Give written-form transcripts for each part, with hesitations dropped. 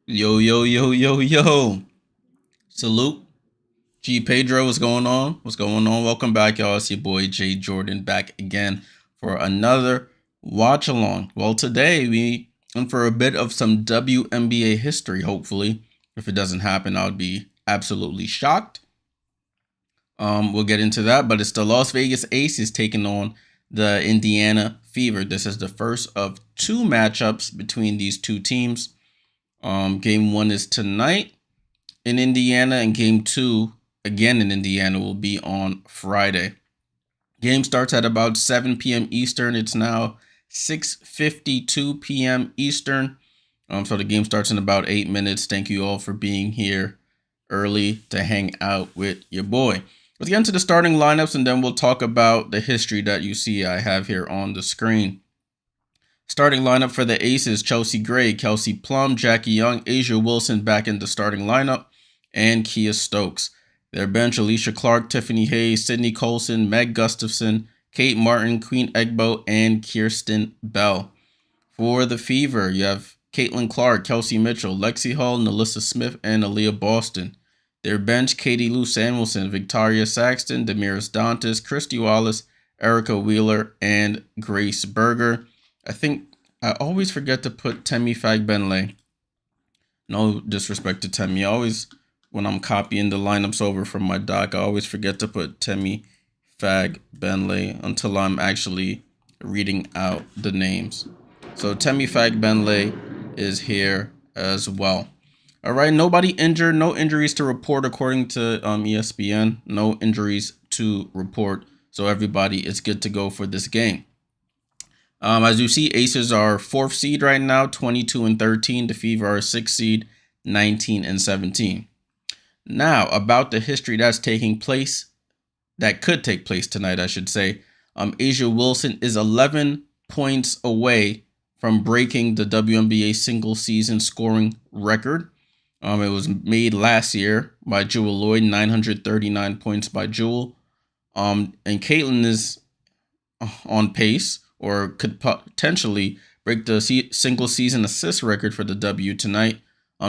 Yo, yo, yo, yo, yo. Salute. G Pedro, what's going on? What's going on? Welcome back, y'all. It's your boy Jay Jordan back again for another watch along. Well, today we in for a bit of some WNBA history, hopefully. If it doesn't happen, I would be absolutely shocked. We'll get into that, but it's the Las Vegas Aces taking on the Indiana Fever. This is the first of two matchups between these two teams. Game 1 is tonight in Indiana, and game 2 again in Indiana will be on Friday. Game starts at about 7 p.m. Eastern. It's now 6:52 p.m. Eastern. So the game starts in about 8 minutes. Thank you all for being here early to hang out with your boy. Let's get into the starting lineups, and then we'll talk about the history that you see I have here on the screen. Starting lineup for the Aces: Chelsea Gray, Kelsey Plum, Jackie Young, A'ja Wilson back in the starting lineup, and Kia Stokes. Their bench: Alicia Clark, Tiffany Hayes, Sydney Colson, Meg Gustafson, Kate Martin, Queen Egbo, and Kirsten Bell. For the Fever, you have Caitlin Clark, Kelsey Mitchell, Lexi Hall, Nalissa Smith, and Aaliyah Boston. Their bench: Katie Lou Samuelson, Victoria Saxton, Damiris Dantas, Christy Wallace, Erica Wheeler, and Grace Berger. I think I always forget to put Temi Fagbenle. No disrespect to Temi. When I'm copying the lineups over from my doc, I always forget to put Temi Fagbenle until I'm actually reading out the names. So Temi Fagbenle is here as well. All right, nobody injured, no injuries to report according to ESPN. No injuries to report, so everybody is good to go for this game. As you see, Aces are 4th seed right now, 22-13. The Fever are 6th seed, 19-17. Now, about the history that's taking place, that could take place tonight, I should say. A'ja Wilson is 11 points away from breaking the WNBA single season scoring record. It was made last year by Jewel Lloyd, 939 points by Jewel. And Caitlin is on pace, or could potentially break the single season assist record for the W tonight.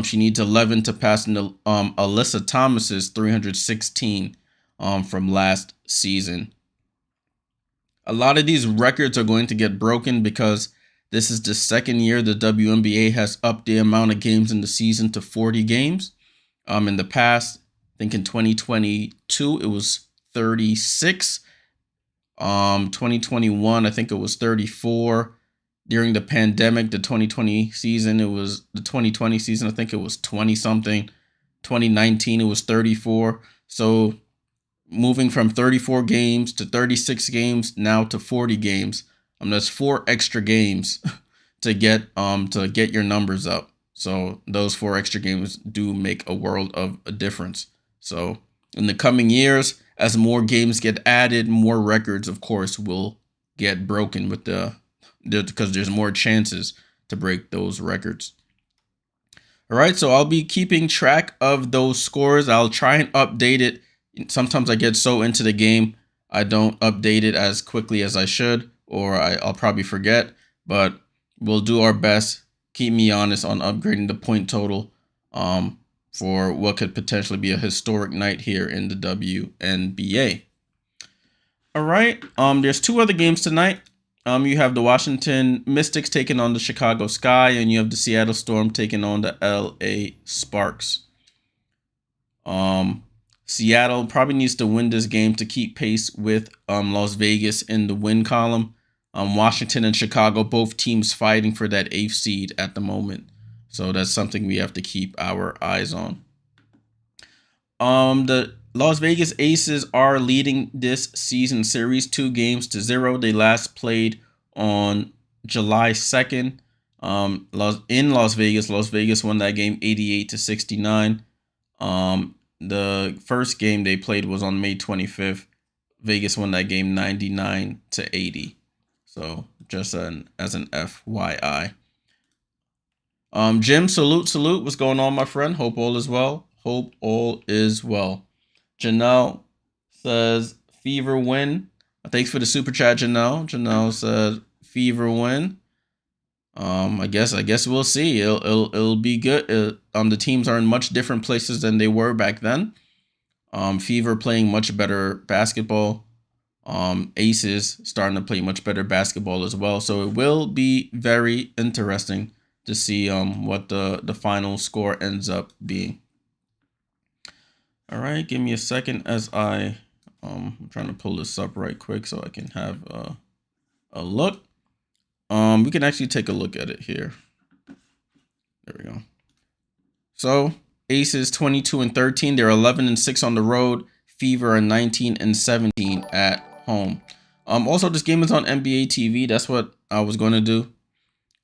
She needs 11 to pass Alyssa Thomas's 316 from last season. A lot of these records are going to get broken because this is the second year the WNBA has upped the amount of games in the season to 40 games. In the past, I think in 2022, it was 36. 2021, I think it was 34. During the pandemic, the 2020 season, I think it was 20 something. 2019, it was 34. So moving from 34 games to 36 games, now to 40 games. That's 4 extra games to get your numbers up. So those 4 extra games do make a world of a difference. So in the coming years, as more games get added, more records, of course, will get broken because there's more chances to break those records. All right, so I'll be keeping track of those scores. I'll try and update it. Sometimes I get so into the game, I don't update it as quickly as I should, or I'll probably forget, but we'll do our best. Keep me honest on upgrading the point total for what could potentially be a historic night here in the WNBA. All right, there's 2 other games tonight. You have the Washington Mystics taking on the Chicago Sky, and you have the Seattle Storm taking on the LA Sparks. Seattle probably needs to win this game to keep pace with Las Vegas in the win column. Washington and Chicago, both teams fighting for that 8th seed at the moment. So that's something we have to keep our eyes on. The Las Vegas Aces are leading this season series 2-0. They last played on July 2nd. In Las Vegas. Las Vegas won that game 88-69. The first game they played was on May 25th. Vegas won that game 99-80. So just as an FYI. Jim, salute. What's going on, my friend? Hope all is well. Hope all is well. Janelle says Fever win. Thanks for the super chat, Janelle. Janelle says Fever win. I guess we'll see. It'll be good. The teams are in much different places than they were back then. Fever playing much better basketball. Aces starting to play much better basketball as well. So it will be very interesting to see what the final score ends up being. All right, give me a second as I'm trying to pull this up right quick so I can have a look. We can actually take a look at it here. There we go. So Aces 22-13. They're 11-6 on the road. Fever are 19-17 at home. Also, this game is on NBA TV. That's what I was going to do.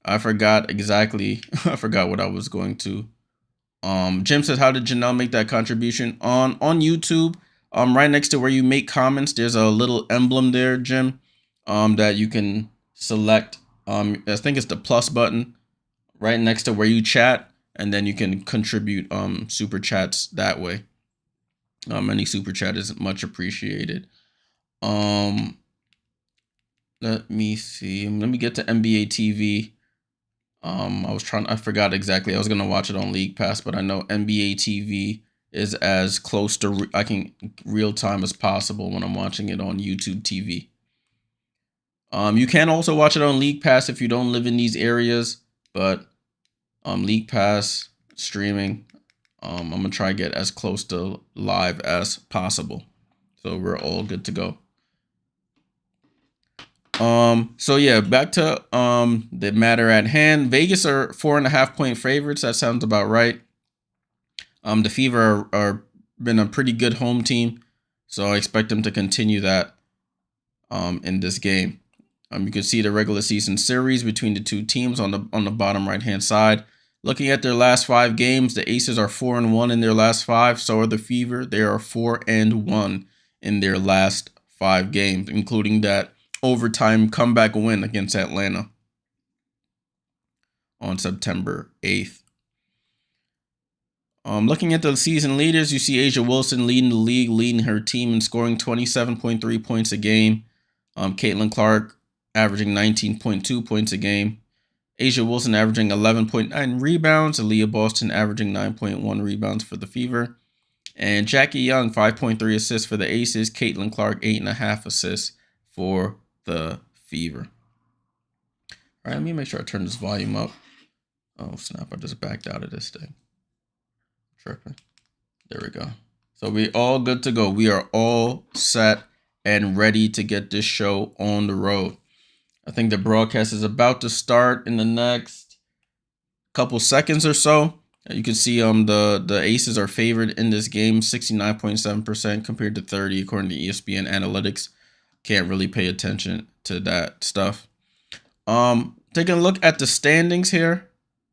I forgot exactly. I forgot what I was going to. Jim says, how did Janelle make that contribution? On YouTube, right next to where you make comments, there's a little emblem there, Jim, that you can select. I think it's the plus button right next to where you chat, and then you can contribute super chats that way. Any super chat is much appreciated. Let me see. Let me get to NBA TV. I forgot exactly. I was gonna watch it on League Pass, but I know NBA TV is as close to real time as possible when I'm watching it on YouTube TV. You can also watch it on League Pass if you don't live in these areas, but League Pass streaming, I'm gonna try to get as close to live as possible, so we're all good to go. So yeah, back to the matter at hand. Vegas are 4.5-point favorites. That sounds about right. The Fever are been a pretty good home team, so I expect them to continue that in this game. You can see the regular season series between the two teams on the bottom right hand side. Looking at their last 5 games, the Aces are 4-1 in their last 5. So are the Fever. They are 4-1 in their last 5 games, including that overtime comeback win against Atlanta on September 8th. Looking at the season leaders, you see A'ja Wilson leading the league, leading her team and scoring 27.3 points a game. Caitlin Clark averaging 19.2 points a game. A'ja Wilson averaging 11.9 rebounds. Aaliyah Boston averaging 9.1 rebounds for the Fever. And Jackie Young, 5.3 assists for the Aces. Caitlin Clark, 8.5 assists for the Fever. All right, let me make sure I turn this volume up. Oh, snap. I just backed out of this thing. Tripping. There we go. So we all good to go. We are all set and ready to get this show on the road. I think the broadcast is about to start in the next couple seconds or so. You can see the Aces are favored in this game, 69.7% compared to 30% according to ESPN Analytics. Can't really pay attention to that stuff. Taking a look at the standings here.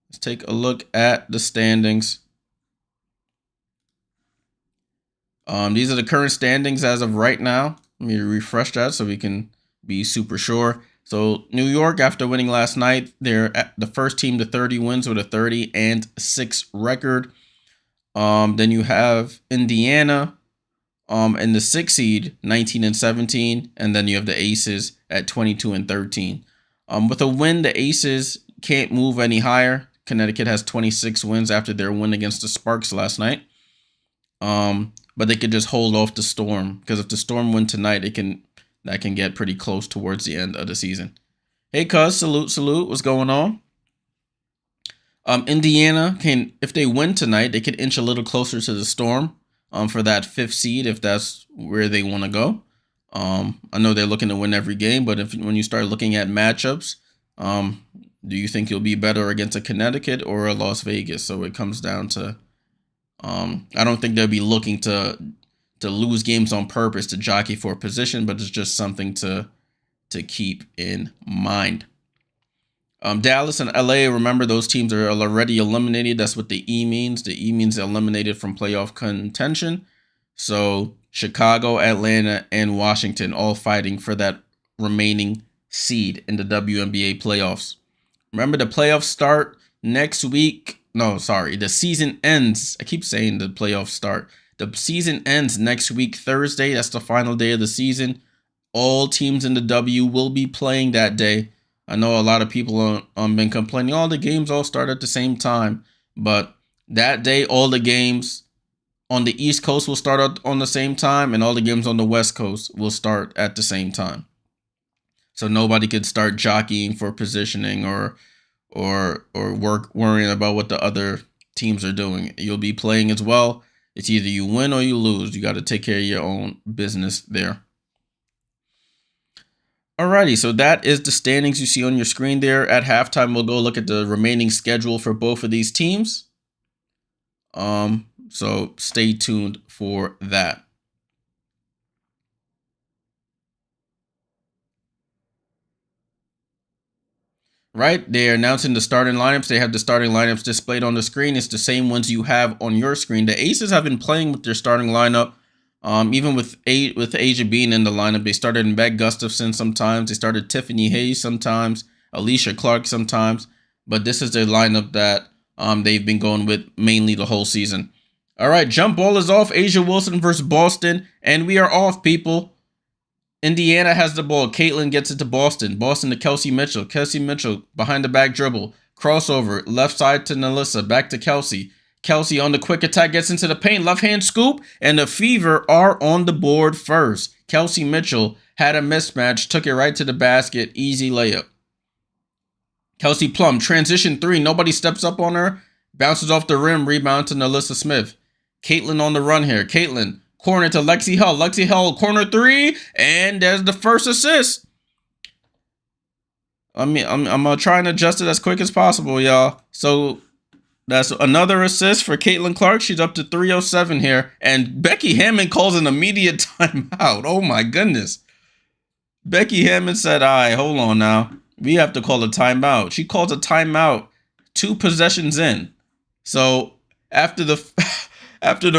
Let's take a look at the standings. These are the current standings as of right now. Let me refresh that so we can be super sure. So New York, after winning last night, they're the first team to 30 wins with a 30-6 record. Then you have Indiana in the 6th seed, 19-17, and then you have the Aces at 22-13. With a win, the Aces can't move any higher. Connecticut has 26 wins after their win against the Sparks last night. But they could just hold off the Storm, because if the Storm win tonight, that can get pretty close towards the end of the season. Hey, cuz, salute. What's going on? Indiana if they win tonight, they could inch a little closer to the Storm for that 5th seed if that's where they want to go. I know they're looking to win every game, but when you start looking at matchups, do you think you'll be better against a Connecticut or a Las Vegas? So it comes down to I don't think they'll be looking to lose games on purpose to jockey for a position, but it's just something to keep in mind. Dallas and LA, remember those teams are already eliminated. That's what the E means. The E means eliminated from playoff contention. So Chicago, Atlanta, and Washington all fighting for that remaining seed in the WNBA playoffs. Remember, the playoffs start next week. No, sorry. The season ends. I keep saying the playoffs start. The season ends next week, Thursday. That's the final day of the season. All teams in the W will be playing that day. I know a lot of people been complaining, all the games all start at the same time. But that day, all the games on the East Coast will start on the same time, and all the games on the West Coast will start at the same time. So nobody could start jockeying for positioning or worrying about what the other teams are doing. You'll be playing as well. It's either you win or you lose. You got to take care of your own business there. Alrighty, so that is the standings you see on your screen there. At halftime, we'll go look at the remaining schedule for both of these teams. So stay tuned for that. Right, they're announcing the starting lineups. They have the starting lineups displayed on the screen. It's the same ones you have on your screen. The Aces have been playing with their starting lineup. Even with Asia being in the lineup, they started Meg Gustafson sometimes. They started Tiffany Hayes sometimes, Alicia Clark sometimes. But this is their lineup that they've been going with mainly the whole season. All right, jump ball is off. Asia Wilson versus Boston, and we are off, people. Indiana has the ball. Caitlin gets it to Boston. Boston to Kelsey Mitchell. Kelsey Mitchell behind the back dribble. Crossover. Left side to Nalissa. Back to Kelsey. Kelsey on the quick attack gets into the paint. Left hand scoop. And the Fever are on the board first. Kelsey Mitchell had a mismatch. Took it right to the basket. Easy layup. Kelsey Plum. Transition three. Nobody steps up on her. Bounces off the rim. Rebound to Nalissa Smith. Caitlin on the run here. Caitlin. Corner to Lexi Hull. Lexi Hull, corner three. And there's the first assist. I'm going to try and adjust it as quick as possible, y'all. So that's another assist for Caitlin Clark. She's up to 307 here. And Becky Hammond calls an immediate timeout. Oh, my goodness. Becky Hammond said, all right, hold on now. We have to call a timeout. She calls a timeout 2 possessions in. So after the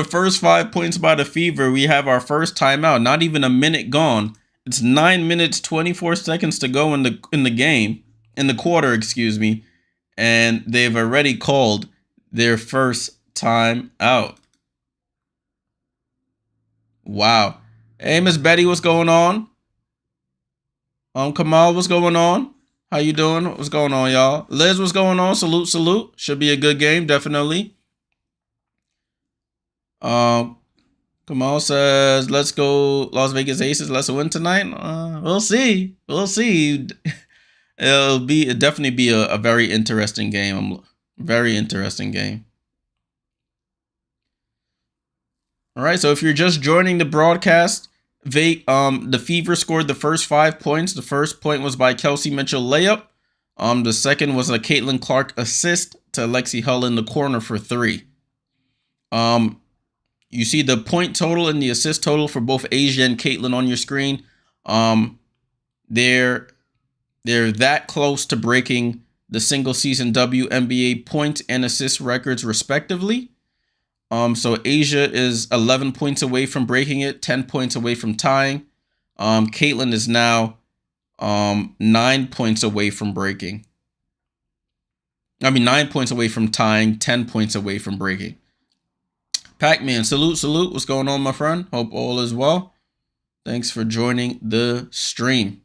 first 5 points by the Fever, we have our first timeout. Not even a minute gone. It's 9 minutes, 24 seconds to go in the game, in the quarter, excuse me. And they've already called their first timeout. Wow. Hey, Miss Betty, what's going on? Kamal, what's going on? How you doing? What's going on, y'all? Liz, what's going on? Salute, salute. Should be a good game, definitely. Kamal says, let's go Las Vegas Aces. Let's win tonight. We'll see. We'll see. It'll definitely be a very interesting game. Very interesting game. All right. So if you're just joining the broadcast, the Fever scored the first 5 points. The first point was by Kelsey Mitchell layup. The second was a Caitlin Clark assist to Lexi Hull in the corner for 3. You see the point total and the assist total for both Asia and Caitlin on your screen. They're that close to breaking the single season WNBA point and assist records respectively. So Asia is 11 points away from breaking it, 10 points away from tying. Caitlin is now 9 points away from breaking. 9 points away from tying, 10 points away from breaking. Pac-Man, salute, salute. What's going on, my friend? Hope all is well. Thanks for joining the stream.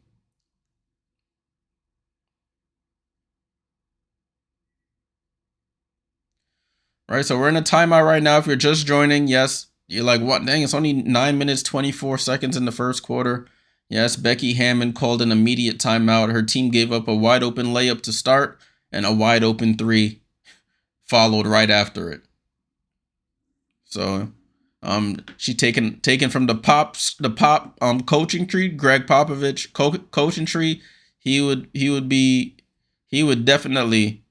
All right, so we're in a timeout right now. If you're just joining, yes, you're like, what? Dang, it's only 9 minutes, 24 seconds in the first quarter. Yes, Becky Hammond called an immediate timeout. Her team gave up a wide open layup to start and a wide open 3 followed right after it. So, she taken from the pop coaching tree, Greg Popovich coaching tree. He would definitely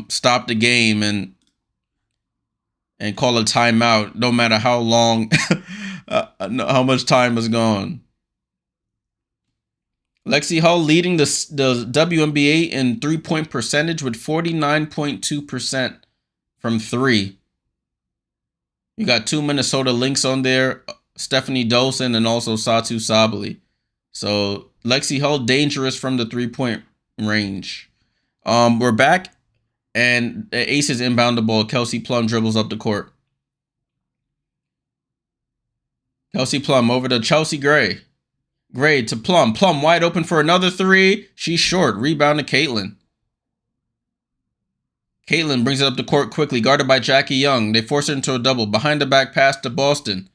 stop the game and call a timeout, no matter how long, how much time is gone. Lexi Hull leading the WNBA in 3-point percentage with 49.2% from 3. You got 2 Minnesota Lynx on there, Stephanie Dolson and also Satu Sabali. So Lexi Hull dangerous from the 3-point range. We're back And the Aces inbound the ball. Kelsey Plum dribbles up the court. Kelsey Plum over to Chelsea Gray. Gray to Plum. Plum wide open for another three. She's short. Rebound to Caitlin. Caitlin brings it up the court quickly, guarded by Jackie Young. They force her into a double. Behind the back pass to Boston.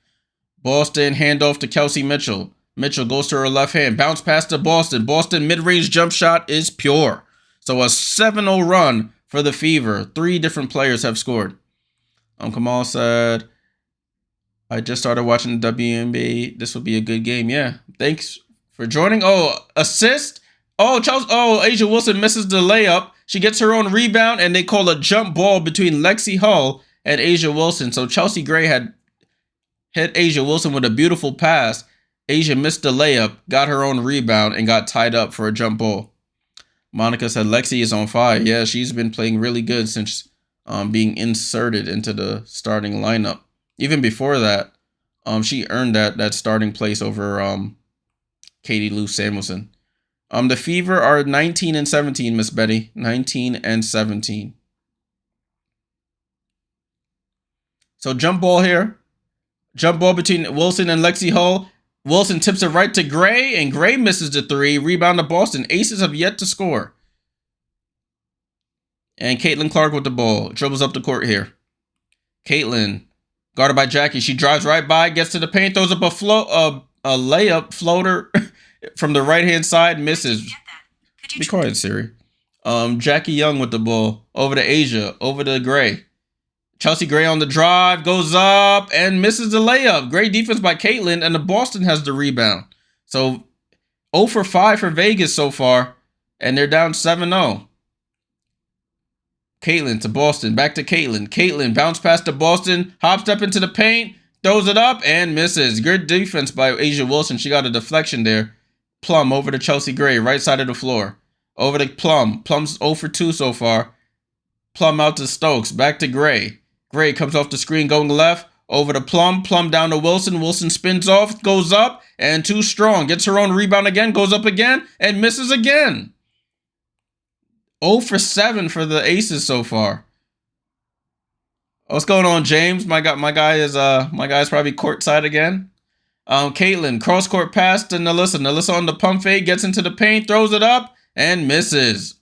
Boston handoff to Kelsey Mitchell. Mitchell goes to her left hand. Bounce pass to Boston. Boston mid-range jump shot is pure. So a 7-0 run for the Fever. 3 different players have scored. Kamal said, I just started watching the WNBA. This will be a good game. Yeah. Thanks for joining. Oh, assist. Oh, A'ja Wilson misses the layup. She gets her own rebound, and they call a jump ball between Lexi Hull and A'ja Wilson. So Chelsea Gray had hit A'ja Wilson with a beautiful pass. A'ja missed the layup, got her own rebound, and got tied up for a jump ball. Monica said Lexi is on fire. Yeah, she's been playing really good since being inserted into the starting lineup. Even before that, she earned that starting place over Katie Lou Samuelson. The Fever are 19 and 17, Miss Betty. 19 and 17. So jump ball here. Jump ball between Wilson and Lexi Hull. Wilson tips it right to Gray, and Gray misses the 3. Rebound to Boston. Aces have yet to score. And Caitlin Clark with the ball. Dribbles up the court here. Caitlin, guarded by Jackie. She drives right by, gets to the paint, throws up a layup floater from the right-hand side, misses. Be quiet, Siri. Jackie Young with the ball. Over to A'ja. Over to Gray. Chelsea Gray on the drive, goes up, and misses the layup. Great defense by Caitlin, and the Boston has the rebound. So 0 for 5 for Vegas so far, and they're down 7-0. Caitlin to Boston, back to Caitlin. Caitlin bounce pass to Boston, hop step into the paint, throws it up, and misses. Good defense by A'ja Wilson. She got a deflection there. Plum over to Chelsea Gray, right side of the floor. Over to Plum. Plum's 0 for 2 so far. Plum out to Stokes, back to Gray. Gray comes off the screen going left, over to Plum. Plum down to Wilson. Wilson spins off, goes up, and too strong. Gets her own rebound again, goes up again, and misses again. 0 for 7 for the Aces so far. What's going on, James? My guy is probably courtside again. Caitlin, cross court pass to Nalissa. Nalissa on the pump fake, gets into the paint, throws it up, and misses.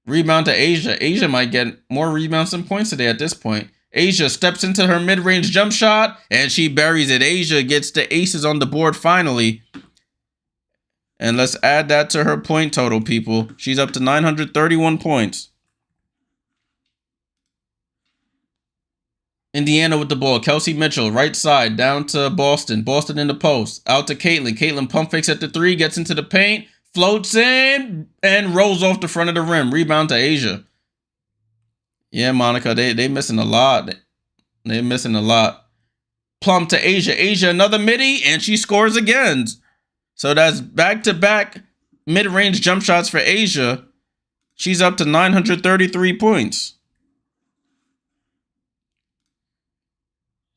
Rebound to A'ja. A'ja might get more rebounds than points today at this point. A'ja steps into her mid-range jump shot, and she buries it. A'ja gets the Aces on the board finally. And let's add that to her point total, people. She's up to 931 points. Indiana with the ball. Kelsey Mitchell, right side, down to Boston. Boston in the post. Out to Caitlin. Caitlin pump fakes at the 3, gets into the paint, floats in, and rolls off the front of the rim. Rebound to A'ja. Yeah, Monica, they missing a lot. They're missing a lot. Plum to A'ja. A'ja, another midi, and she scores again. So that's back-to-back mid-range jump shots for A'ja. She's up to 933 points.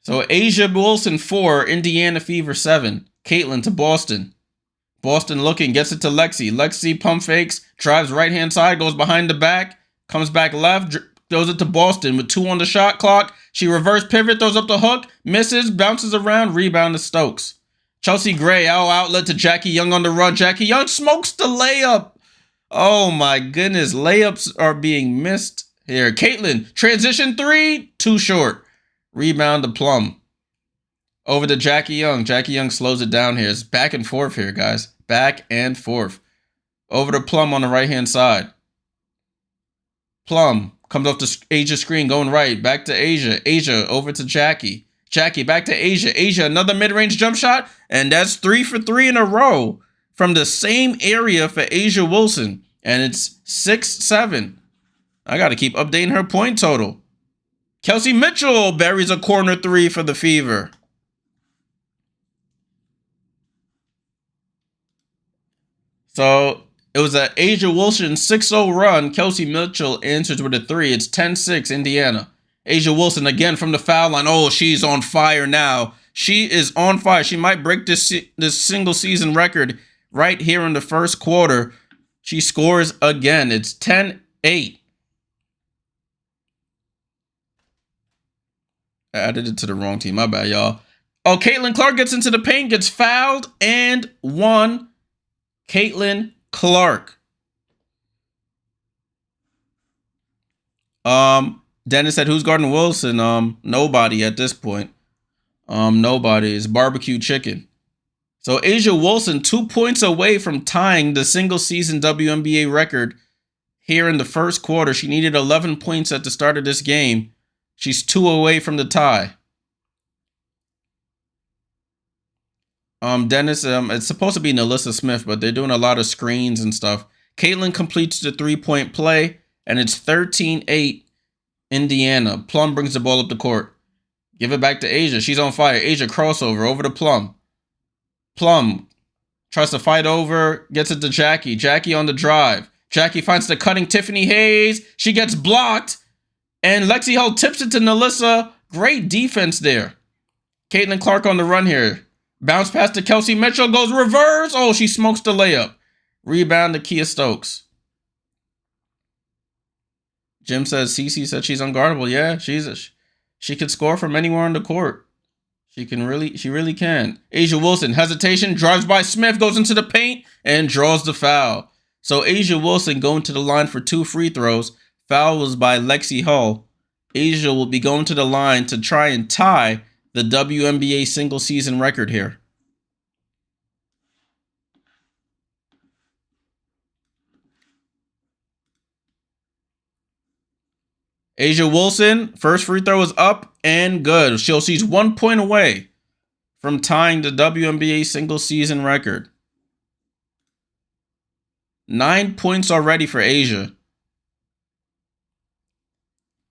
So A'ja Wilson 4, Indiana Fever 7. Caitlin to Boston. Boston looking, gets it to Lexi. Lexi pump fakes, drives right-hand side, goes behind the back, comes back left, throws it to Boston with 2 on the shot clock. She reverse pivot, throws up the hook, misses, bounces around, rebound to Stokes. Chelsea Gray, outlet to Jackie Young on the run. Jackie Young smokes the layup. Oh my goodness, layups are being missed here. Caitlin, transition 3, too short. Rebound to Plum. Over to Jackie Young. Jackie Young slows it down here. It's back and forth here, guys. Back and forth. Over to Plum on the right-hand side. Plum comes off the A'ja screen, going right. Back to A'ja. A'ja over to Jackie. Jackie back to A'ja. A'ja, another mid-range jump shot. And that's 3 for 3 in a row from the same area for A'ja Wilson. And it's 6-7. I got to keep updating her point total. Kelsey Mitchell buries a corner 3 for the Fever. So it was an A'ja Wilson 6-0 run. Kelsey Mitchell answers with a 3. It's 10-6 Indiana. A'ja Wilson again from the foul line. Oh, she's on fire now. She is on fire. She might break this single season record right here in the first quarter. She scores again. It's 10-8. I added it to the wrong team. My bad, y'all. Oh, Caitlin Clark gets into the paint, gets fouled, and one. Caitlin Clark. Dennis said, who's guarding Wilson? Nobody at this point. Nobody. It's barbecue chicken. So A'ja Wilson, 2 points away from tying the single season WNBA record here in the first quarter. She needed 11 points at the start of this game. She's 2 away from the tie. Dennis, it's supposed to be Nalissa Smith, but they're doing a lot of screens and stuff. Caitlin completes the 3-point play, and it's 13-8 Indiana. Plum brings the ball up the court. Give it back to A'ja. She's on fire. A'ja crossover over to Plum. Plum tries to fight over, gets it to Jackie. Jackie on the drive. Jackie finds the cutting Tiffany Hayes. She gets blocked, and Lexi Hull tips it to Nalissa. Great defense there. Caitlin Clark on the run here. Bounce pass to Kelsey Mitchell, goes reverse. Oh, she smokes the layup. Rebound to Kia Stokes. Jim says Cece said she's unguardable. Yeah, she could score from anywhere on the court. She really can. A'ja Wilson, hesitation, drives by Smith, goes into the paint, and draws the foul. So A'ja Wilson going to the line for 2 free throws. Foul was by Lexi Hull. A'ja will be going to the line to try and tie the WNBA single season record here. A'ja Wilson, first free throw is up and good. She's 1 point away from tying the WNBA single season record. 9 points already for A'ja.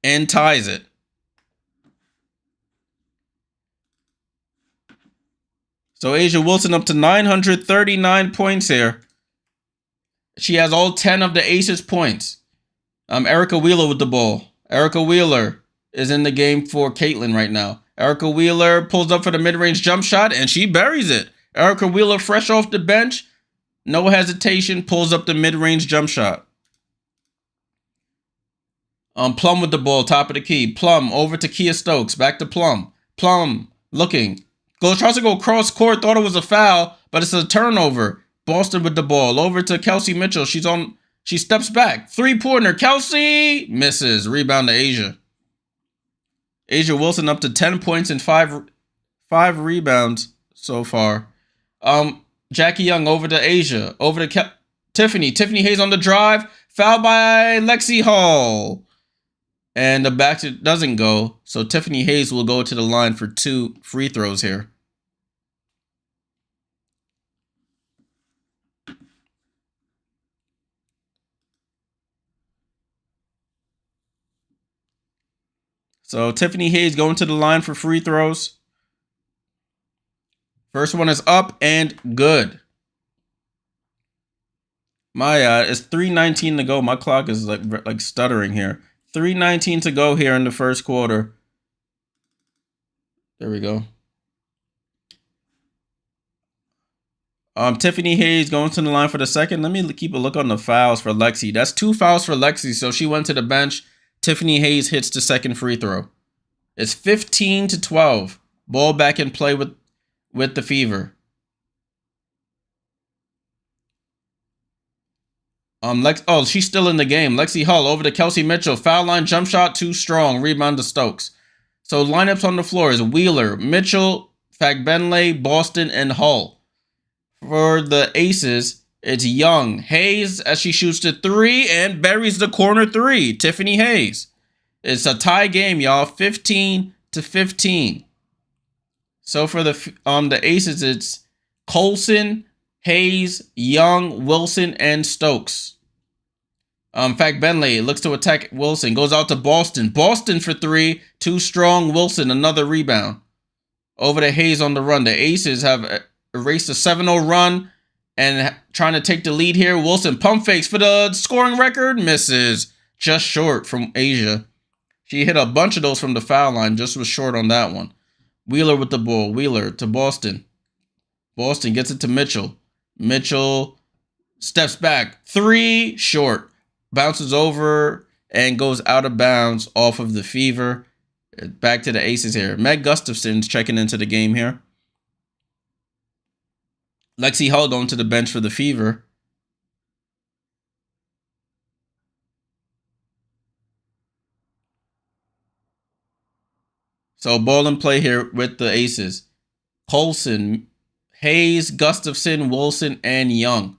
And ties it. So A'ja Wilson up to 939 points here. She has all 10 of the Aces points. Erica Wheeler with the ball. Erica Wheeler is in the game for Caitlin right now. Erica Wheeler pulls up for the mid-range jump shot, and she buries it. Erica Wheeler, fresh off the bench, no hesitation, pulls up the mid-range jump shot. Plum with the ball, top of the key. Plum over to Kia Stokes, back to Plum. Plum looking. Tries to go cross court, thought it was a foul, but it's a turnover. Boston with the ball, over to Kelsey Mitchell. She steps back. 3-pointer. Kelsey misses. Rebound to A'ja. A'ja Wilson up to 10 points and 5 rebounds so far. Jackie Young over to A'ja. Over to Tiffany. Tiffany Hayes on the drive. Foul by Lexi Hull. And the basket doesn't go. So Tiffany Hayes will go to the line for 2 free throws here. So Tiffany Hayes going to the line for free throws. First one is up and good. It's 3:19 to go. My clock is like stuttering here. 3:19 to go here in the first quarter. There we go. Tiffany Hayes going to the line for the second. Let me keep a look on the fouls for Lexi. That's 2 fouls for Lexi, so she went to the bench. Tiffany Hayes hits the second free throw. It's 15-12. Ball back in play with the Fever. She's still in the game. Lexi Hull over to Kelsey Mitchell. Foul line jump shot too strong. Rebound to Stokes. So lineups on the floor is Wheeler, Mitchell, Fagbenle, Boston, and Hull. For the Aces, it's Young, Hayes as she shoots the 3 and buries the corner 3. Tiffany Hayes. It's a tie game, y'all. 15-15. So for the Aces, it's Colson, Hayes, Young, Wilson, and Stokes. Fagbenle looks to attack Wilson. Goes out to Boston. Boston for 3. Too strong. Wilson, another rebound. Over to Hayes on the run. The Aces have erased a 7-0 run and trying to take the lead here. Wilson pump fakes for the scoring record. Misses. Just short from A'ja. She hit a bunch of those from the foul line. Just was short on that one. Wheeler with the ball. Wheeler to Boston. Boston gets it to Mitchell. Mitchell steps back. 3, short. Bounces over and goes out of bounds off of the Fever. Back to the aces here. Meg Gustafson's checking into the game here. Lexi Hull going to the bench for the Fever. So ball and play here with the aces. Colson, Hayes, Gustafson, Wilson, and Young.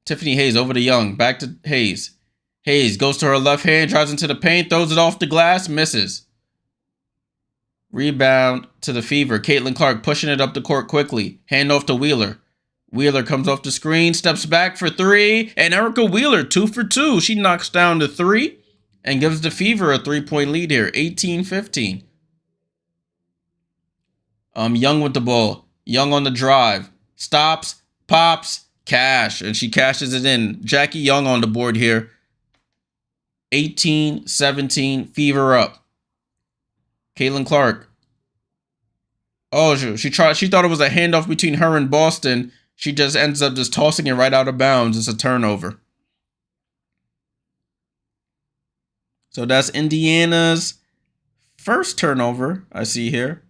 Tiffany Hayes over to Young. Back to Hayes. Hayes goes to her left hand, drives into the paint, throws it off the glass, misses. Rebound to the Fever. Caitlin Clark pushing it up the court quickly. Hand off to Wheeler. Wheeler comes off the screen, steps back for three, and Erica Wheeler, 2 for 2. She knocks down the three and gives the Fever a 3-point lead here, 18-15. Young with the ball. Young on the drive. Stops, pops, cash, and she cashes it in. Jackie Young on the board here. 18-17, Fever up. Caitlin Clark. Oh, she thought it was a handoff between her and Boston. She just ends up just tossing it right out of bounds. It's a turnover. So that's Indiana's first turnover I see here.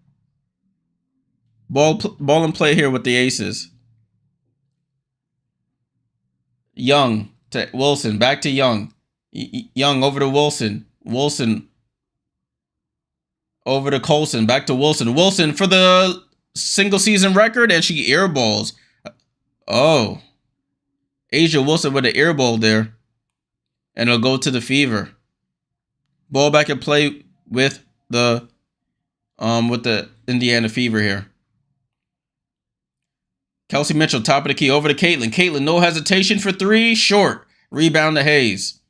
Ball and play here with the aces. Young to Wilson. Back to Young. Young over to Wilson. Wilson over to Colson. Back to Wilson. Wilson for the single season record, and she airballs. Oh. Asia Wilson with an airball there. And it'll go to the Fever. Ball back and play with the Indiana Fever here. Kelsey Mitchell, top of the key, over to Caitlin. Caitlin, no hesitation for three, short. Rebound to Hayes.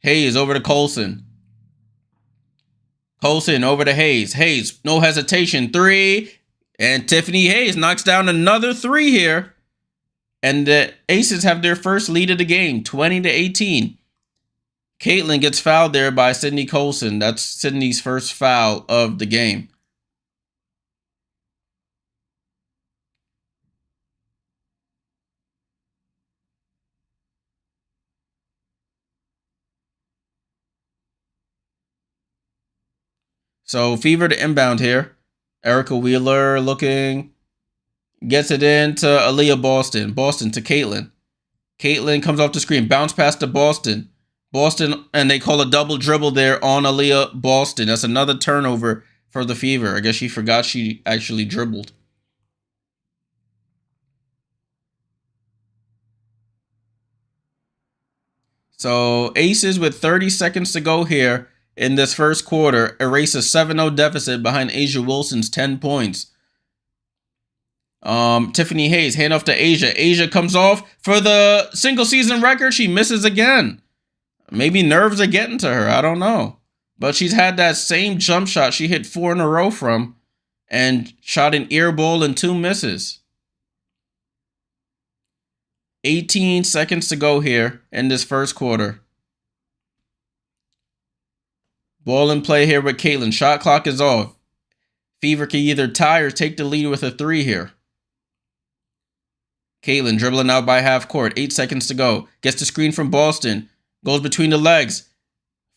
Hayes over to Colson. Colson over to Hayes. Hayes, no hesitation, three. And Tiffany Hayes knocks down another three here. And the Aces have their first lead of the game, 20-18. Caitlin gets fouled there by Sydney Colson. That's Sydney's first foul of the game. So Fever to inbound here. Erica Wheeler looking. Gets it in to Aaliyah Boston. Boston to Caitlin. Caitlin comes off the screen. Bounce pass to Boston. Boston, and they call a double dribble there on Aaliyah Boston. That's another turnover for the Fever. I guess she forgot she actually dribbled. So Aces with 30 seconds to go here in this first quarter erase a 7-0 deficit behind Asia Wilson's 10 points. Tiffany Hayes, hand off to Asia. Asia comes off for the single season record. She misses again. Maybe nerves are getting to her. I don't know. But she's had that same jump shot she hit 4 in a row from and shot an air ball and 2 misses. 18 seconds to go here in this first quarter. Ball in play here with Caitlin. Shot clock is off. Fever can either tie or take the lead with a 3 here. Caitlin dribbling out by half court. 8 seconds to go. Gets the screen from Boston. Goes between the legs.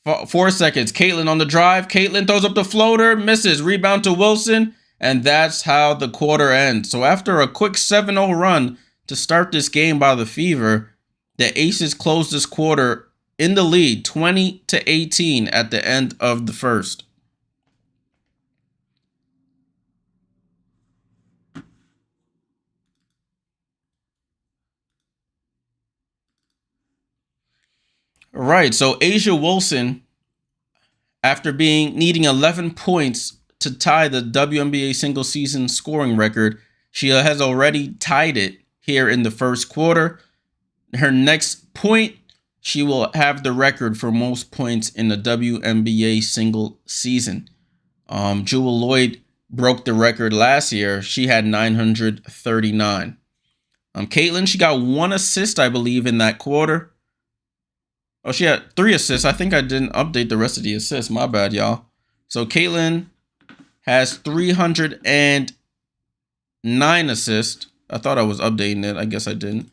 4 seconds. Caitlin on the drive. Caitlin throws up the floater. Misses. Rebound to Wilson. And that's how the quarter ends. So after a quick 7-0 run to start this game by the Fever, the Aces closed this quarter in the lead, 20-18 at the end of the first. All right, so Asia Wilson, after needing 11 points to tie the WNBA single season scoring record, she has already tied it here in the first quarter. Her next point, she will have the record for most points in the WNBA single season. Jewel Lloyd broke the record last year. She had 939. Caitlin, she got 1 assist, I believe, in that quarter. Oh, she had 3 assists. I think I didn't update the rest of the assists. My bad, y'all. So Caitlin has 309 assists. I thought I was updating it. I guess I didn't.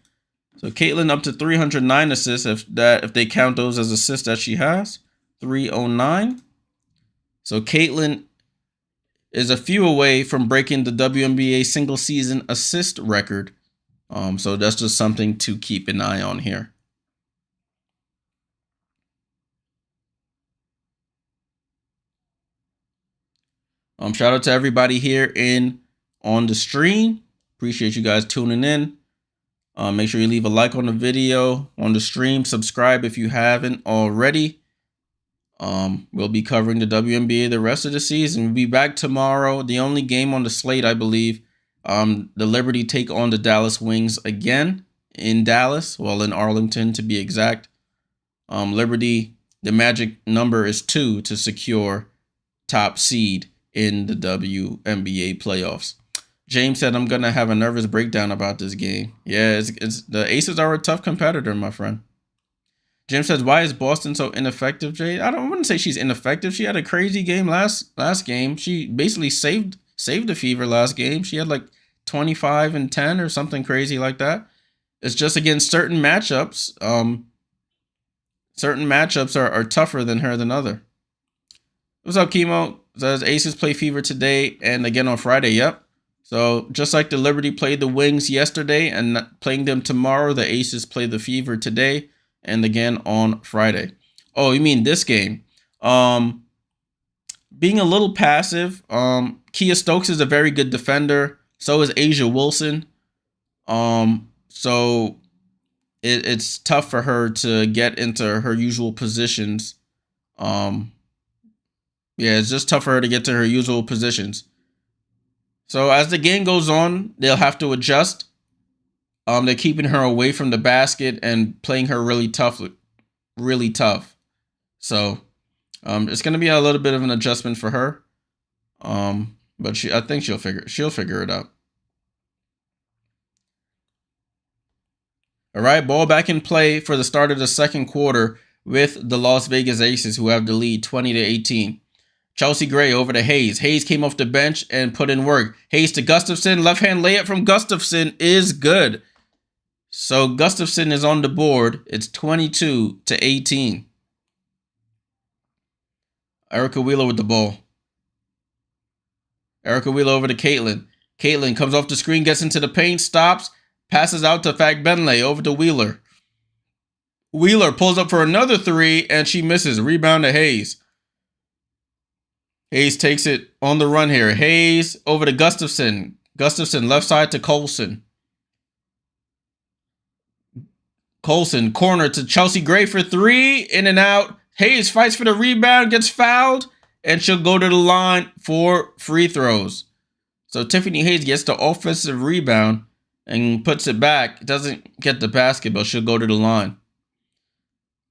So Caitlin up to 309 assists if they count those as assists that she has. 309. So Caitlin is a few away from breaking the WNBA single season assist record. So that's just something to keep an eye on here. Shout out to everybody here on the stream. Appreciate you guys tuning in. Make sure you leave a like on the video, on the stream. Subscribe if you haven't already. We'll be covering the WNBA the rest of the season. We'll be back tomorrow. The only game on the slate, I believe, the Liberty take on the Dallas Wings again in Dallas. Well, in Arlington to be exact. Liberty, the magic number is 2 to secure top seed in the WNBA playoffs. James said, I'm going to have a nervous breakdown about this game. Yeah, it's the Aces are a tough competitor, my friend. Jim says, why is Boston so ineffective, Jay? I wouldn't say she's ineffective. She had a crazy game last game. She basically saved the Fever last game. She had like 25 and 10 or something crazy like that. It's just against certain matchups. Certain matchups are tougher than her than other. What's up, Chemo? Says Aces play Fever today and again on Friday. Yep. So just like the Liberty played the Wings yesterday and playing them tomorrow, the Aces play the Fever today and again on Friday. Oh, you mean this game? Being a little passive. Kia Stokes is a very good defender. So is Asia Wilson. So it's tough for her to get into her usual positions. Yeah, it's just tough for her to get to her usual positions. So as the game goes on, they'll have to adjust. They're keeping her away from the basket and playing her really tough. So it's going to be a little bit of an adjustment for her. But I think she'll figure it out. All right, ball back in play for the start of the second quarter with the Las Vegas Aces, who have the lead 20-18. Chelsea Gray over to Hayes. Hayes came off the bench and put in work. Hayes to Gustafson. Left-hand layup from Gustafson is good. So Gustafson is on the board. It's 22-18. Erica Wheeler with the ball. Erica Wheeler over to Caitlin. Caitlin comes off the screen, gets into the paint, stops, passes out to Fagbenle over to Wheeler. Wheeler pulls up for another three, and she misses. Rebound to Hayes. Hayes takes it on the run here. Hayes over to Gustafson. Gustafson left side to Colson. Colson corner to Chelsea Gray for three. In and out. Hayes fights for the rebound, gets fouled, and she'll go to the line for free throws. So Tiffany Hayes gets the offensive rebound and puts it back. Doesn't get the basket, but she'll go to the line.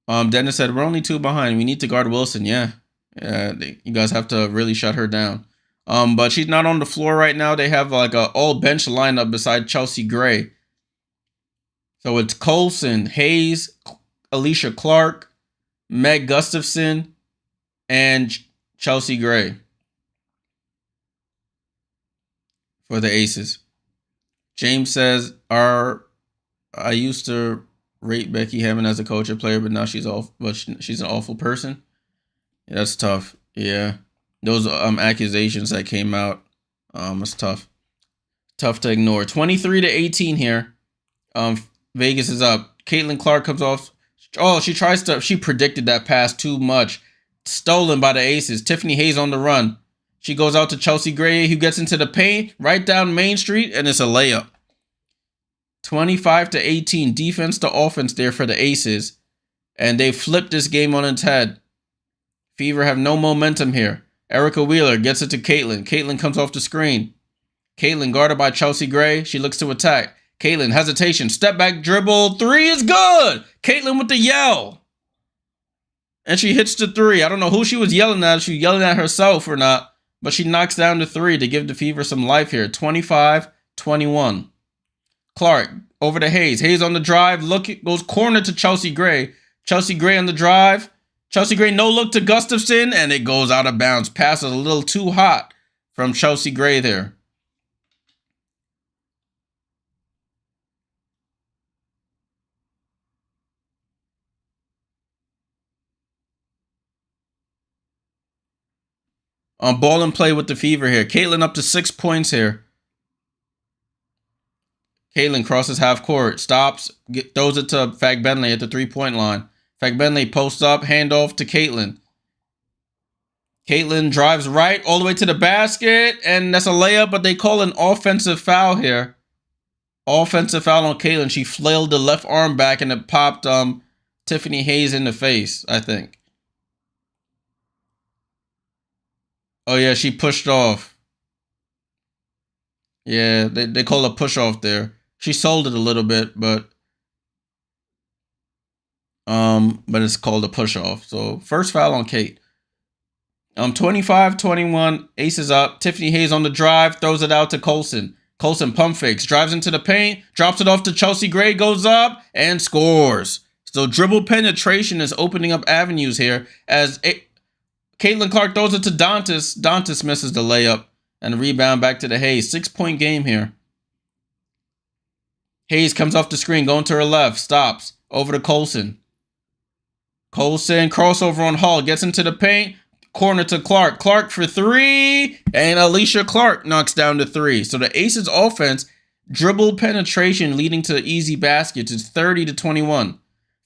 Dennis said, we're only 2 behind. We need to guard Wilson. Yeah. You guys have to really shut her down. But she's not on the floor right now. They have like a all bench lineup beside Chelsea Gray. So it's Colson, Hayes, Alicia Clark, Meg Gustafson, and Chelsea Gray for the Aces. James says, I used to rate Becky Hammond as a coach or player, but now she's an awful person. Yeah, that's tough. Yeah. Those accusations that came out, it's tough. Tough to ignore. 23-18 here. Vegas is up. Caitlin Clark comes off. Oh, she predicted that pass too much. Stolen by the Aces. Tiffany Hayes on the run. She goes out to Chelsea Gray, who gets into the paint right down Main Street, and it's a layup. 25-18. Defense to offense there for the Aces. And they flipped this game on its head. Fever have no momentum here. Erica Wheeler gets it to Caitlin. Caitlin comes off the screen. Caitlin guarded by Chelsea Gray. She looks to attack. Caitlin, hesitation, step back, dribble, 3 is good. Caitlin with the yell. And she hits the 3. I don't know who she was yelling at. She was yelling at herself or not. But she knocks down the 3 to give the Fever some life here. 25-21. Clark over to Hayes. Hayes on the drive. Goes corner to Chelsea Gray. Chelsea Gray on the drive. Chelsea Gray no look to Gustafson. And it goes out of bounds. Pass is a little too hot from Chelsea Gray there. Ball and play with the Fever here. Caitlin up to 6 points here. Caitlin crosses half court, stops, throws it to Fagbenley at the 3-point line. Fagbenley posts up, handoff to Caitlin. Caitlin drives right all the way to the basket, and that's a layup, but they call an offensive foul here. Offensive foul on Caitlin. She flailed the left arm back, and it popped Tiffany Hayes in the face, I think. Oh, yeah, she pushed off. Yeah, they call a push off there. She sold it a little bit, but it's called a push off. So first foul on Kate. 25-21, aces up. Tiffany Hayes on the drive, throws it out to Colson. Colson pump fakes, drives into the paint, drops it off to Chelsea Gray, goes up, and scores. So dribble penetration is opening up avenues here as Caitlin Clark throws it to Dantas. Dantas misses the layup and rebound back to the Hayes. 6-point game here. Hayes comes off the screen, going to her left, stops, over to Colson. Colson, crossover on Hall, gets into the paint, corner to Clark. Clark for 3, and Alicia Clark knocks down the 3. So the Aces offense, dribble penetration leading to easy baskets is 30-21.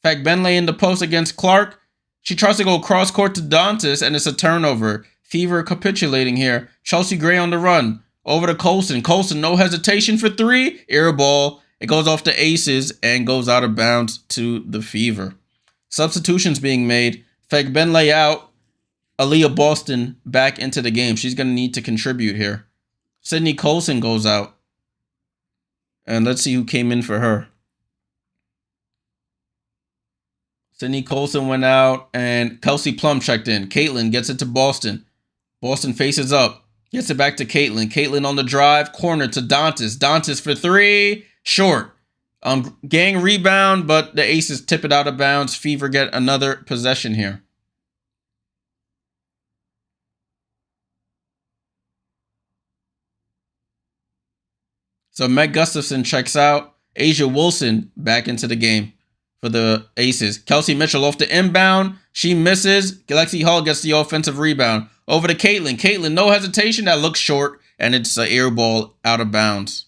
Fagbenley in the post against Clark. She tries to go cross court to Dantas, and it's a turnover. Fever capitulating here. Chelsea Gray on the run. Over to Colson. Colson, no hesitation for 3. Air ball. It goes off the Aces and goes out of bounds to the Fever. Substitutions being made. Fagbenley out. Aaliyah Boston back into the game. She's going to need to contribute here. Sydney Colson goes out. And let's see who came in for her. Sydney Colson went out, and Kelsey Plum checked in. Caitlin gets it to Boston. Boston faces up. Gets it back to Caitlin. Caitlin on the drive. Corner to Dantas. Dantas for 3. Short. Gang rebound, but the Aces tip it out of bounds. Fever get another possession here. So Meg Gustafson checks out. Asia Wilson back into the game for the Aces. Kelsey Mitchell off the inbound. She misses. Lexi Hall gets the offensive rebound. Over to Caitlin. Caitlin, no hesitation. That looks short, and it's an air ball out of bounds.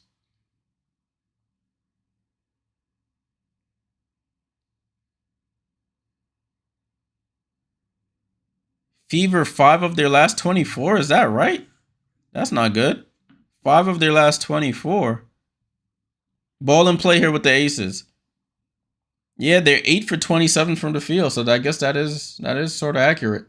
Fever, 5 of their last 24. Is that right? That's not good. 5 of their last 24. Ball and play here with the Aces. Yeah, they're 8 for 27 from the field, so I guess that is sort of accurate.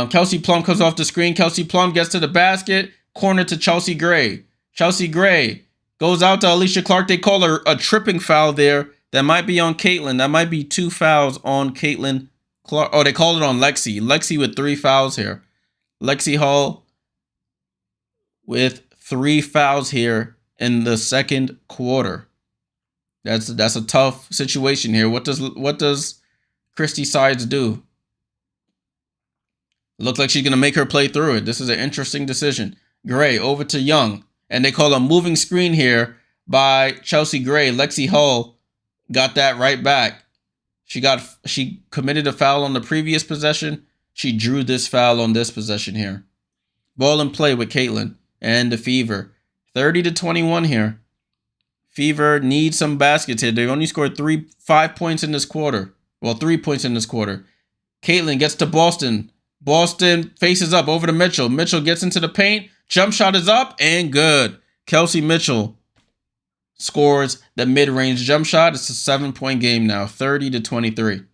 Kelsey Plum comes off the screen. Kelsey Plum gets to the basket. Corner to Chelsea Gray. Chelsea Gray goes out to Alicia Clark. They call her a tripping foul there. That might be on Caitlin. That might be 2 fouls on Caitlin Clark. Oh, they called it on Lexi. Lexi with 3 fouls here. Lexi Hall with 3 fouls here in the second quarter. That's a tough situation here. What does Christy Sides do? Looks like she's going to make her play through it. This is an interesting decision. Gray over to Young. And they call a moving screen here by Chelsea Gray. Lexi Hull got that right back. She committed a foul on the previous possession. She drew this foul on this possession here. Ball and play with Caitlin and the Fever. 30-21 here. Fever needs some baskets here. They only scored 5 points in this quarter. Well, 3 points in this quarter. Caitlin gets to Boston. Boston faces up over to Mitchell. Mitchell gets into the paint. Jump shot is up and good. Kelsey Mitchell scores the mid-range jump shot. It's a 7-point game now, 30-23.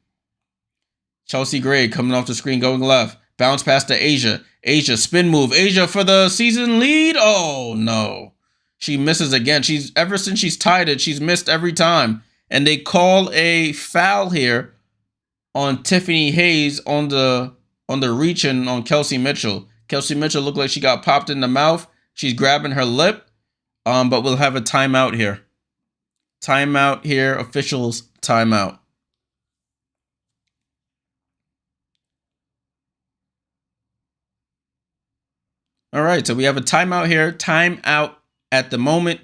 Chelsea Gray coming off the screen, going left. Bounce pass to Asia. Asia, spin move. Asia for the season lead. Oh, no. She misses again. Ever since she's tied it, she's missed every time. And they call a foul here on Tiffany Hayes on the reach-in on Kelsey Mitchell. Kelsey Mitchell looked like she got popped in the mouth. She's grabbing her lip. But we'll have a timeout here. Timeout here. Officials timeout. All right, so we have a timeout here. Timeout at the moment.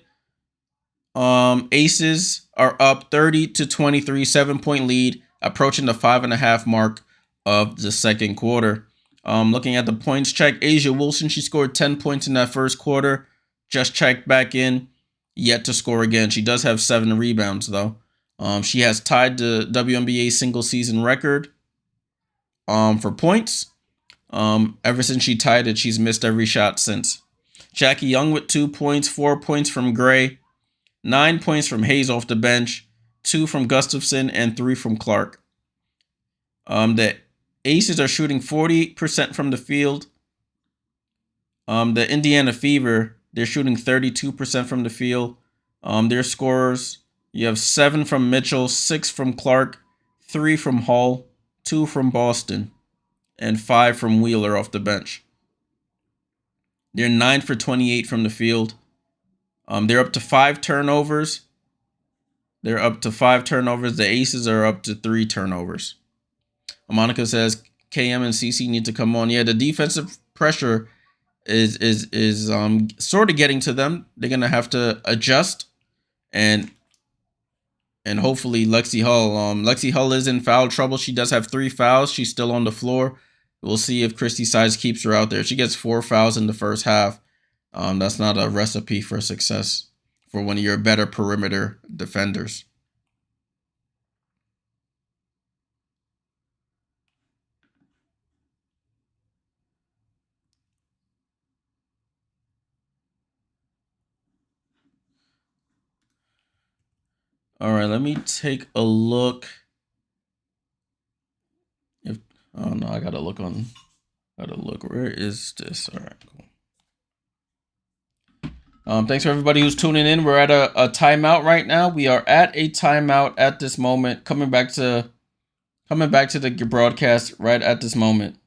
Aces are up 30-23, 7-point lead, approaching the 5.5 mark of the second quarter. Looking at the points check, Asia Wilson, she scored 10 points in that first quarter. Just checked back in, yet to score again. She does have 7 rebounds, though. She has tied the WNBA single season record for points. Ever since she tied it, she's missed every shot since. Jackie Young with 2 points, 4 points from Gray, 9 points from Hayes off the bench, 2 from Gustafson, and 3 from Clark. The Aces are shooting 40% from the field. The Indiana Fever, they're shooting 32% from the field. Their scorers, you have 7 from Mitchell, 6 from Clark, 3 from Hull, 2 from Boston, and 5 from Wheeler off the bench. They're 9 for 28 from the field. They're up to 5 turnovers. The Aces are up to 3 turnovers. Monica says KM and CC need to come on. Yeah, the defensive pressure is sort of getting to them. They're gonna have to adjust, and hopefully Lexi Hull is in foul trouble. She does have 3 fouls. She's still on the floor. We'll see if Christy Sides keeps her out there. She gets 4 fouls in the first half. That's not a recipe for success for one of your better perimeter defenders. All right, let me take a look. Oh no, I gotta look. Where is this? All right, cool. Thanks for everybody who's tuning in. We're at a timeout right now. We are at a timeout at this moment. Coming back to the broadcast right at this moment.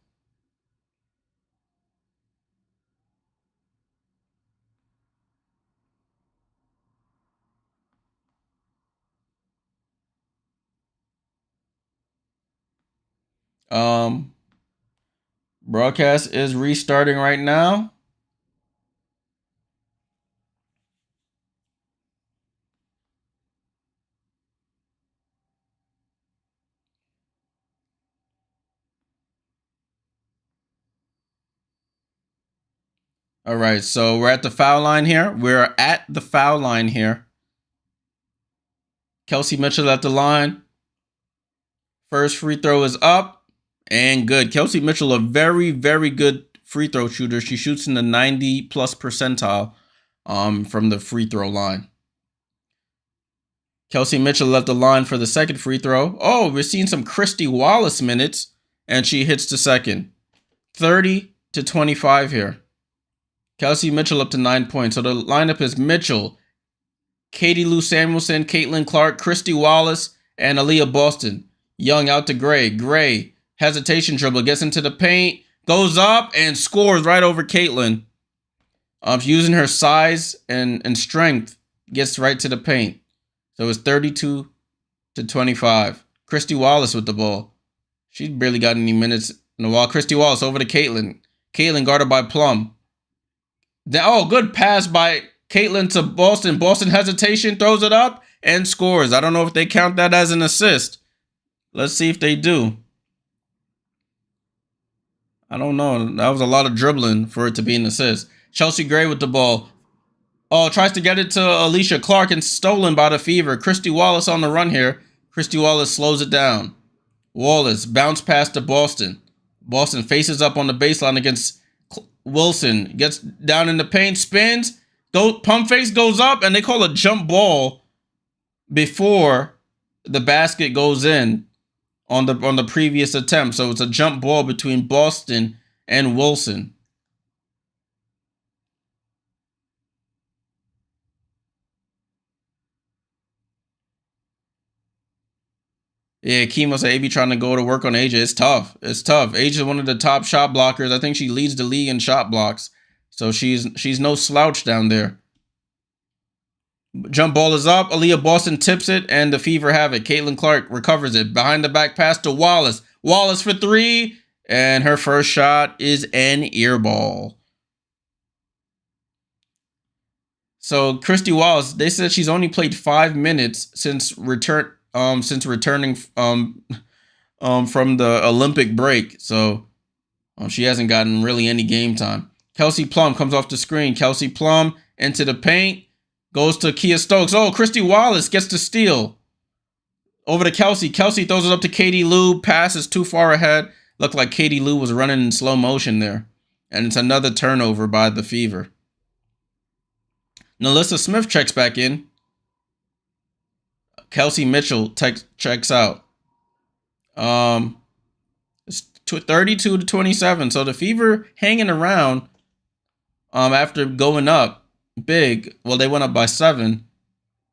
Broadcast is restarting right now. All right, so we're at the foul line here. Kelsey Mitchell at the line. First free throw is up and good. Kelsey Mitchell, a very, very good free throw shooter. She shoots in the 90 plus percentile from the free throw line. Kelsey Mitchell at the line for the second free throw. Oh, we're seeing some Christy Wallace minutes, and she hits the second. 30-25 here. Kelsey Mitchell up to 9 points. So the lineup is Mitchell, Katie Lou Samuelson, Caitlin Clark, Christy Wallace, and Aaliyah Boston. Young out to Gray. Gray, hesitation dribble, gets into the paint, goes up, and scores right over Caitlin. Using her size and strength, gets right to the paint. So it's 32-25. Christy Wallace with the ball. She's barely got any minutes in a while. Christy Wallace over to Caitlin. Caitlin guarded by Plum. Good pass by Caitlin to Boston. Boston hesitation, throws it up, and scores. I don't know if they count that as an assist. Let's see if they do. I don't know. That was a lot of dribbling for it to be an assist. Chelsea Gray with the ball. Tries to get it to Alicia Clark and stolen by the Fever. Christy Wallace on the run here. Christy Wallace slows it down. Wallace bounce pass to Boston. Boston faces up on the baseline against Wilson. Gets down in the paint, spins. Pump face goes up, and they call a jump ball before the basket goes in on the previous attempt. So it's a jump ball between Boston and Wilson. Yeah, Kimo said AB trying to go to work on AJ. It's tough. AJ is one of the top shot blockers. I think she leads the league in shot blocks. So she's no slouch down there. Jump ball is up. Aaliyah Boston tips it, and the Fever have it. Caitlin Clark recovers it. Behind the back pass to Wallace. Wallace for 3, and her first shot is an ear ball. So Christy Wallace, they said she's only played 5 minutes since returning from the Olympic break. So She hasn't gotten really any game time. Kelsey Plum comes off the screen. Kelsey Plum into the paint. Goes to Kia Stokes. Oh, Christy Wallace gets the steal. Over to Kelsey. Kelsey throws it up to Katie Lou. Pass is too far ahead. Looked like Katie Lou was running in slow motion there. And it's another turnover by the Fever. Nalissa Smith checks back in. Kelsey Mitchell checks out. It's 32-27. So the Fever hanging around after going up big. Well, they went up by 7.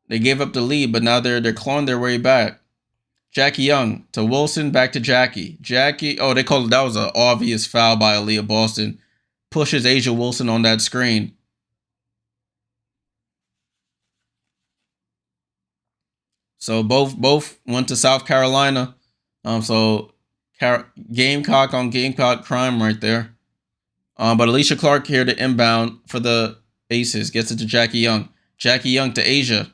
They gave up the lead, but now they're clawing their way back. Jackie Young to Wilson, back to Jackie. Jackie, oh, they called it, that was an obvious foul by Aaliyah Boston. Pushes Asia Wilson on that screen. So both went to South Carolina. So Gamecock on Gamecock crime right there. But Alicia Clark here to inbound for the Aces. Gets it to Jackie Young. Jackie Young to Asia.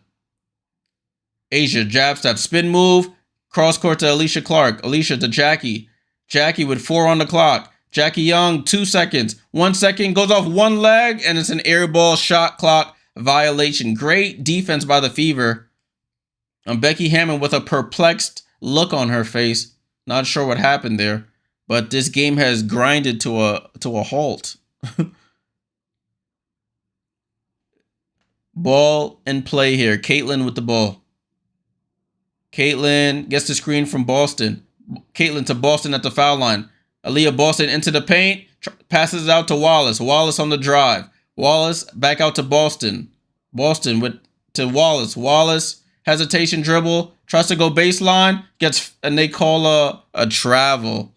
Asia jab step, spin move, cross court to Alicia Clark. Alicia to Jackie. Jackie with 4 on the clock. Jackie Young, 2 seconds. 1 second, goes off one leg, and it's an air ball shot clock violation. Great defense by the Fever. Becky Hammond with a perplexed look on her face. Not sure what happened there, but this game has grinded to a halt. Ball in play here. Caitlin with the ball. Caitlin gets the screen from Boston. Caitlin to Boston at the foul line. Aaliyah Boston into the paint. Passes it out to Wallace. Wallace on the drive. Wallace back out to Boston. Boston to Wallace. Wallace hesitation dribble. Tries to go baseline. And they call a travel.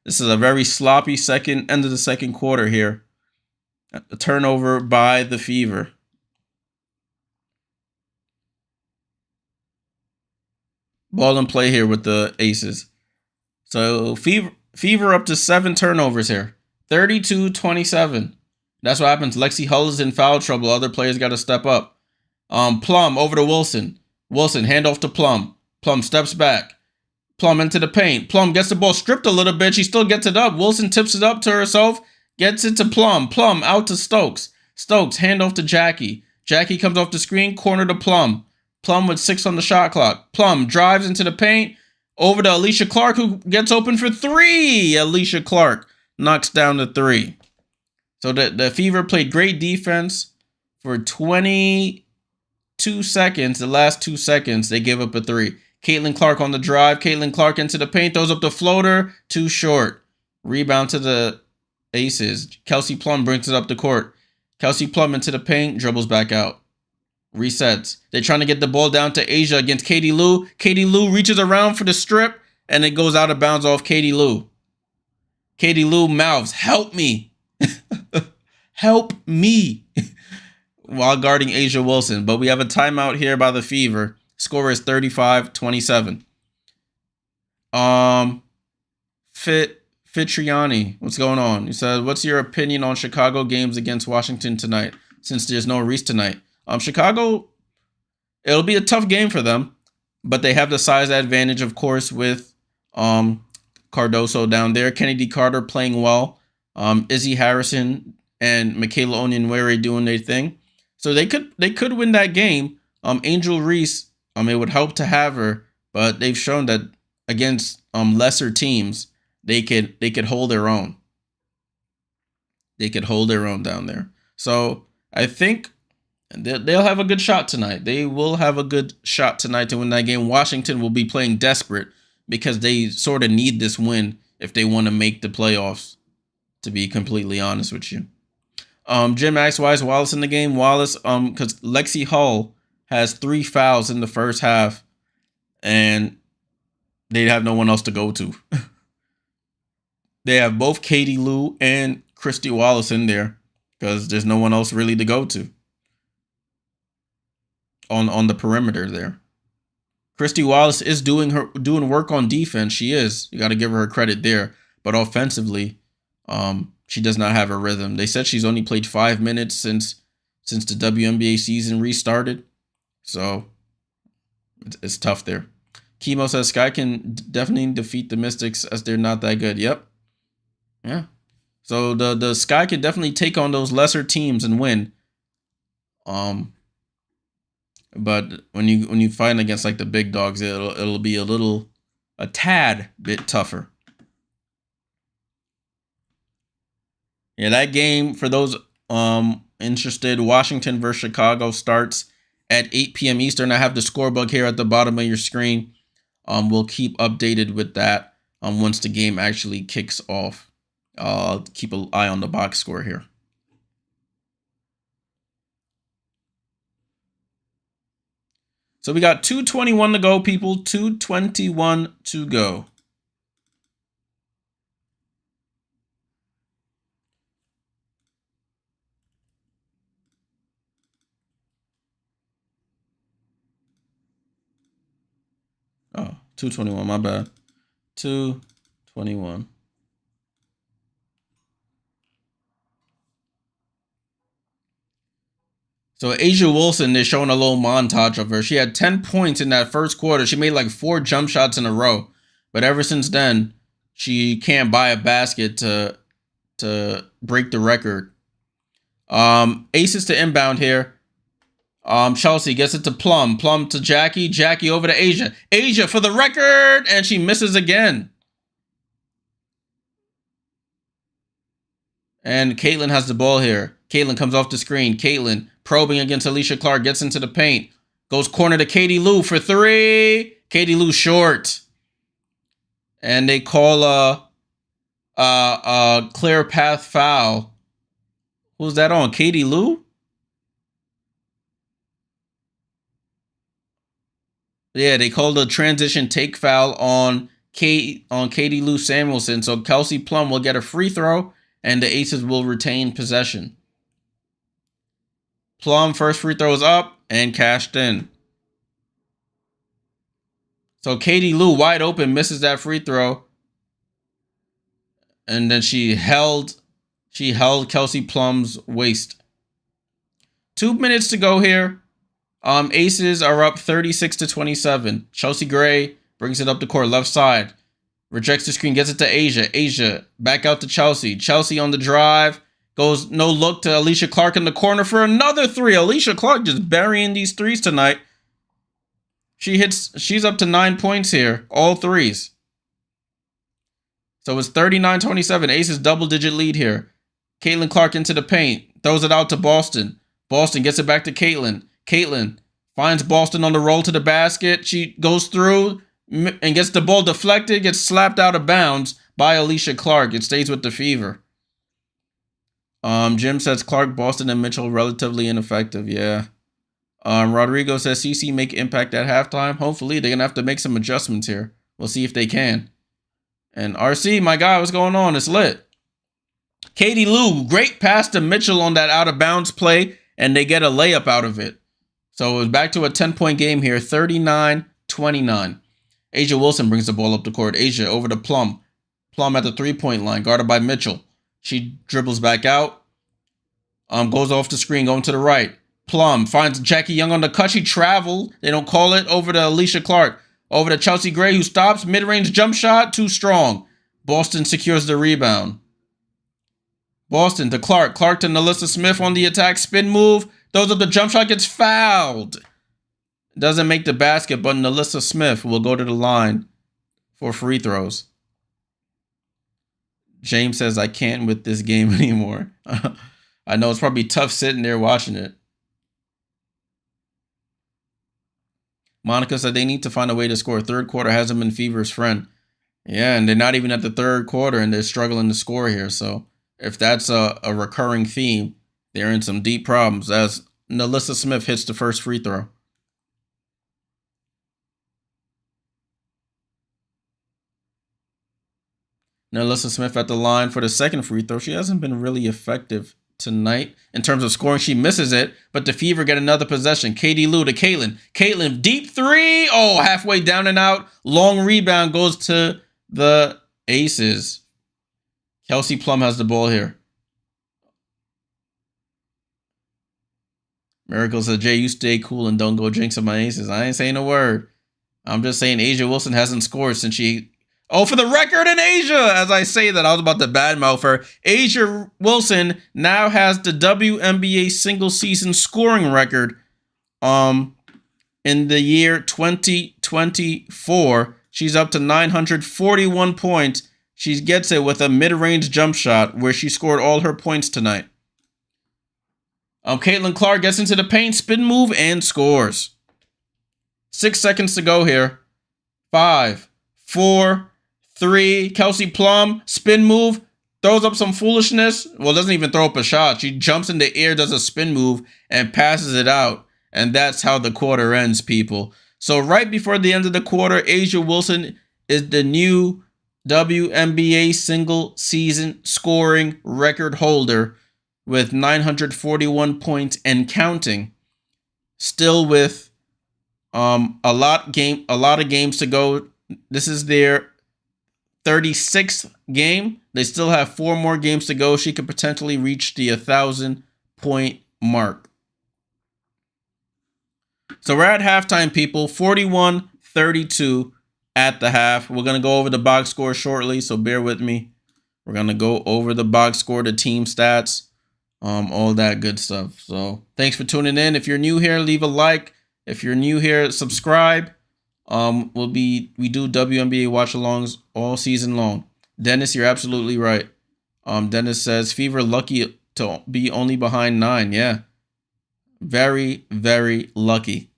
This is a very sloppy end of the second quarter here. A turnover by the Fever. Ball in play here with the Aces. So Fever up to 7 turnovers here. 32-27. That's what happens. Lexi Hull is in foul trouble. Other players got to step up. Plum over to Wilson. Wilson handoff to Plum. Plum steps back. Plum into the paint. Plum gets the ball stripped a little bit. She still gets it up. Wilson tips it up to herself. Gets it to Plum. Plum out to Stokes. Stokes handoff to Jackie. Jackie comes off the screen. Corner to Plum. Plum with 6 on the shot clock. Plum drives into the paint. Over to Alicia Clark, who gets open for 3. Alicia Clark knocks down the 3. So the Fever played great defense for 22 seconds. The last 2 seconds, they gave up a 3. Caitlin Clark on the drive. Caitlin Clark into the paint. Throws up the floater. Too short. Rebound to the Aces. Kelsey Plum brings it up the court. Kelsey Plum into the paint. Dribbles back out. Resets. They're trying to get the ball down to Asia against Katie Lou. Katie Lou reaches around for the strip, and it goes out of bounds off Katie Lou. Katie Lou mouths, "Help me." Help me. While guarding Asia Wilson. But we have a timeout here by the Fever. Score is 35-27. Fitriani, what's going on? He said, what's your opinion on Chicago games against Washington tonight, since there's no Reese tonight? Chicago, it'll be a tough game for them, but they have the size advantage, of course, with Cardoso down there. Kennedy Carter playing well. Izzy Harrison and Michaela Onyenwere doing their thing. So they could win that game. Angel Reese, it would help to have her, but they've shown that against lesser teams, they could hold their own. They could hold their own down there. So I think they'll have a good shot tonight. They will have a good shot tonight to win that game. Washington will be playing desperate because they sort of need this win if they want to make the playoffs, to be completely honest with you. Jim asks, why is Wallace in the game? Wallace, because Lexi Hull has 3 fouls in the first half, and they have no one else to go to. They have both Katie Lou and Christy Wallace in there because there's no one else really to go to on the perimeter there. Christy Wallace is doing work on defense. She is. You got to give her credit there. But offensively, she does not have a rhythm. They said she's only played 5 minutes since the WNBA season restarted. So it's tough there. Chemo says Sky can definitely defeat the Mystics as they're not that good. Yep. Yeah. So the Sky can definitely take on those lesser teams and win. But when you fight against like the big dogs, it'll be a tad bit tougher. Yeah, that game for those interested, Washington versus Chicago starts at 8 p.m. Eastern. I have the scorebook here at the bottom of your screen. We'll keep updated with that once the game actually kicks off. I'll keep an eye on the box score here. So we got 2:21 to go, people. 2:21 to go. Oh, 2:21, my bad. 2:21. So A'ja Wilson, they're showing a little montage of her. She had 10 points in that first quarter. She made like 4 jump shots in a row. But ever since then, she can't buy a basket to break the record. Aces to inbound here. Chelsea gets it to Plum. Plum to Jackie. Jackie over to A'ja. A'ja for the record, and she misses again. And Caitlin has the ball here. Caitlin comes off the screen. Caitlin probing against Alicia Clark, gets into the paint. Goes corner to Katie Lou for 3. Katie Lou short. And they call a clear path foul. Who's that on? Katie Lou? Yeah, they called a transition take foul on Katie Lou Samuelson. So Kelsey Plum will get a free throw, and the Aces will retain possession. Plum first free throw is up and cashed in. So Katie Lou wide open misses that free throw, and then she held Kelsey Plum's waist. 2 minutes to go here. Aces are up 36-27. Chelsea Gray brings it up the court, left side. Rejects the screen, gets it to A'ja. A'ja back out to Chelsea. Chelsea on the drive. Goes no look to Alicia Clark in the corner for another 3. Alicia Clark just burying these threes tonight. She's up to 9 points here. All threes. So it's 39-27. Aces double-digit lead here. Caitlin Clark into the paint. Throws it out to Boston. Boston gets it back to Caitlin. Caitlin finds Boston on the roll to the basket. She goes through and gets the ball deflected. Gets slapped out of bounds by Alicia Clark. It stays with the Fever. Jim says Clark, Boston, and Mitchell relatively ineffective. Yeah. Rodrigo says CC make impact at halftime. Hopefully, they're going to have to make some adjustments here. We'll see if they can. And RC, my guy, what's going on? It's lit. Katie Lou, great pass to Mitchell on that out-of-bounds play, and they get a layup out of it. So it's back to a 10-point game here, 39-29. A'ja Wilson brings the ball up the court. A'ja over to Plum. Plum at the three-point line, guarded by Mitchell. She dribbles back out. Goes off the screen, going to the right. Plum finds Jackie Young on the cut. She traveled. They don't call it. Over to Alicia Clark. Over to Chelsea Gray, who stops. Mid-range jump shot, too strong. Boston secures the rebound. Boston to Clark. Clark to Nalissa Smith on the attack. Spin move. Those are the jump shot. Gets fouled. Doesn't make the basket, but Nalissa Smith will go to the line for free throws. James says, I can't with this game anymore. I know it's probably tough sitting there watching it. Monica said they need to find a way to score. Third quarter hasn't been Fever's friend. Yeah, and they're not even at the third quarter, and they're struggling to score here. So if that's a recurring theme, they're in some deep problems as Nalissa Smith hits the first free throw. Nalissa Smith at the line for the second free throw. She hasn't been really effective tonight in terms of scoring. She misses it, but the Fever get another possession. Katie Lou to Caitlin. Caitlin, deep 3. Oh, halfway down and out. Long rebound goes to the Aces. Kelsey Plum has the ball here. Miracle says, Jay, you stay cool and don't go jinxing my Aces. I ain't saying a word. I'm just saying A'ja Wilson hasn't scored since she Oh, for the record in Asia, as I say that, I was about to badmouth her. Asia Wilson now has the WNBA single season scoring record. In the year 2024, she's up to 941 points. She gets it with a mid-range jump shot where she scored all her points tonight. Caitlin Clark gets into the paint, spin move, and scores. 6 seconds to go here. 5, 4, 3. Kelsey Plum, spin move, throws up some foolishness. Well, doesn't even throw up a shot. She jumps in the air, does a spin move, and passes it out. And that's how the quarter ends, people. So right before the end of the quarter, Asia Wilson is the new WNBA single season scoring record holder with 941 points and counting. Still with a lot of games to go. This is their 36th game. They still have 4 more games to go. She could potentially reach the 1,000-point mark. So we're at halftime, people. 41-32 at the half. We're going to go over the box score shortly, so bear with me. We're going to go over the box score, the team stats, all that good stuff. So thanks for tuning in. If you're new here, leave a like. If you're new here, subscribe. We do WNBA watch-alongs all season long. Dennis, you're absolutely right. Dennis says, Fever lucky to be only behind 9. Yeah. Very, very lucky.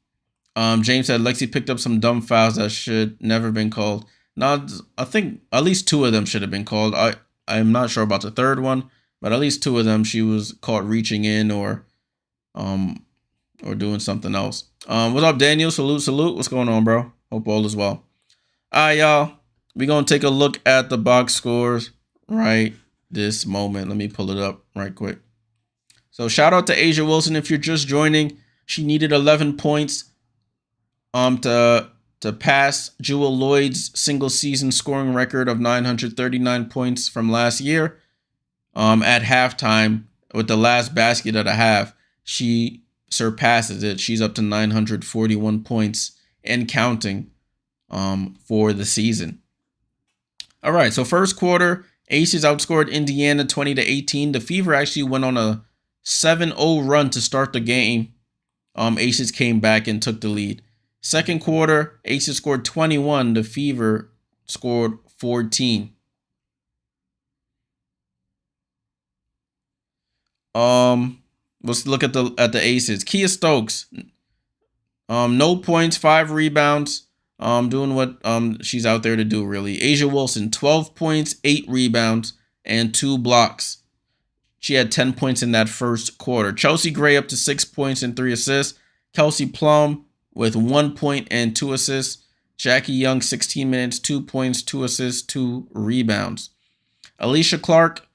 James said Lexi picked up some dumb fouls that should never been called. Now, I think at least 2 of them should have been called. I'm not sure about the third one, but at least 2 of them she was caught reaching in or doing something else. What's up, Daniel? Salute. What's going on, bro? Hope all is well. All right, y'all. We're going to take a look at the box scores right this moment. Let me pull it up right quick. So shout out to Asia Wilson if you're just joining. She needed 11 points to pass Jewel Lloyd's single season scoring record of 939 points from last year. At halftime, with the last basket of the half, she surpasses it. She's up to 941 points and counting for the season. All right, so first quarter, Aces outscored Indiana 20-18. The Fever actually went on a 7-0 run to start the game. Aces came back and took the lead. Second quarter, Aces scored 21. The Fever scored 14. Let's look at the Aces. Kia Stokes, no points, 5 rebounds. Doing what she's out there to do, really. Asia Wilson, 12 points, 8 rebounds, and 2 blocks. She had 10 points in that first quarter. Chelsea Gray up to 6 points and 3 assists. Kelsey Plum with 1 point and 2 assists. Jackie Young, 16 minutes, 2 points, 2 assists, 2 rebounds. Alicia Clark,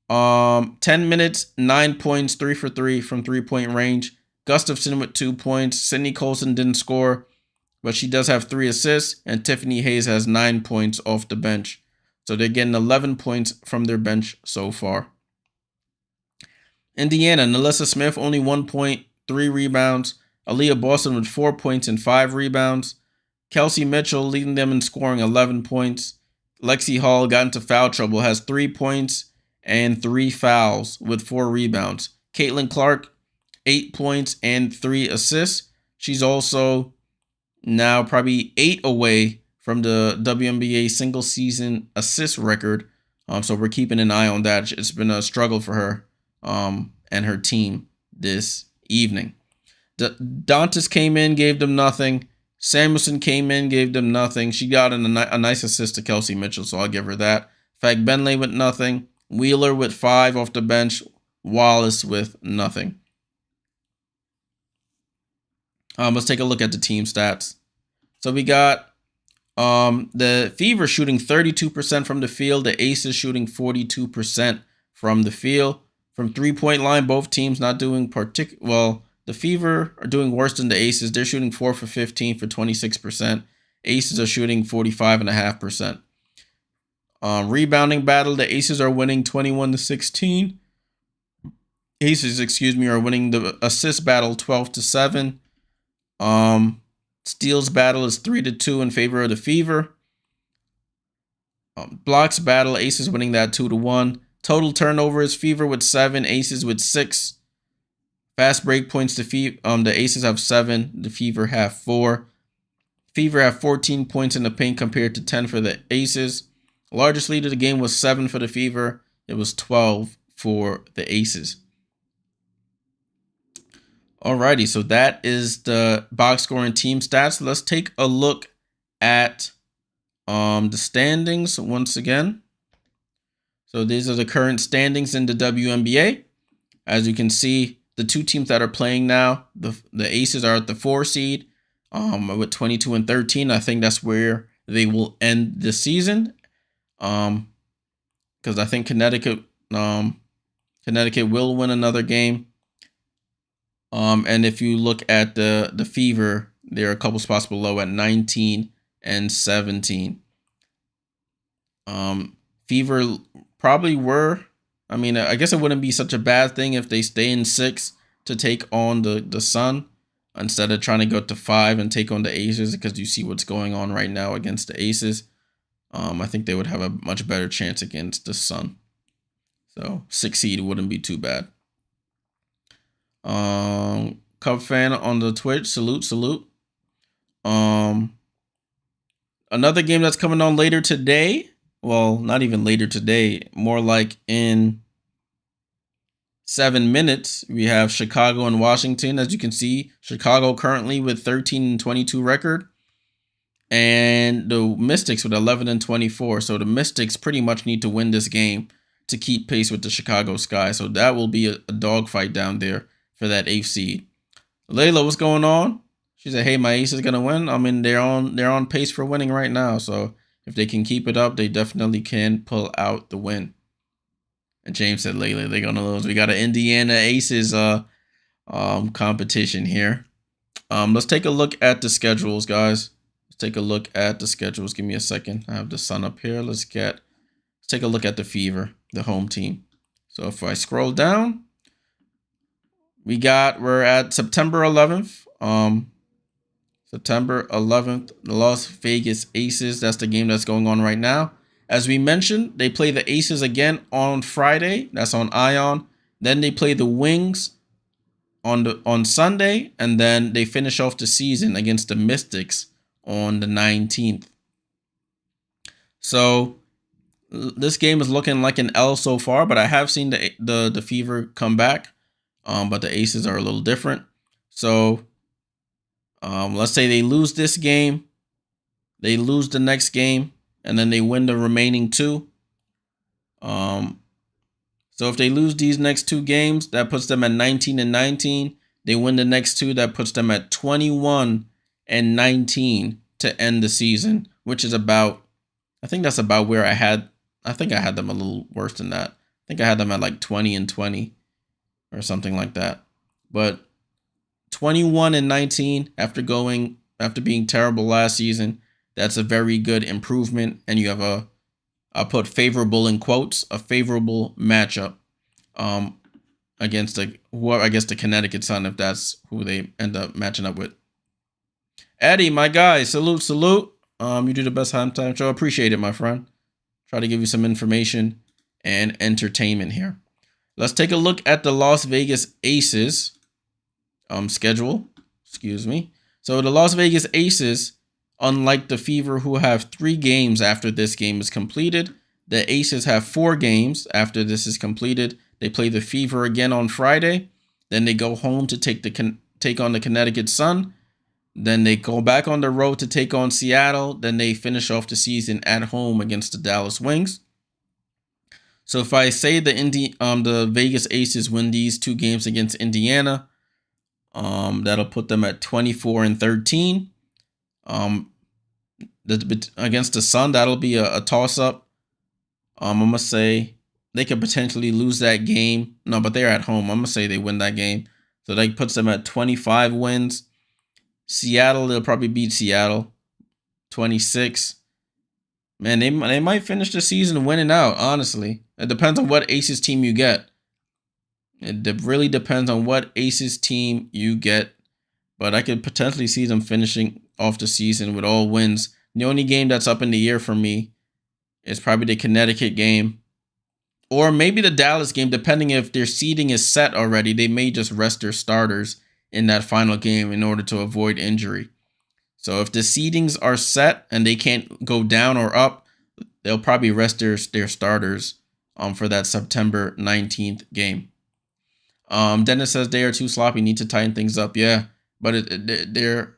10 minutes, 9 points, 3 for 3 from 3-point range. Gustafson with 2 points. Sydney Colson didn't score, but she does have 3 assists. And Tiffany Hayes has 9 points off the bench. So they're getting 11 points from their bench so far. Indiana, Nalissa Smith, only 1 point, 3 rebounds. Aaliyah Boston with 4 points and 5 rebounds. Kelsey Mitchell leading them in scoring 11 points. Lexi Hall got into foul trouble, has 3 points and 3 fouls with 4 rebounds. Caitlin Clark, 8 points and 3 assists. She's also now probably 8 away from the WNBA single season assist record. So we're keeping an eye on that. It's been a struggle for her and her team this evening. Dantas came in, gave them nothing. Samuelson came in, gave them nothing. She got a nice assist to Kelsey Mitchell, so I'll give her that. Fagbenley with nothing. Wheeler with 5 off the bench. Wallace with nothing. Let's take a look at the team stats. So we got the Fever shooting 32% from the field. The Aces shooting 42% from the field. From 3-point line, both teams not doing well. The Fever are doing worse than the Aces. They're shooting 4 for 15 for 26%. Aces are shooting 45.5%. Rebounding battle, the Aces are winning 21-16. Aces, are winning the assist battle 12-7. Steals battle is 3-2 in favor of the Fever. Blocks battle, Aces winning that 2-1. Total turnovers, Fever with 7, Aces with 6. Fast break points, the Aces have 7, the Fever have 4. Fever have 14 points in the paint compared to 10 for the Aces. Largest lead of the game was 7 for the Fever. It was 12 for the Aces. Alrighty, so that is the box score and team stats. Let's take a look at the standings once again. So these are the current standings in the WNBA. As you can see, the two teams that are playing now, the Aces are at the 4 seed with 22 and 13. I think that's where they will end the season. Because I think Connecticut will win another game. And if you look at the Fever, they're a couple spots below at 19 and 17. Fever probably were. I mean, I guess it wouldn't be such a bad thing if they stay in 6 to take on the Sun instead of trying to go to 5 and take on the Aces, because you see what's going on right now against the Aces. I think they would have a much better chance against the Sun. So 6 seed wouldn't be too bad. Cub fan on the Twitch, salute. Another game that's coming on later today. Well, not even later today, more like in 7 minutes. We have Chicago and Washington. As you can see, Chicago currently with 13-22 record, and the Mystics with 11-24. So the Mystics pretty much need to win this game to keep pace with the Chicago Sky. So that will be a dogfight down there for that 8th seed. Layla, what's going on? She said, "Hey, my Ace is gonna win." I mean, they're on pace for winning right now. So if they can keep it up, they definitely can pull out the win. And James said, "Layla, they're gonna lose." We got an Indiana Aces competition here. Let's take a look at the schedules, guys. Let's take a look at the schedules. Give me a second. I have the Sun up here. Let's take a look at the Fever, the home team. So if I scroll down, we're at September 11th. September 11th, the Las Vegas Aces. That's the game that's going on right now. As we mentioned, they play the Aces again on Friday. That's on Ion. Then they play the Wings on Sunday, and then they finish off the season against the Mystics on the 19th. So this game is looking like an L so far, but I have seen the Fever come back. But the Aces are a little different. So let's say they lose this game, they lose the next game, and then they win the remaining 2. So if they lose these next 2 games, that puts them at 19 and 19. They win the next 2, that puts them at 21 and 19 to end the season, which is about, I think that's about where I had them a little worse than that. I think I had them at like 20 and 20 or something like that. But 21 and 19 after being terrible last season, that's a very good improvement. And you have I'll put favorable in quotes, a favorable matchup against the Connecticut Sun, if that's who they end up matching up with. Eddie, my guy, salute. You do the best halftime show. Appreciate it, my friend. Try to give you some information and entertainment here. Let's take a look at the Las Vegas Aces schedule. Excuse me. So the Las Vegas Aces, unlike the Fever, who have 3 games after this game is completed, the Aces have 4 games after this is completed. They play the Fever again on Friday. Then they go home to take on the Connecticut Sun. Then they go back on the road to take on Seattle. Then they finish off the season at home against the Dallas Wings. So if I say the Vegas Aces win these 2 games against Indiana, that'll put them at 24 and 13. Against the Sun, that'll be a toss-up. I'm gonna say they could potentially lose that game. No, but they're at home. I'm gonna say they win that game. So that puts them at 25 wins. Seattle, they'll probably beat Seattle 26. Man, they might finish the season winning out, honestly. It depends on what Aces team you get. It really depends on what Aces team you get. But I could potentially see them finishing off the season with all wins. The only game that's up in the air for me It's probably the Connecticut game. Or maybe the Dallas game, depending if their seeding is set already. They may just rest their starters in that final game in order to avoid injury. So if the seedings are set and they can't go down or up, they'll probably rest their starters for that September 19th game. Dennis says they are too sloppy, need to tighten things up. Yeah, but they're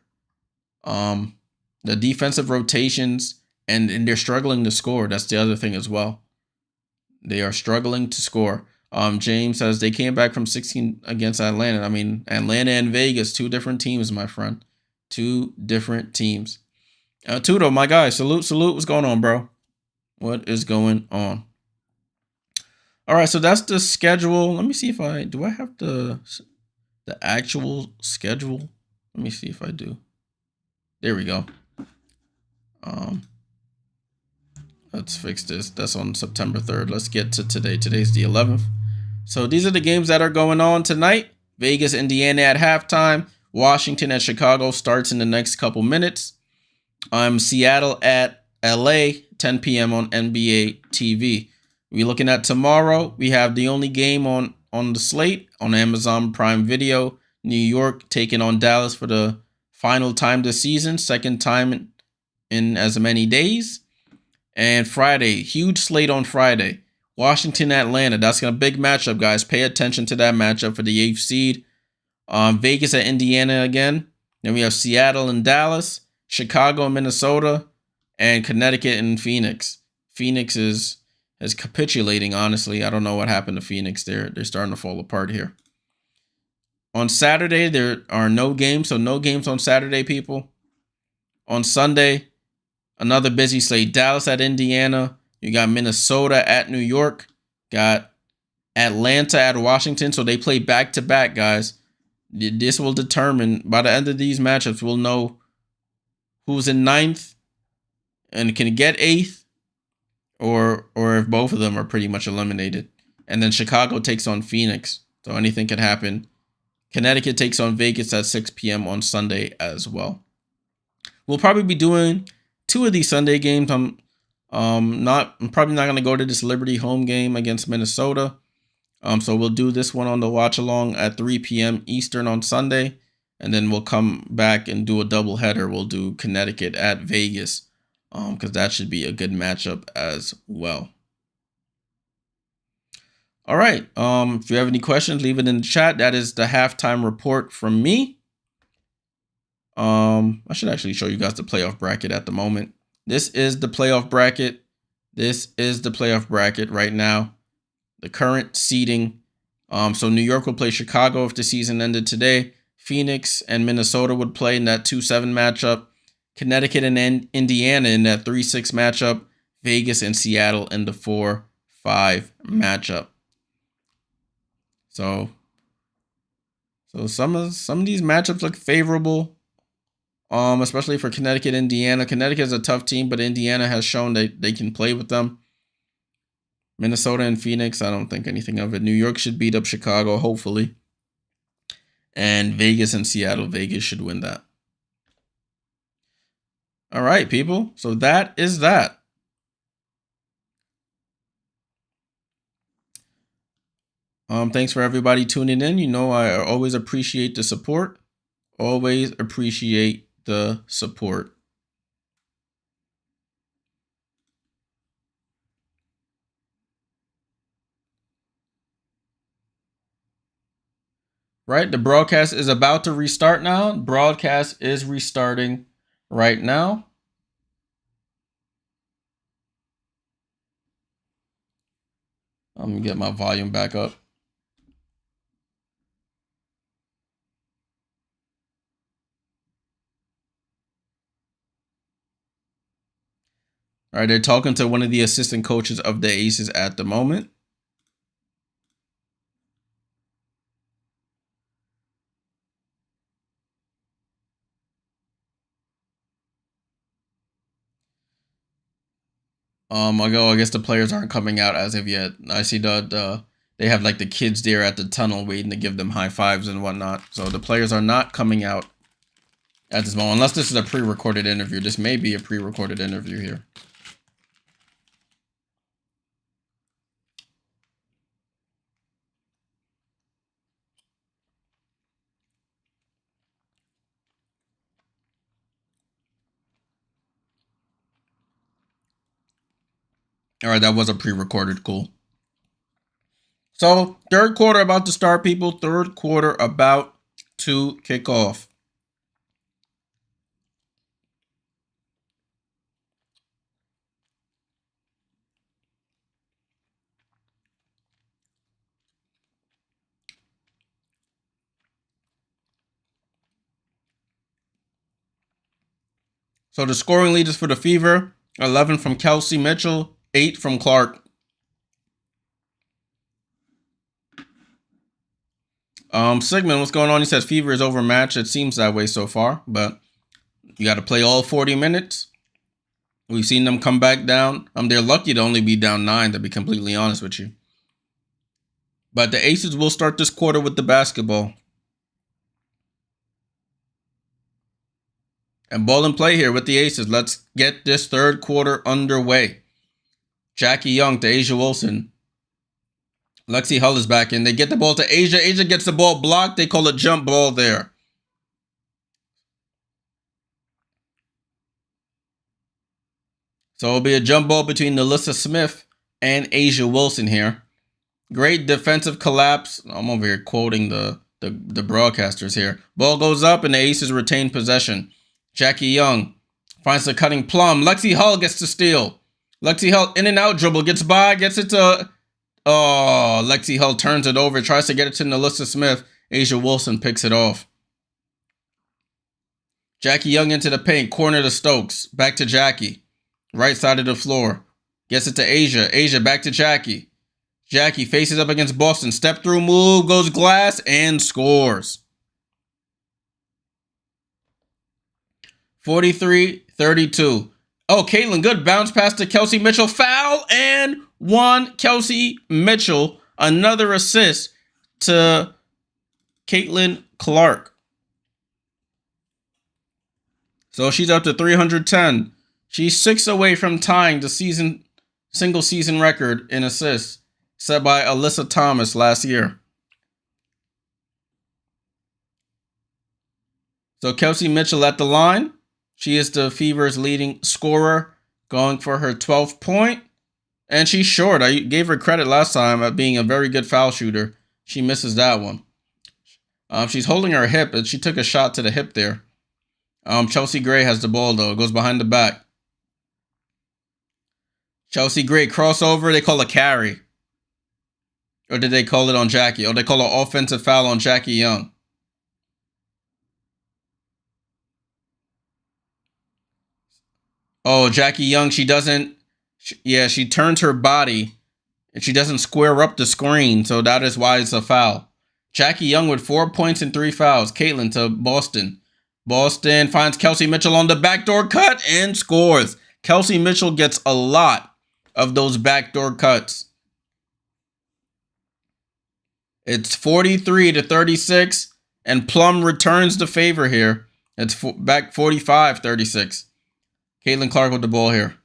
the defensive rotations and they're struggling to score. That's the other thing as well. They are struggling to score. James says they came back from 16 against Atlanta. I mean, Atlanta and Vegas, two different teams, my friend. Two different teams. Tudo, my guy, salute. What's going on, bro? What is going on? All right, so that's the schedule. Let me see if I have the actual schedule. Let me see if I do. There we go. Let's fix this. That's on September 3rd. Let's get to today. Today's the 11th. So these are the games that are going on tonight. Vegas, Indiana at halftime. Washington at Chicago starts in the next couple minutes. Seattle at LA, 10 p.m. on NBA TV. We're looking at tomorrow. We have the only game on the slate on Amazon Prime Video. New York taking on Dallas for the final time this season. Second time in as many days. And Friday, huge slate on Friday. Washington, Atlanta. That's a big matchup, guys. Pay attention to that matchup for the 8th seed. Vegas at Indiana again. Then we have Seattle and Dallas, Chicago and Minnesota, and Connecticut and Phoenix. Phoenix is capitulating, honestly. I don't know what happened to Phoenix. They're starting to fall apart here. On Saturday, there are no games, so no games on Saturday, people. On Sunday, another busy slate. Dallas at Indiana. You got Minnesota at New York. Got Atlanta at Washington. So they play back-to-back, guys. This will determine, by the end of these matchups, we'll know who's in 9th and can get 8th, or if both of them are pretty much eliminated. And then Chicago takes on Phoenix. So anything can happen. Connecticut takes on Vegas at 6 p.m. on Sunday as well. We'll probably be doing 2 of these Sunday games. I'm probably not going to go to this Liberty home game against Minnesota. So we'll do this one on the Watchalong at 3 p.m. Eastern on Sunday. And then we'll come back and do a doubleheader. We'll do Connecticut at Vegas. Because that should be a good matchup as well. All right. If you have any questions, leave it in the chat. That is the halftime report from me. I should actually show you guys the playoff bracket at the moment. This is the playoff bracket. This is the playoff bracket right now. The current seeding. So New York will play Chicago if the season ended today. Phoenix and Minnesota would play in that 2-7 matchup. Connecticut and Indiana in that 3-6 matchup. Vegas and Seattle in the 4-5 matchup. So some of these matchups look favorable. Especially for Connecticut, Indiana. Connecticut is a tough team, but Indiana has shown that they can play with them. Minnesota and Phoenix, I don't think anything of it. New York should beat up Chicago, hopefully. And Vegas and Seattle. Vegas should win that. All right, people. So that is that. Thanks for everybody tuning in. You know, I always appreciate the support. Always appreciate the support. Right, the broadcast is about to restart now. Broadcast is restarting right now. I'm gonna get my volume back up. All right, they're talking to one of the assistant coaches of the Aces at the moment. I guess the players aren't coming out as of yet. I see they have like the kids there at the tunnel waiting to give them high fives and whatnot. So the players are not coming out at this moment, unless this is a pre-recorded interview. This may be a pre-recorded interview here. All right, that was a pre-recorded. Cool. So, third quarter about to start, people. Third quarter about to kick off. So, the scoring leaders for the Fever, 11 from Kelsey Mitchell, 8 from Clark. Sigmund, what's going on? He says Fever is overmatched. It seems that way so far, but you got to play all 40 minutes. We've seen them come back down. They're lucky to only be down 9, to be completely honest with you. But the Aces will start this quarter with the basketball. And ball and play here with the Aces. Let's get this third quarter underway. Jackie Young to A'ja Wilson. Lexi Hull is back in. They get the ball to A'ja. A'ja gets the ball blocked. They call a jump ball there. So it'll be a jump ball between Nalissa Smith and A'ja Wilson here. Great defensive collapse. I'm over here quoting the broadcasters here. Ball goes up and the Aces retain possession. Jackie Young finds the cutting plum. Lexi Hull gets to steal. Lexi Hull in and out dribble. Gets by. Gets it to... Oh, Lexi Hull turns it over. Tries to get it to Nalissa Smith. A'ja Wilson picks it off. Jackie Young into the paint. Corner to Stokes. Back to Jackie. Right side of the floor. Gets it to A'ja. A'ja back to Jackie. Jackie faces up against Boston. Step through move. Goes glass and scores. 43-32. Oh, Caitlin, good bounce pass to Kelsey Mitchell. Foul and 1. Kelsey Mitchell. Another assist to Caitlin Clark. So she's up to 310. She's 6 away from tying the single season record in assists set by Alyssa Thomas last year. So Kelsey Mitchell at the line. She is the Fever's leading scorer, going for her 12th point. And she's short. I gave her credit last time at being a very good foul shooter. She misses that one. She's holding her hip, and she took a shot to the hip there. Chelsea Gray has the ball, though. It goes behind the back. Chelsea Gray crossover. They call a carry. Or did they call it on Jackie? Oh, they call an offensive foul on Jackie Young. Oh, Jackie Young, she turns her body and she doesn't square up the screen. So that is why it's a foul. Jackie Young with 4 points and 3 fouls. Caitlin to Boston. Boston finds Kelsey Mitchell on the backdoor cut and scores. Kelsey Mitchell gets a lot of those backdoor cuts. It's 43-36 and Plum returns the favor here. It's back 45-36. Caitlin Clark with the ball here.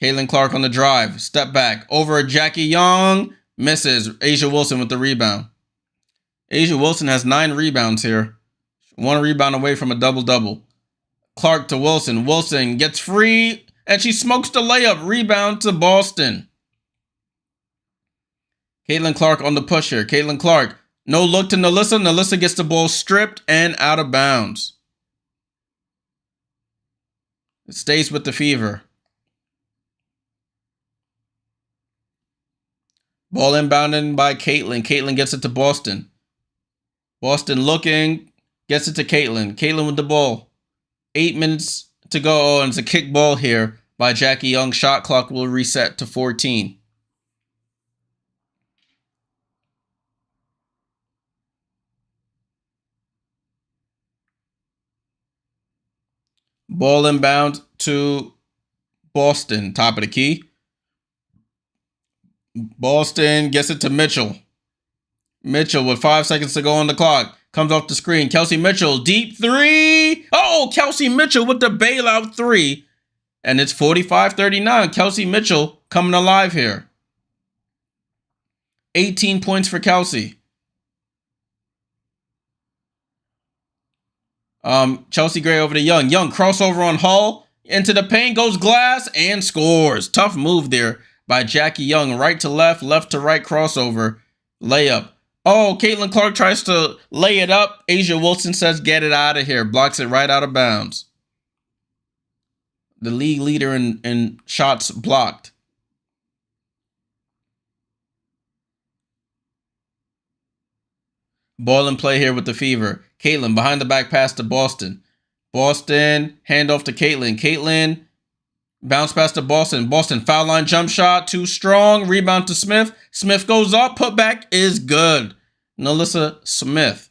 Caitlin Clark on the drive. Step back. Over Jackie Young. Misses. A'ja Wilson with the rebound. A'ja Wilson has 9 rebounds here. 1 rebound away from a double-double. Clark to Wilson. Wilson gets free. And she smokes the layup. Rebound to Boston. Caitlin Clark on the push here. Caitlin Clark. No look to Nalissa. Nalissa gets the ball stripped and out of bounds. It stays with the Fever. Ball inbounded by Caitlin. Caitlin gets it to Boston. Boston looking. Gets it to Caitlin. Caitlin with the ball. 8 minutes to go. Oh, and it's a kick ball here by Jackie Young. Shot clock will reset to 14. Ball inbound to Boston. Top of the key. Boston gets it to Mitchell. Mitchell with 5 seconds to go on the clock. Comes off the screen. Kelsey Mitchell. Deep 3. Oh, Kelsey Mitchell with the bailout 3. And it's 45-39. Kelsey Mitchell coming alive here. 18 points for Kelsey. Chelsea Gray over to Young. Young crossover on Hull. Into the paint, goes glass, and scores. Tough move there by Jackie Young. Right to left, left to right crossover. Layup. Oh, Caitlin Clark tries to lay it up. A'ja Wilson says, get it out of here. Blocks it right out of bounds. The league leader in shots blocked. Ball in play here with the Fever. Caitlin behind the back pass to Boston. Boston, handoff to Caitlin. Caitlin, bounce pass to Boston. Boston, foul line jump shot, too strong. Rebound to Smith. Smith goes up. Putback is good. NaLyssa Smith.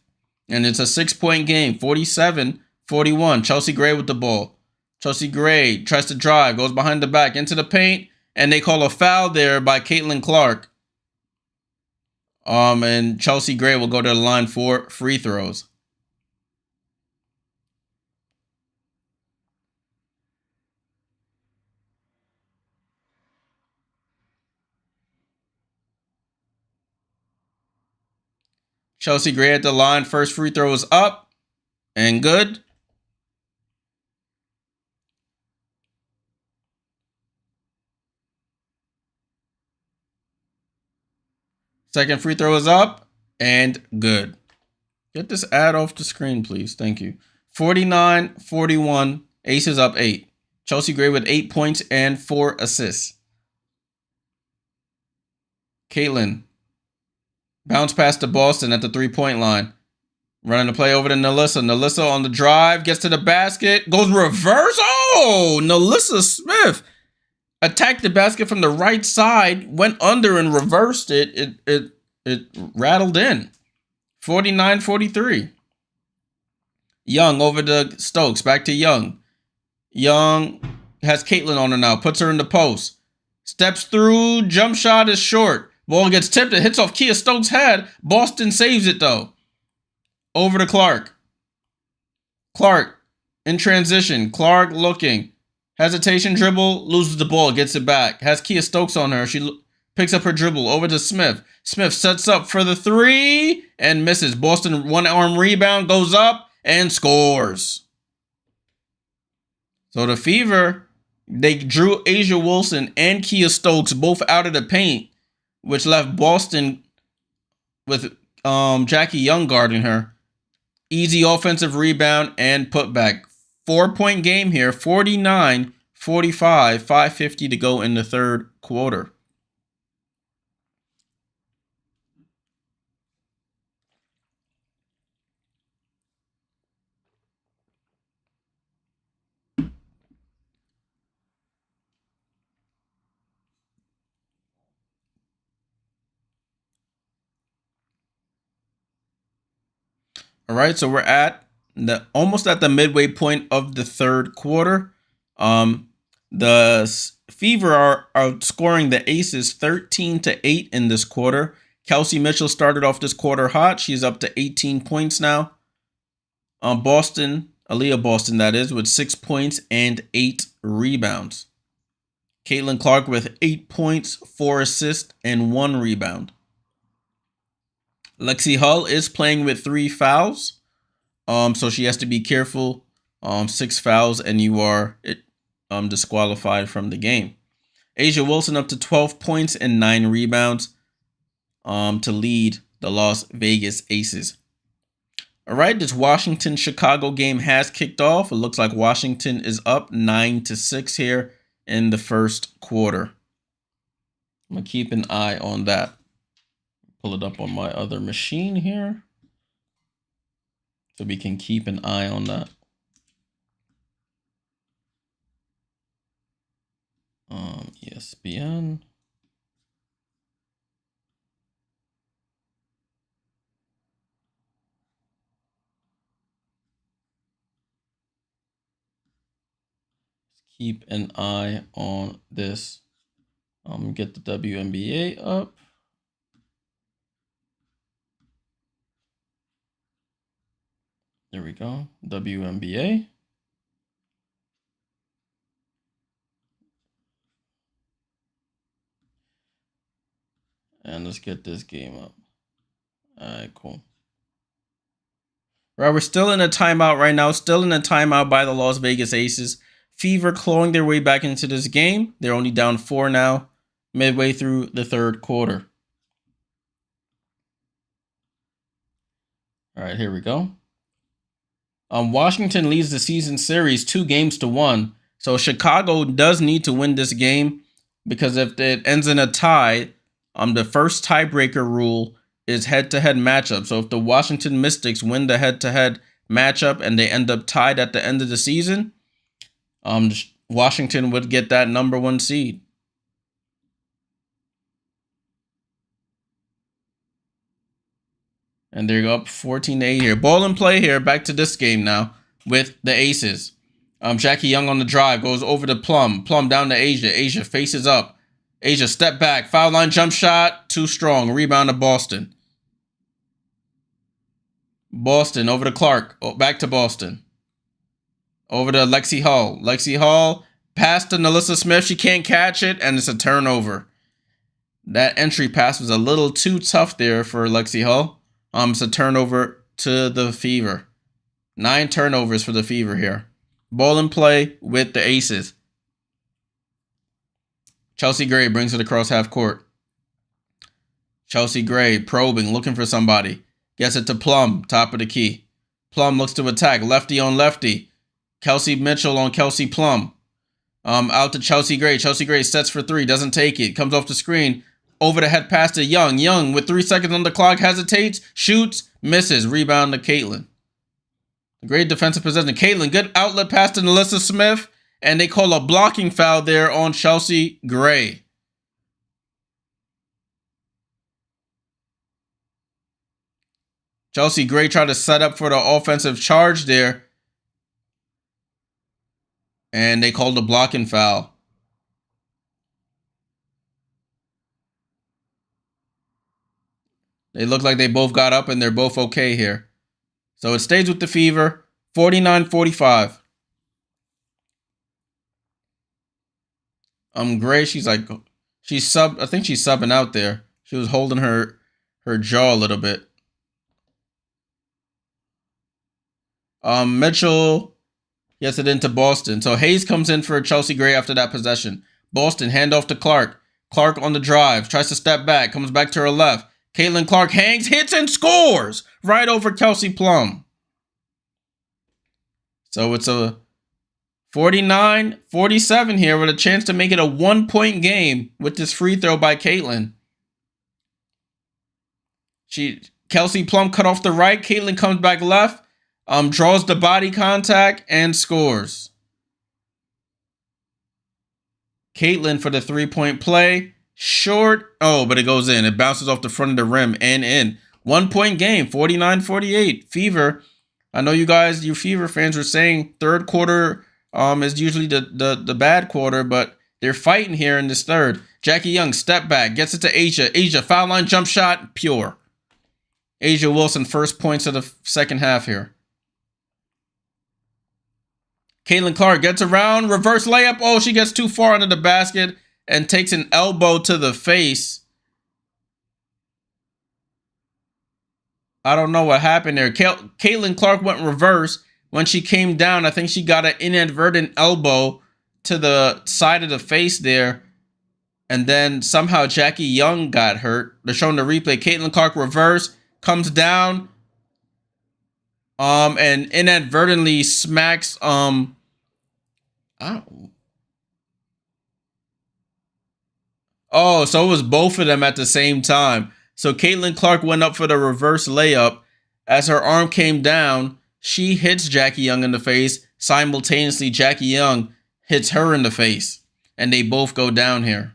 And it's a 6-point game, 47-41. Chelsea Gray with the ball. Chelsea Gray tries to drive, goes behind the back into the paint, and they call a foul there by Caitlin Clark. And Chelsea Gray will go to the line for free throws. Chelsea Gray at the line. First free throw is up and good. Second free throw is up and good. Get this ad off the screen, please. Thank you. 49-41. Aces up 8. Chelsea Gray with 8 points and 4 assists. Caitlin. Bounce pass to Boston at the 3-point line. Running the play over to NaLyssa. NaLyssa on the drive. Gets to the basket. Goes reverse. Oh, NaLyssa Smith attacked the basket from the right side. Went under and reversed it. It rattled in. 49-43. Young over to Stokes. Back to Young. Young has Caitlin on her now. Puts her in the post. Steps through. Jump shot is short. Ball gets tipped. It hits off Kia Stokes' head. Boston saves it, though. Over to Clark. Clark in transition. Clark looking. Hesitation dribble. Loses the ball. Gets it back. Has Kia Stokes on her. She picks up her dribble. Over to Smith. Smith sets up for the 3 and misses. Boston one-arm rebound. Goes up and scores. So the Fever, they drew A'ja Wilson and Kia Stokes both out of the paint, which left Boston with Jackie Young guarding her. Easy offensive rebound and putback. 4-point game here, 49-45, 5:50 to go in the third quarter. All right, so we're at almost at the midway point of the third quarter. The Fever are outscoring the Aces 13-8 in this quarter. Kelsey Mitchell started off this quarter hot. She's up to 18 points now. Aaliyah Boston, that is, with 6 points and 8 rebounds. Caitlin Clark with 8 points, 4 assists, and 1 rebound. Lexi Hull is playing with 3 fouls. So she has to be careful. 6 fouls and you are disqualified from the game. A'ja Wilson up to 12 points and 9 rebounds to lead the Las Vegas Aces. All right, this Washington-Chicago game has kicked off. It looks like Washington is up 9-6 here in the first quarter. I'm going to keep an eye on that. Pull it up on my other machine here so we can keep an eye on that. ESPN. Keep an eye on this. Get the WNBA up. There we go. WNBA. And let's get this game up. All right, cool. All right, we're still in a timeout right now. Still in a timeout by the Las Vegas Aces. Fever clawing their way back into this game. They're only down 4 now. midway through the third quarter. All right, here we go. Washington leads the season series 2-1. So Chicago does need to win this game, because if it ends in a tie, the first tiebreaker rule is head-to-head matchup. So if the Washington Mystics win the head-to-head matchup and they end up tied at the end of the season, Washington would get that number 1 seed. And they're up 14-8 here. Ball in play here. Back to this game now with the Aces. Jackie Young on the drive. Goes over to Plum. Plum down to Asia. Asia faces up. Asia step back. Foul line jump shot. Too strong. Rebound to Boston. Boston over to Clark. Oh, back to Boston. Over to Lexi Hall. Lexi Hall. Pass to Nalissa Smith. She can't catch it. And it's a turnover. That entry pass was a little too tough there for Lexi Hall. It's a turnover to the Fever. 9 turnovers for the Fever here. Ball in play with the Aces. Chelsea Gray brings it across half court. Chelsea Gray probing, looking for somebody. Gets it to Plum, top of the key. Plum looks to attack, lefty on lefty. Kelsey Mitchell on Kelsey Plum. Out to Chelsea Gray. Chelsea Gray sets for 3, doesn't take it. Comes off the screen. Over the head pass to Young. Young with 3 seconds on the clock hesitates, shoots, misses. Rebound to Caitlin. Great defensive possession. Caitlin, good outlet pass to Nalissa Smith. And they call a blocking foul there on Chelsea Gray. Chelsea Gray tried to set up for the offensive charge there. And they called a blocking foul. They look like they both got up and they're both okay here. So it stays with the Fever, 49-45. Gray, I think she's subbing out there. She was holding her jaw a little bit. Mitchell gets it into Boston. So Hayes comes in for Chelsea Gray after that possession. Boston, handoff to Clark. Clark on the drive, tries to step back, comes back to her left. Caitlin Clark hangs, hits, and scores right over Kelsey Plum. So it's a 49-47 here with a chance to make it a 1-point game with this free throw by Caitlin. Kelsey Plum cut off the right. Caitlin comes back left, draws the body contact, and scores. Caitlin for the 3-point play. Short. Oh, but it goes in. It bounces off the front of the rim and in. 1-point game, 49-48. Fever. I know you guys, you Fever fans, were saying third quarter is usually the bad quarter, but they're fighting here in this third. Jackie Young, step back, gets it to Asia. Asia, foul line jump shot, pure. Asia Wilson, first points of the second half here. Caitlin Clark gets around, reverse layup. Oh, she gets too far under the basket and takes an elbow to the face. I don't know what happened there. Caitlin Clark went reverse. When she came down, I think she got an inadvertent elbow to the side of the face there. And then somehow Jackie Young got hurt. They're showing the replay. Caitlin Clark reverse, comes down, and inadvertently smacks, Oh, so it was both of them at the same time. So Caitlin Clark went up for the reverse layup. As her arm came down, she hits Jackie Young in the face. Simultaneously, Jackie Young hits her in the face. And they both go down here.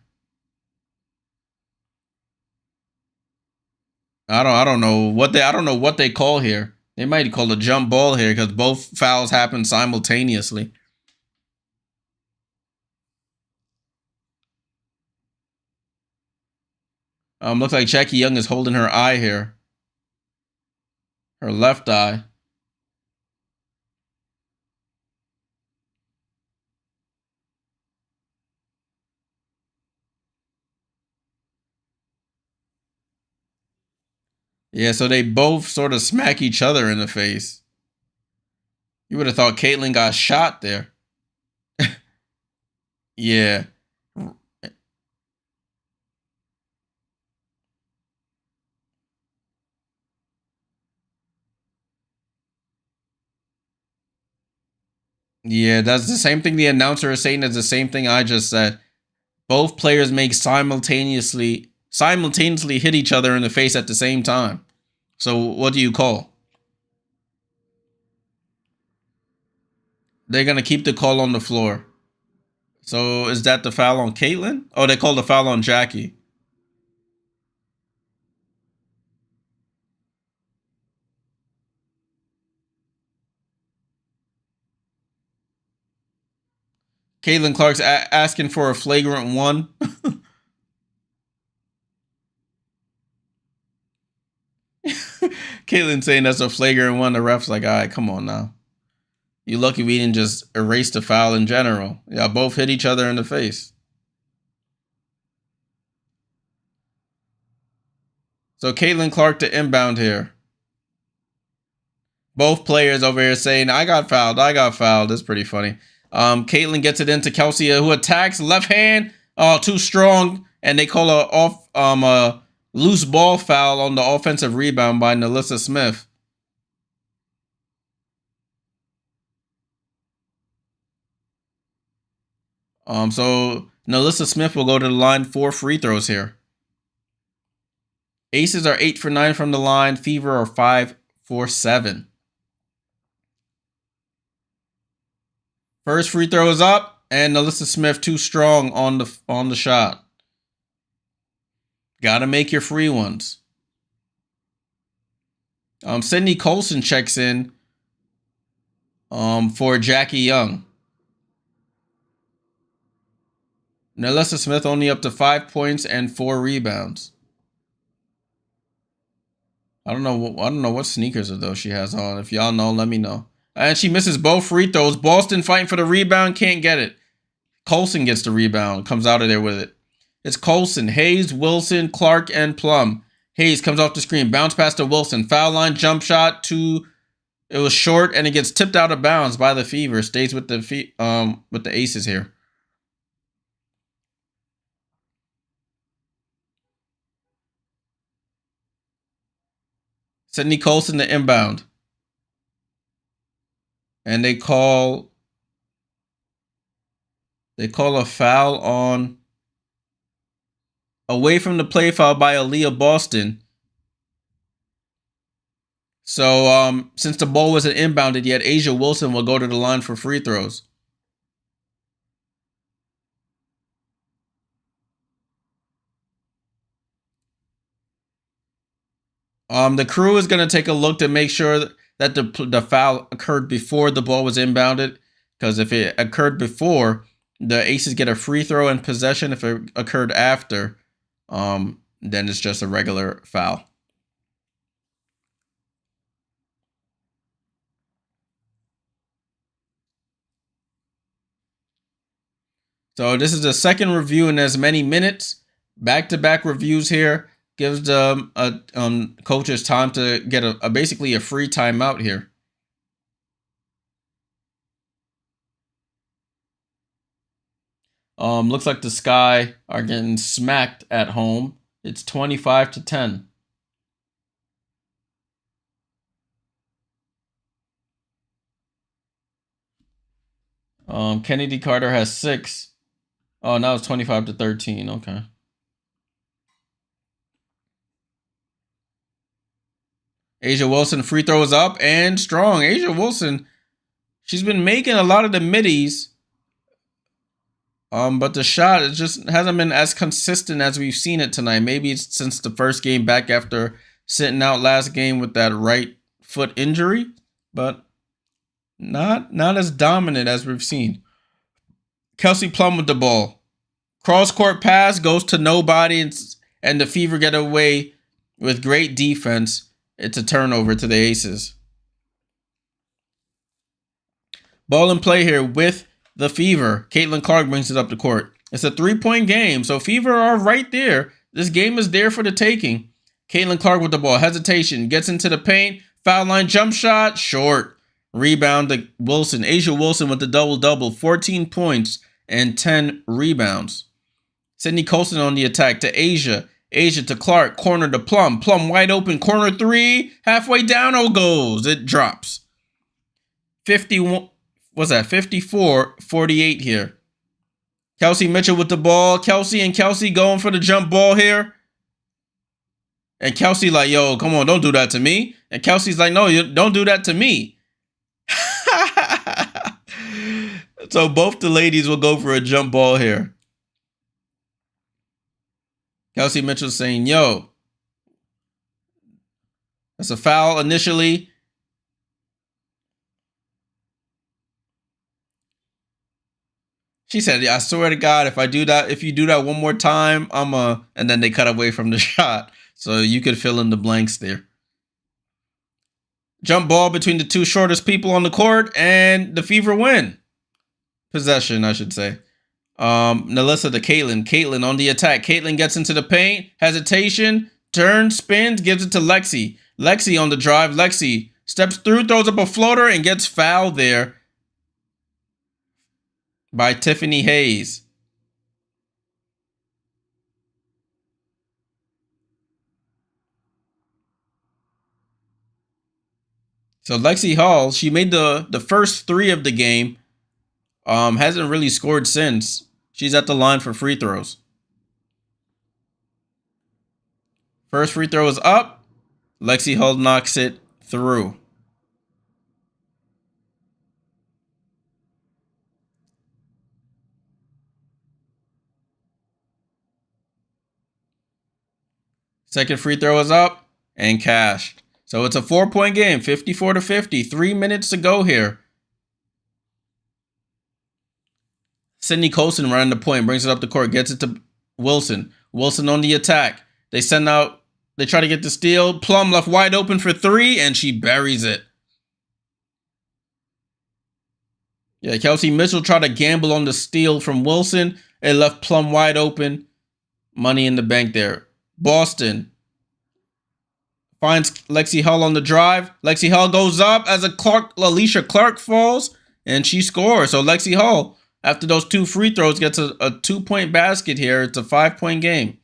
I don't know what they call here. They might call a jump ball here because both fouls happen simultaneously. Looks like Jackie Young is holding her eye here. Her left eye. Yeah, so they both sort of smack each other in the face. You would have thought Caitlin got shot there. Yeah. Yeah, that's the same thing the announcer is saying. Is the same thing I just said. Both players make simultaneously hit each other in the face at the same time. So what do you call? They're gonna keep the call on the floor. So is that the foul on Caitlin? Oh, they called the foul on Jackie. Caitlin Clark's asking for a flagrant one. Caitlin saying that's a flagrant one. The ref's like, all right, come on now. You lucky we didn't just erase the foul in general. Y'all both hit each other in the face. So Caitlin Clark to inbound here. Both players over here saying, I got fouled. That's pretty funny. Caitlin gets it into Kelsey, who attacks left hand. Too strong. And they call a loose ball foul on the offensive rebound by Nalissa Smith. So Nalissa Smith will go to the line for free throws here. Aces are 8 for 9 from the line. Fever are 5 for 7. First free throw is up, and Nalissa Smith too strong on the shot. Gotta make your free ones. Sydney Colson checks in for Jackie Young. Nalissa Smith only up to 5 points and 4 rebounds. I don't know what sneakers are those she has on. If y'all know, let me know. And she misses both free throws. Boston fighting for the rebound, can't get it. Colson gets the rebound, comes out of there with it. It's Colson, Hayes, Wilson, Clark, and Plum. Hayes comes off the screen, bounce pass to Wilson, foul line jump shot it was short, and it gets tipped out of bounds by the Fever. Stays with the Aces here. Sydney Colson to inbound. And they call a foul on away from the play foul by Aaliyah Boston. So since the ball wasn't inbounded yet, Asia Wilson will go to the line for free throws. The crew is going to take a look to make sure that the foul occurred before the ball was inbounded. Because if it occurred before, the Aces get a free throw in possession. If it occurred after, then it's just a regular foul. So this is the second review in as many minutes. Back-to-back reviews here. Gives the coaches time to get basically a free timeout here. Looks like the Sky are getting smacked at home. It's 25-10. Kennedy Carter has 6. Oh, now it's 25-13. Okay. Asia Wilson free throws up and strong. Asia Wilson, she's been making a lot of the middies. But the shot, it just hasn't been as consistent as we've seen it tonight. Maybe it's since the first game back after sitting out last game with that right foot injury, but not as dominant as we've seen. Kelsey Plum with the ball. Cross court pass goes to nobody, and the Fever get away with great defense. It's a turnover to the Aces. Ball in play here with the Fever. Caitlin Clark brings it up the court. It's a 3-point game, so Fever are right there. This game is there for the taking. Caitlin Clark with the ball. Hesitation. Gets into the paint. Foul line jump shot. Short. Rebound to Wilson. Asia Wilson with the double-double. 14 points and 10 rebounds. Sydney Colson on the attack to Asia. Asia to Clark. Corner to Plum. Plum wide open. Corner 3. Halfway down. Oh, goes. It drops. 51 what's that? 54-48 here. Kelsey Mitchell with the ball. Kelsey going for the jump ball here. And Kelsey like, yo, come on, don't do that to me. And Kelsey's like, no, you don't do that to me. So both the ladies will go for a jump ball here. Kelsey Mitchell saying, yo, that's a foul initially. She said, I swear to God, if you do that one more time, and then they cut away from the shot. So you could fill in the blanks there. Jump ball between the two shortest people on the court, and the Fever win. Possession, I should say. Nalissa to Caitlin. Caitlin on the attack. Caitlin gets into the paint. Hesitation. Turns, spins, gives it to Lexi. Lexi on the drive. Lexi steps through, throws up a floater, and gets fouled there by Tiffany Hayes. So Lexi Hall, she made the first three of the game. Hasn't really scored since. She's at the line for free throws. First free throw is up. Lexi Hall knocks it through. Second free throw is up and cashed. So it's a 4-point game, 54-50. 3 minutes to go here. Sydney Colson running the point, brings it up the court, gets it to Wilson. Wilson on the attack. They try to get the steal. Plum left wide open for three, and she buries it. Yeah, Kelsey Mitchell tried to gamble on the steal from Wilson. It left Plum wide open. Money in the bank there. Boston finds Lexi Hull on the drive. Lexi Hull goes up as Alicia Clark falls, and she scores. So Lexi Hull, after those two free throws, gets a 2-point basket here. It's a 5-point game.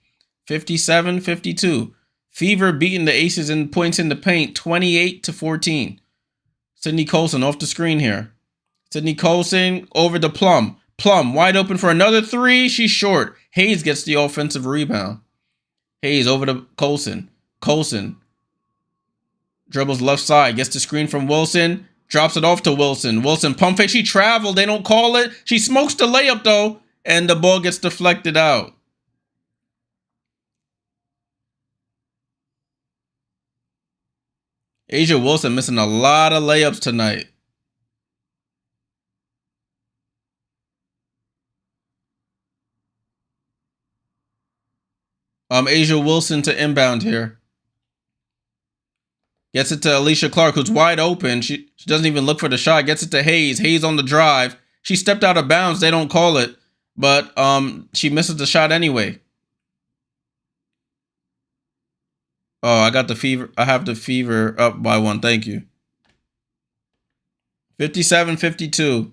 57-52. Fever beating the Aces in points in the paint, 28-14. Sydney Colson off the screen here. Sydney Colson over to Plum. Plum wide open for another three. She's short. Hayes gets the offensive rebound. Hayes over to Colson. Colson dribbles left side. Gets the screen from Wilson. Drops it off to Wilson. Wilson pump fake. She traveled. They don't call it. She smokes the layup though. And the ball gets deflected out. Asia Wilson missing a lot of layups tonight. Asia Wilson to inbound here. Gets it to Alicia Clark, who's wide open. She doesn't even look for the shot. Gets it to Hayes. Hayes on the drive. She stepped out of bounds. They don't call it. But she misses the shot anyway. Oh, I got the Fever. I have the Fever up by 1. Thank you. 57-52.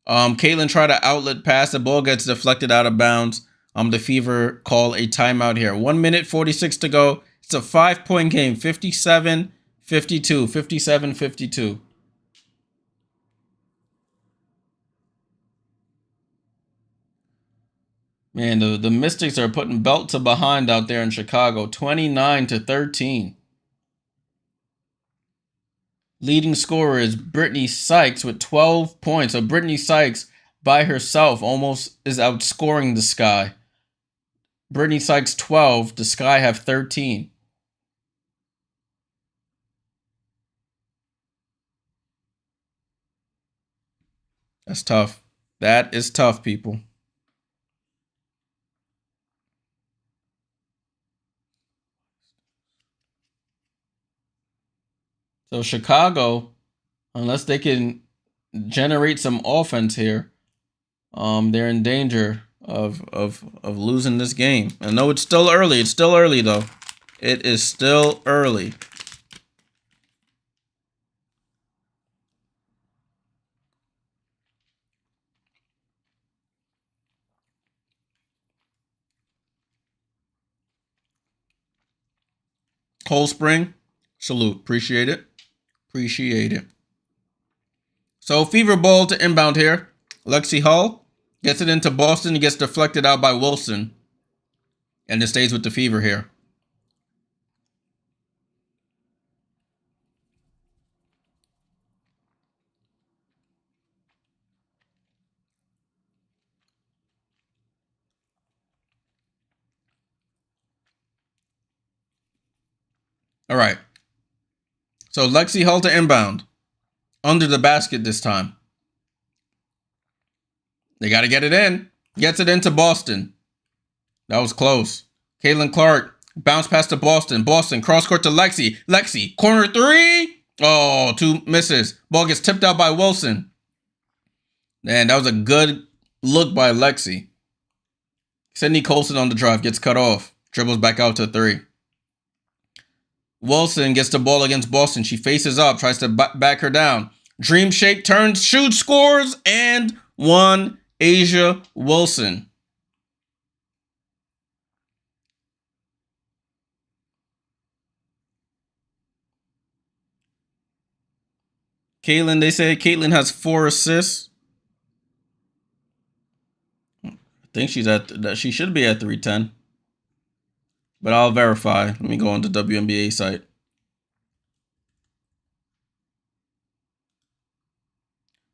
Caitlin tried to outlet pass. The ball gets deflected out of bounds. The Fever call a timeout here. 1 minute 46 to go. It's a 5-point game. 57-52. 57-52. Man, the Mystics are putting belt to behind out there in Chicago. 29-13. Leading scorer is Brittany Sykes with 12 points. So Brittany Sykes by herself almost is outscoring the Sky. Brittany Sykes 12, the Sky have 13. That's tough. That is tough, people. So Chicago, unless they can generate some offense here, they're in danger of losing this game. I know it's still early. It's still early though. It is still early. Cold Spring, salute. Appreciate it. Appreciate it. So Fever ball to inbound here. Lexi Hull gets it into Boston. He gets deflected out by Wilson. And it stays with the Fever here. All right. So Lexi Hull to inbound. Under the basket this time. They got to get it in. Gets it into Boston. That was close. Caitlin Clark bounce pass to Boston. Boston cross court to Lexi. Lexi corner three. Oh, 2 misses. Ball gets tipped out by Wilson. Man, that was a good look by Lexi. Sydney Colson on the drive gets cut off. Dribbles back out to 3. Wilson gets the ball against Boston. She faces up, tries to back her down. Dream shake, turns, shoots, scores, and 1. Asia Wilson. Caitlin, they say Caitlin has 4 assists. I think she should be at 310. But I'll verify. Let me go on the WNBA site.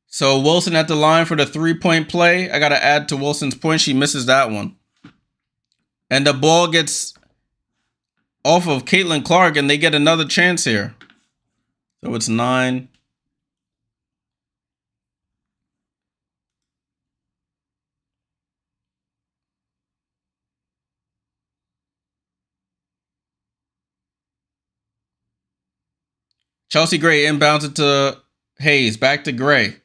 So Wilson at the line for the 3-point play. I got to add to Wilson's point. She misses that one. And the ball gets off of Caitlin Clark, and they get another chance here. So it's 9. Chelsea Gray inbounds it to Hayes. Back to Gray.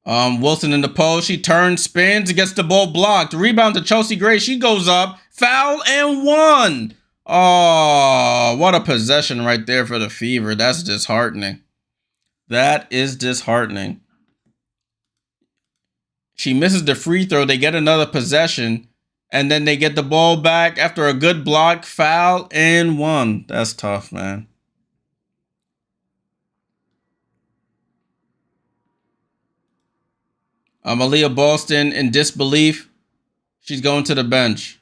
Wilson in the post. She turns, spins, gets the ball blocked. Rebound to Chelsea Gray. She goes up. Foul and 1. Oh, what a possession right there for the Fever. That's disheartening. That is disheartening. She misses the free throw. They get another possession. And then they get the ball back after a good block, foul, and 1. That's tough, man. Aaliyah Boston in disbelief. She's going to the bench.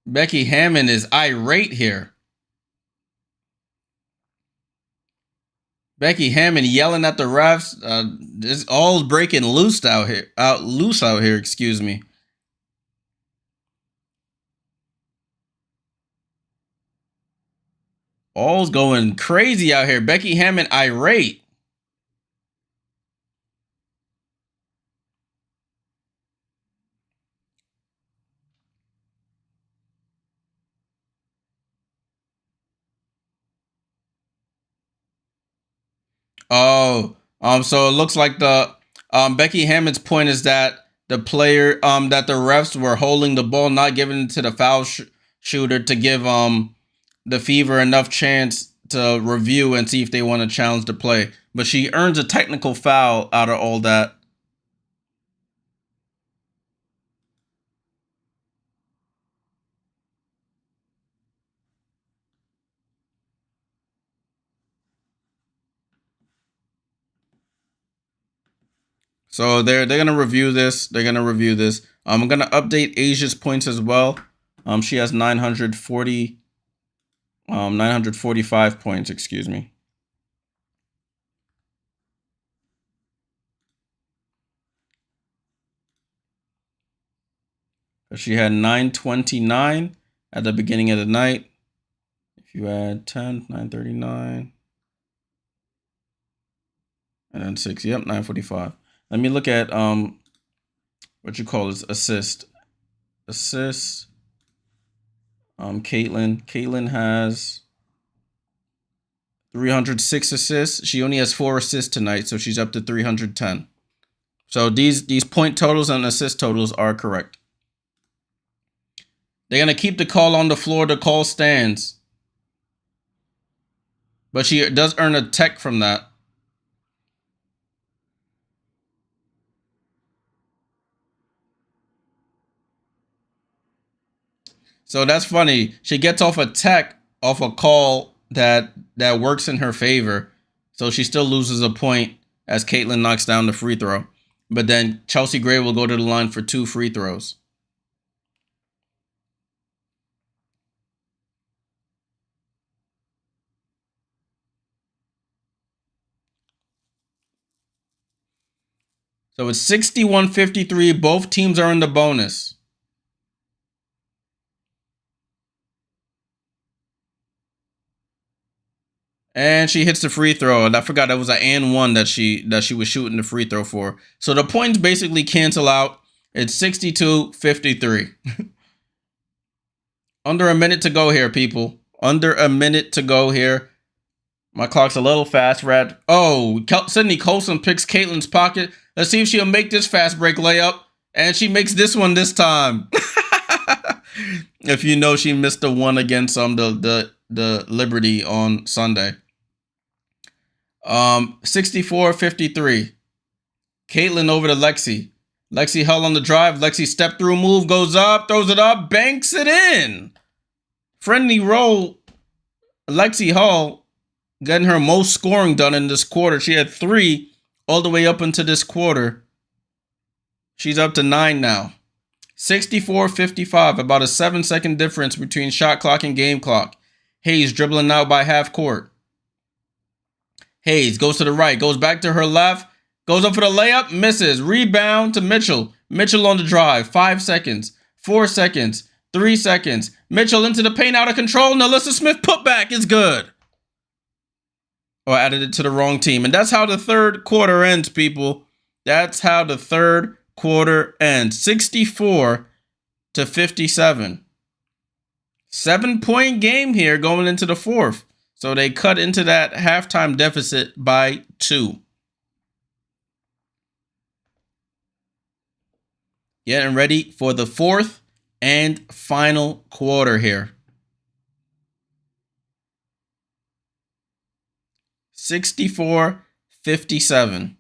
Becky Hammond is irate here. Becky Hammond yelling at the refs. This all's breaking loose out here. Excuse me. All's going crazy out here. Becky Hammond irate. Oh, so it looks like the Becky Hammond's point is that the player that the refs were holding the ball, not giving it to the foul shooter to give the Fever enough chance to review and see if they want to challenge the play. But she earns a technical foul out of all that. So they're gonna review this. I'm gonna update Asia's points as well. She has 945 points. Excuse me. She had 929 at the beginning of the night. If you add 10, 939, and then 6. Yep, 945. Let me look at what you call this assist. Caitlin has 306 assists. She only has 4 assists tonight, so she's up to 310. So these point totals and assist totals are correct. They're going to keep the call on the floor. The call stands. But she does earn a tech from that. So that's funny. She gets off a tech off a call that works in her favor. So she still loses a point as Caitlin knocks down the free throw. But then Chelsea Gray will go to the line for 2 free throws. So it's 61-53. Both teams are in the bonus. And she hits the free throw. And I forgot that was an and one that she was shooting the free throw for. So the points basically cancel out. It's 62-53. Under a minute to go here, people. Under a minute to go here. My clock's a little fast, Red. Oh, Sydney Colson picks Caitlin's pocket. Let's see if she'll make this fast break layup. And she makes this one this time. If you know, she missed the one against the Liberty on Sunday. 64-53. Caitlin over to Lexi. Lexi held on the drive. Lexi step through move, goes up, throws it up, banks it in. Friendly roll. Lexi Hall getting her most scoring done in this quarter. She had 3 all the way up into this quarter. She's up to 9 now. 64-55, about a 7-second difference between shot clock and game clock. Hayes dribbling out by half court. Hayes goes to the right, goes back to her left, goes up for the layup, misses. Rebound to Mitchell. Mitchell on the drive. 5 seconds, 4 seconds, 3 seconds. Mitchell into the paint, out of control. Nalissa Smith putback is good. Or added it to the wrong team. And that's how the third quarter ends, people. That's how the third quarter ends. 64-57. 7-point game here going into the fourth. So they cut into that halftime deficit by 2. Getting ready for the fourth and final quarter here. 64-57.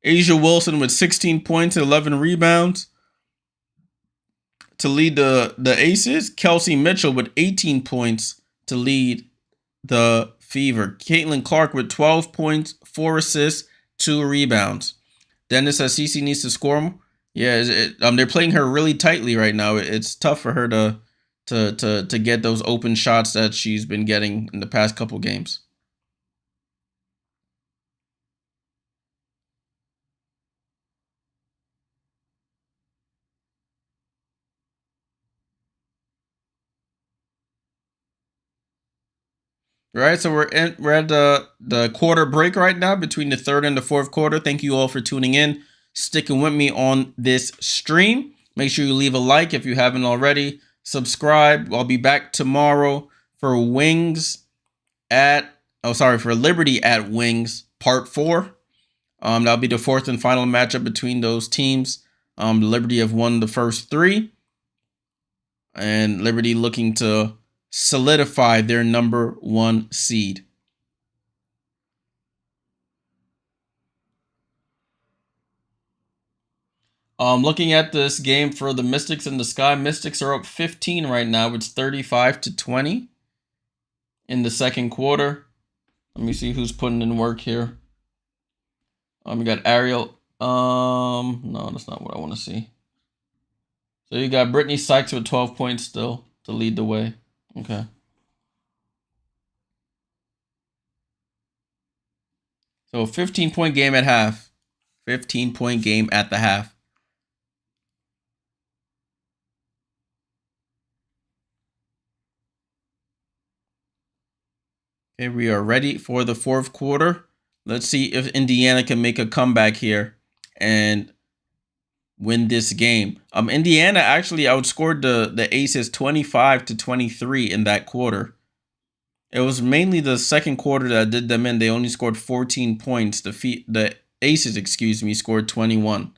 Asia Wilson with 16 points and 11 rebounds to lead the Aces. Kelsey Mitchell with 18 points to lead the Fever. Caitlin Clark with 12 points, 4 assists, 2 rebounds. Dennis says Cece needs to score more. Yeah, they're playing her really tightly right now. It's tough for her to get those open shots that she's been getting in the past couple games. Right, so we're at the quarter break right now between the third and the fourth quarter. Thank you all for tuning in, sticking with me on this stream. Make sure you leave a like if you haven't already. Subscribe. I'll be back tomorrow for for Liberty at Wings Part 4. That'll be the fourth and final matchup between those teams. Liberty have won the first 3, and Liberty looking to solidify their number 1 seed. Looking at this game for the Mystics in the Sky, Mystics are up 15 right now. It's 35-20 in the second quarter. Let me see who's putting in work here. We got Ariel. No, that's not what I want to see. So you got Brittany Sykes with 12 points still to lead the way. Okay. So 15-point game at half. 15-point game at the half. Okay, we are ready for the fourth quarter. Let's see if Indiana can make a comeback here and win this game. Indiana actually outscored the Aces 25-23 in that quarter. It was mainly the second quarter that did them in. They only scored 14 points. The Aces, scored 21.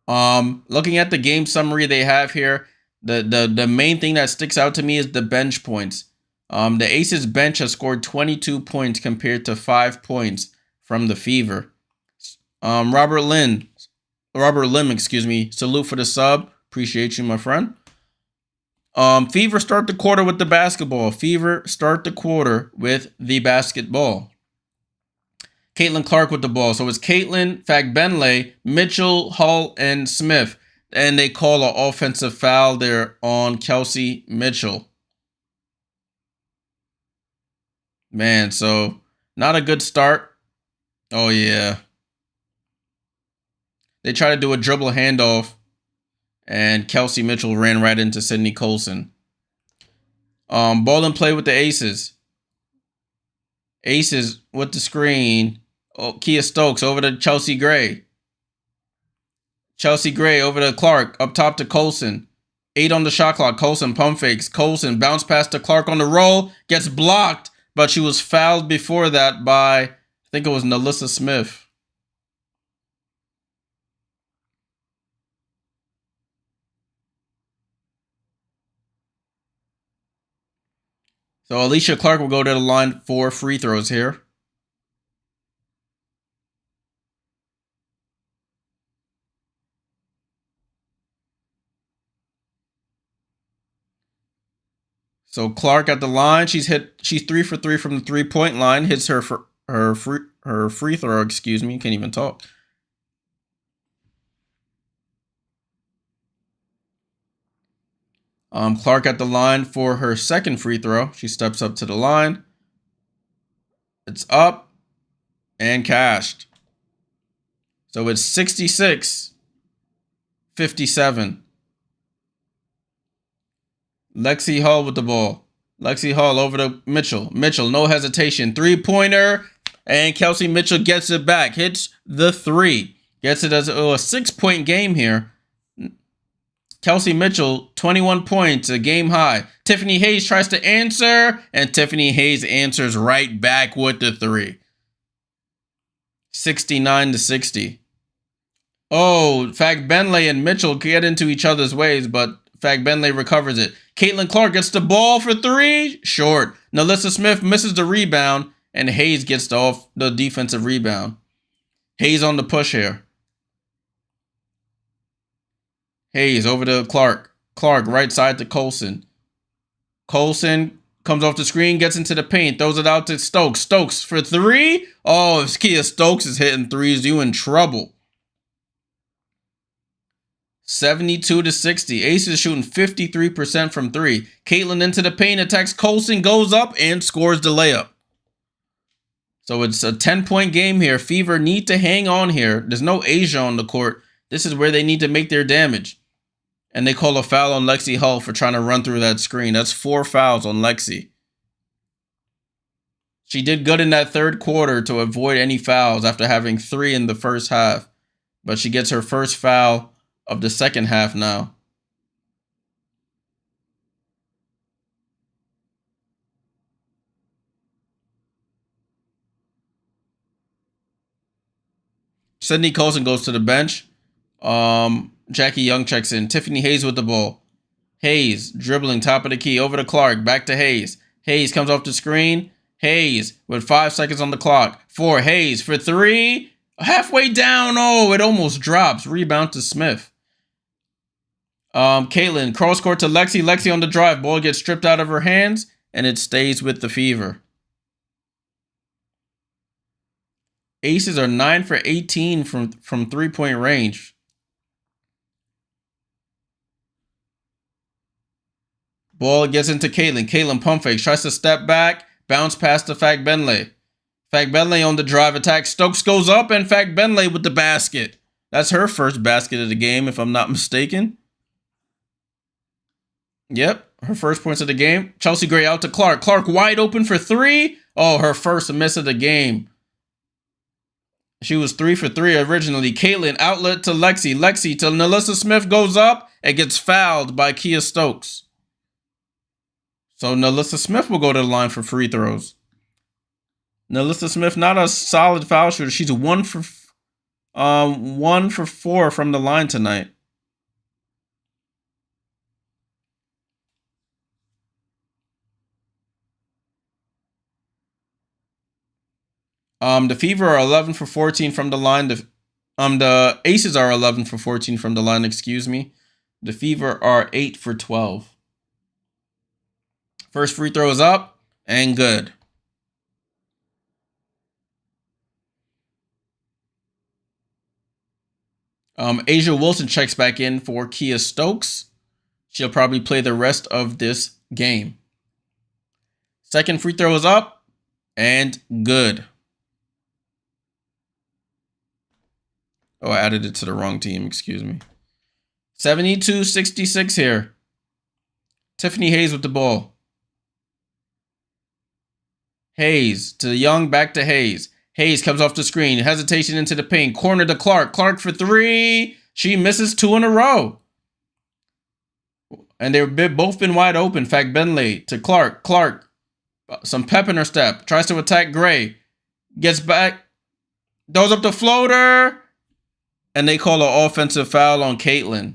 Looking at the game summary they have here, the main thing that sticks out to me is the bench points. The Aces bench has scored 22 points compared to 5 points from the Fever. Robert Lim, excuse me. Salute for the sub. Appreciate you, my friend. Fever start the quarter with the basketball. Fever start the quarter with the basketball. Caitlin Clark with the ball. So it's Caitlin, Fagbenle, Mitchell, Hull, and Smith. And they call an offensive foul there on Kelsey Mitchell. Man, so not a good start. Oh, yeah. They tried to do a dribble handoff, and Kelsey Mitchell ran right into Sydney Colson. Ball and play with the Aces. Aces with the screen. Oh, Kia Stokes over to Chelsea Gray. Chelsea Gray over to Clark. Up top to Colson. 8 on the shot clock. Colson pump fakes. Colson bounce pass to Clark on the roll. Gets blocked, but she was fouled before that by, I think it was Nalissa Smith. So Alicia Clark will go to the line for free throws here. So Clark at the line, she's 3 for 3 from the 3-point line, hits her free throw, excuse me, can't even talk. Clark at the line for her second free throw. She steps up to the line. It's up and cashed. So it's 66-57. Lexi Hall with the ball. Lexi Hall over to Mitchell. Mitchell, no hesitation. 3-pointer. And Kelsey Mitchell gets it back. Hits the 3. Gets it as a 6-point game here. Kelsey Mitchell, 21 points, a game high. Tiffany Hayes tries to answer, and Tiffany Hayes answers right back with the 3. 69-60. Oh, Fagbenle and Mitchell get into each other's ways, but Fagbenle recovers it. Caitlin Clark gets the ball for 3. Short. Nalissa Smith misses the rebound, and Hayes gets the defensive rebound. Hayes on the push here. Hayes over to Clark. Clark right side to Colson. Colson comes off the screen, gets into the paint, throws it out to Stokes. Stokes for 3. Oh, if Kia Stokes is hitting 3s, you in trouble. 72-60. Aces shooting 53% from 3. Caitlin into the paint, attacks Colson, goes up and scores the layup. So it's a 10-point game here. Fever need to hang on here. There's no Asia on the court. This is where they need to make their damage. And they call a foul on Lexi Hull for trying to run through that screen. That's 4 fouls on Lexi. She did good in that third quarter to avoid any fouls after having 3 in the first half. But she gets her first foul of the second half now. Sydney Colson goes to the bench. Jackie Young checks in. Tiffany Hayes with the ball. Hayes dribbling top of the key over to Clark. Back to Hayes. Hayes comes off the screen. Hayes with 5 seconds on the clock. 4. Hayes for 3. Halfway down. Oh, it almost drops. Rebound to Smith. Caitlin cross court to Lexi. Lexi on the drive. Ball gets stripped out of her hands, and it stays with the Fever. Aces are 9 for 18 from 3-point range. Ball gets into Caitlin. Caitlin pump fakes. Tries to step back. Bounce pass to Fagbenle. Fagbenle on the drive attack. Stokes goes up, and Fagbenle with the basket. That's her first basket of the game, if I'm not mistaken. Yep, her first points of the game. Chelsea Gray out to Clark. Clark wide open for 3. Oh, her first miss of the game. She was 3 for 3 originally. Caitlin outlet to Lexi. Lexi to Nalissa Smith goes up and gets fouled by Kia Stokes. So Nalissa Smith will go to the line for free throws. Nalissa Smith, not a solid foul shooter. She's 1 for 1 for 4 from the line tonight. The Fever are 11 for 14 from the line. The Aces are 11 for 14 from the line, excuse me. The Fever are 8 for 12. First free throw is up and good. A'ja Wilson checks back in for Kia Stokes. She'll probably play the rest of this game. Second free throw is up and good. Oh, I added it to the wrong team, excuse me. 72-66 here. Tiffany Hayes with the ball. Hayes to Young, back to Hayes. Hayes comes off the screen. Hesitation into the paint. Corner to Clark. Clark for 3. She misses 2 in a row. And they've both been wide open. Fagbenle to Clark. Clark, some pep in her step. Tries to attack Gray. Gets back. Throws up the floater. And they call an offensive foul on Caitlin.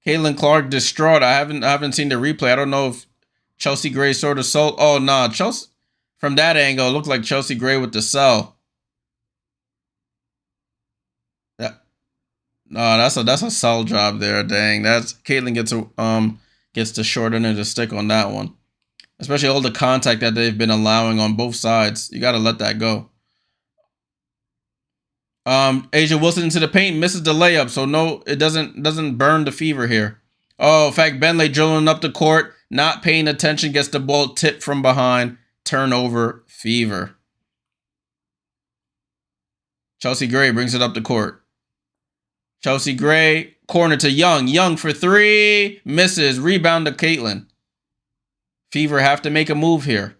Caitlin Clark distraught. I haven't seen the replay. I don't know if Chelsea Gray sort of sold. Oh no, Chelsea from that angle it looked like Chelsea Gray with the sell. No, that's a sell job there. Dang, that's Caitlin gets the short end of the stick on that one. Especially all the contact that they've been allowing on both sides. You got to let that go. A'ja Wilson into the paint, misses the layup, so no, it doesn't burn the Fever here. Oh, Fagbenle drilling up the court, not paying attention, gets the ball tipped from behind, turnover, Fever. Chelsea Gray brings it up the court. Chelsea Gray, corner to Young. Young for 3, misses, rebound to Caitlin. Fever have to make a move here.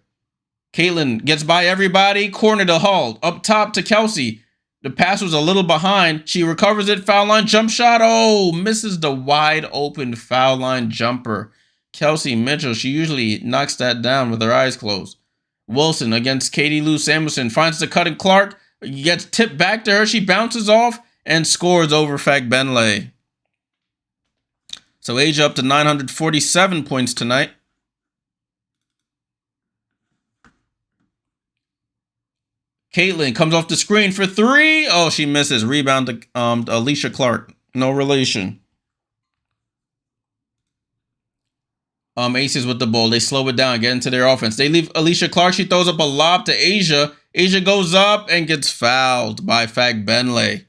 Caitlin gets by everybody, corner to Hall, up top to Kelsey. The pass was a little behind. She recovers it. Foul line jump shot. Oh, misses the wide open foul line jumper. Kelsey Mitchell, she usually knocks that down with her eyes closed. Wilson against Katie Lou Samuelson. Finds the cut in Clark. Gets tipped back to her. She bounces off and scores over Fagbenle. So A'ja up to 947 points tonight. Caitlin comes off the screen for 3. Oh, she misses. Rebound to Alicia Clark. No relation. Aces with the ball. They slow it down, get into their offense. They leave Alicia Clark. She throws up a lob to A'ja. A'ja goes up and gets fouled by Fagbenle.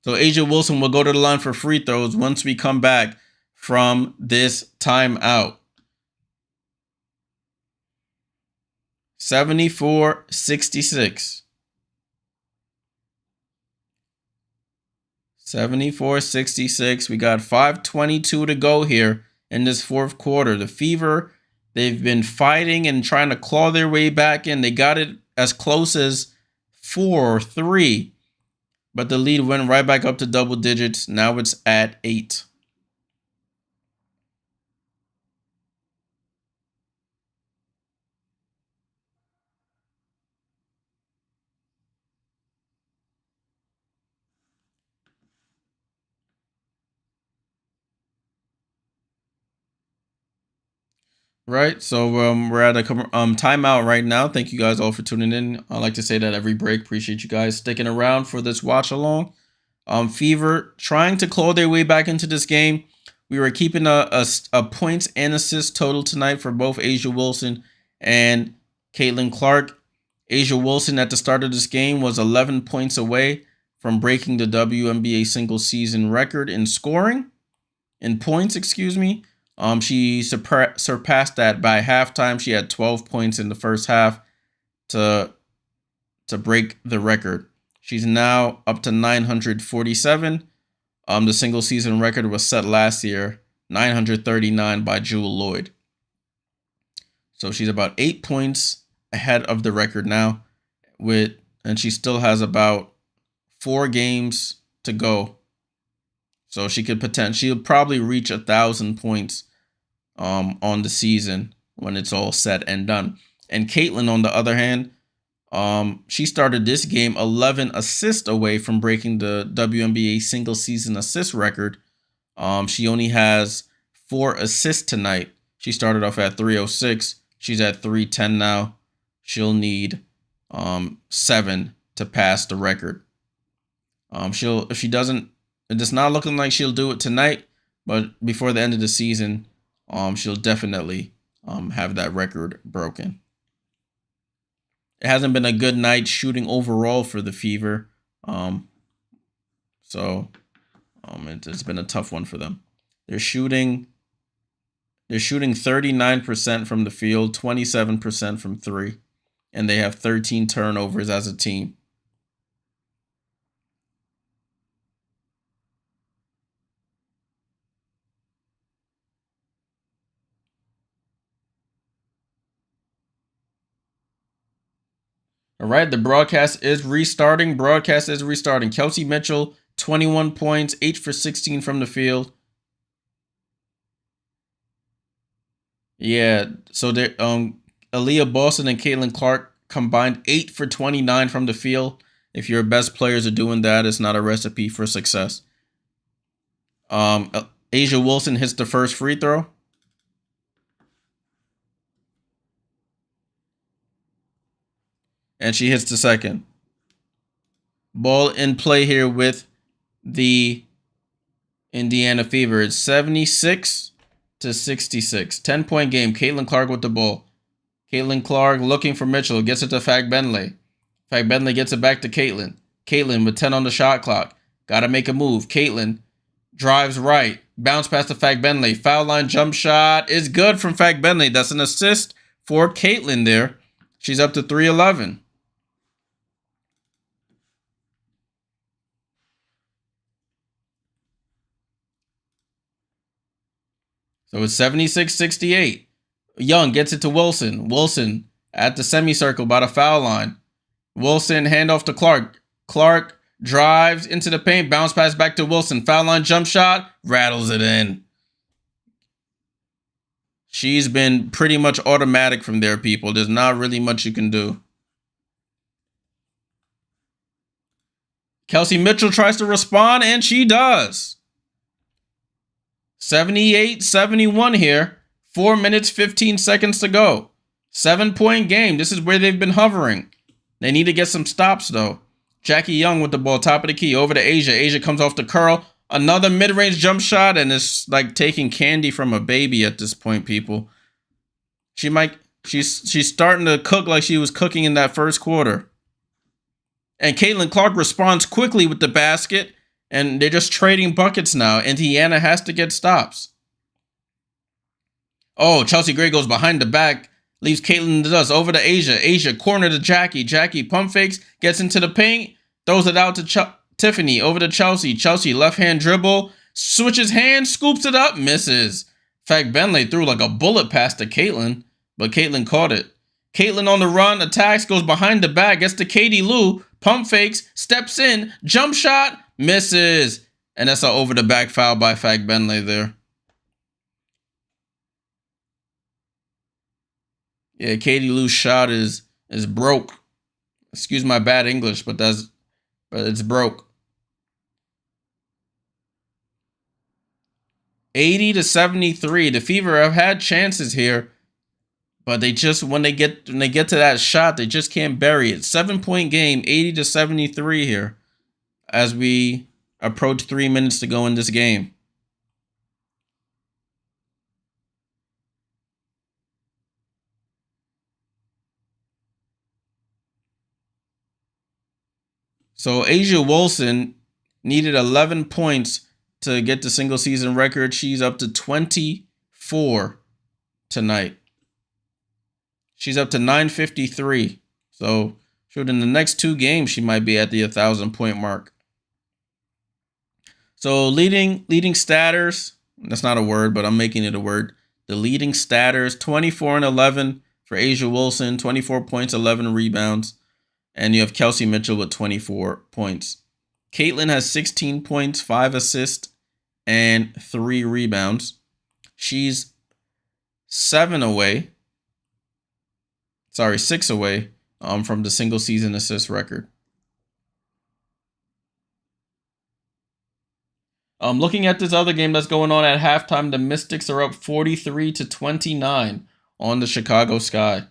So A'ja Wilson will go to the line for free throws once we come back from this timeout. 74-66. 74-66. We got 5:22 to go here in this fourth quarter. The Fever, they've been fighting and trying to claw their way back in. They got it as close as 4-3, but the lead went right back up to double digits. Now it's at 8. Right, so we're at a timeout right now. Thank you guys all for tuning in. I like to say that every break. Appreciate you guys sticking around for this watch along. Fever trying to claw their way back into this game. We were keeping a points and assist total tonight for both A'ja Wilson and Caitlin Clark. A'ja Wilson at the start of this game was 11 points away from breaking the WNBA single season record in scoring, in points, excuse me. She surpassed that by halftime. She had 12 points in the first half to break the record. She's now up to 947. The single season record was set last year, 939 by Jewel Lloyd. So she's about 8 points ahead of the record now, and she still has about 4 games to go. So she'll probably reach 1,000 points on the season when it's all said and done. And Caitlin, on the other hand, she started this game 11 assists away from breaking the WNBA single season assist record. She only has 4 assists tonight. She started off at 306. She's at 310 now. She'll need 7 to pass the record. If she doesn't, it's not looking like she'll do it tonight, but before the end of the season, she'll definitely have that record broken. It hasn't been a good night shooting overall for the Fever. It's been a tough one for them. They're shooting 39% from the field, 27% from 3, and they have 13 turnovers as a team. All right, the broadcast is restarting. Kelsey Mitchell, 21 points, 8 for 16 from the field. Yeah, so they Aaliyah Boston and Caitlin Clark combined 8 for 29 from the field. If your best players are doing that, it's not a recipe for success. Asia Wilson hits the first free throw. And she hits the second. Ball in play here with the Indiana Fever. It's 76-66. 10-point game. Caitlin Clark with the ball. Caitlin Clark looking for Mitchell. Gets it to Fagbenle. Fagbenle gets it back to Caitlin. Caitlin with 10 on the shot clock. Got to make a move. Caitlin drives right. Bounce past the Fagbenle. Foul line jump shot is good from Fagbenle. That's an assist for Caitlin there. She's up to 311. So it's 76-68. Young gets it to Wilson. Wilson at the semicircle by the foul line. Wilson handoff to Clark. Clark drives into the paint. Bounce pass back to Wilson. Foul line jump shot. Rattles it in. She's been pretty much automatic from there, people. There's not really much you can do. Kelsey Mitchell tries to respond, and she does. 78-71 here. 4 minutes, 15 seconds to go. 7-point game. This is where they've been hovering. They need to get some stops, though. Jackie Young with the ball, top of the key, over to Asia. Asia comes off the curl. Another mid-range jump shot, and it's like taking candy from a baby at this point, people. She's starting to cook like she was cooking in that first quarter. And Caitlin Clark responds quickly with the basket. And they're just trading buckets now. Indiana has to get stops. Oh, Chelsea Gray goes behind the back. Leaves Caitlin in the dust. Over to Asia. Asia, corner to Jackie. Jackie pump fakes. Gets into the paint. Throws it out to Tiffany. Over to Chelsea. Chelsea, left-hand dribble. Switches hands. Scoops it up. Misses. Fagbenle threw like a bullet pass to Caitlin. But Caitlin caught it. Caitlin on the run. Attacks. Goes behind the back. Gets to Katie Lou. Pump fakes. Steps in. Jump shot. Misses. And that's an over-the-back foul by Fagbenle there. Yeah, Katie Lou's shot is broke. Excuse my bad English, but it's broke. 80-73. The Fever have had chances here, but they just when they get to that shot, they just can't bury it. 7-point game, 80-73 here, as we approach 3 minutes to go in this game. So Asia Wilson needed 11 points to get the single season record. She's up to 24 tonight. She's up to 953. So in the next 2 games, she might be at the 1,000-point mark. So leading statters, that's not a word, but I'm making it a word. The leading statters, 24 and 11 for Asia Wilson, 24 points, 11 rebounds. And you have Kelsey Mitchell with 24 points. Caitlin has 16 points, 5 assists, and 3 rebounds. She's 6 away from the single season assist record. Looking at this other game that's going on at halftime, the Mystics are up 43-29 on the Chicago Sky.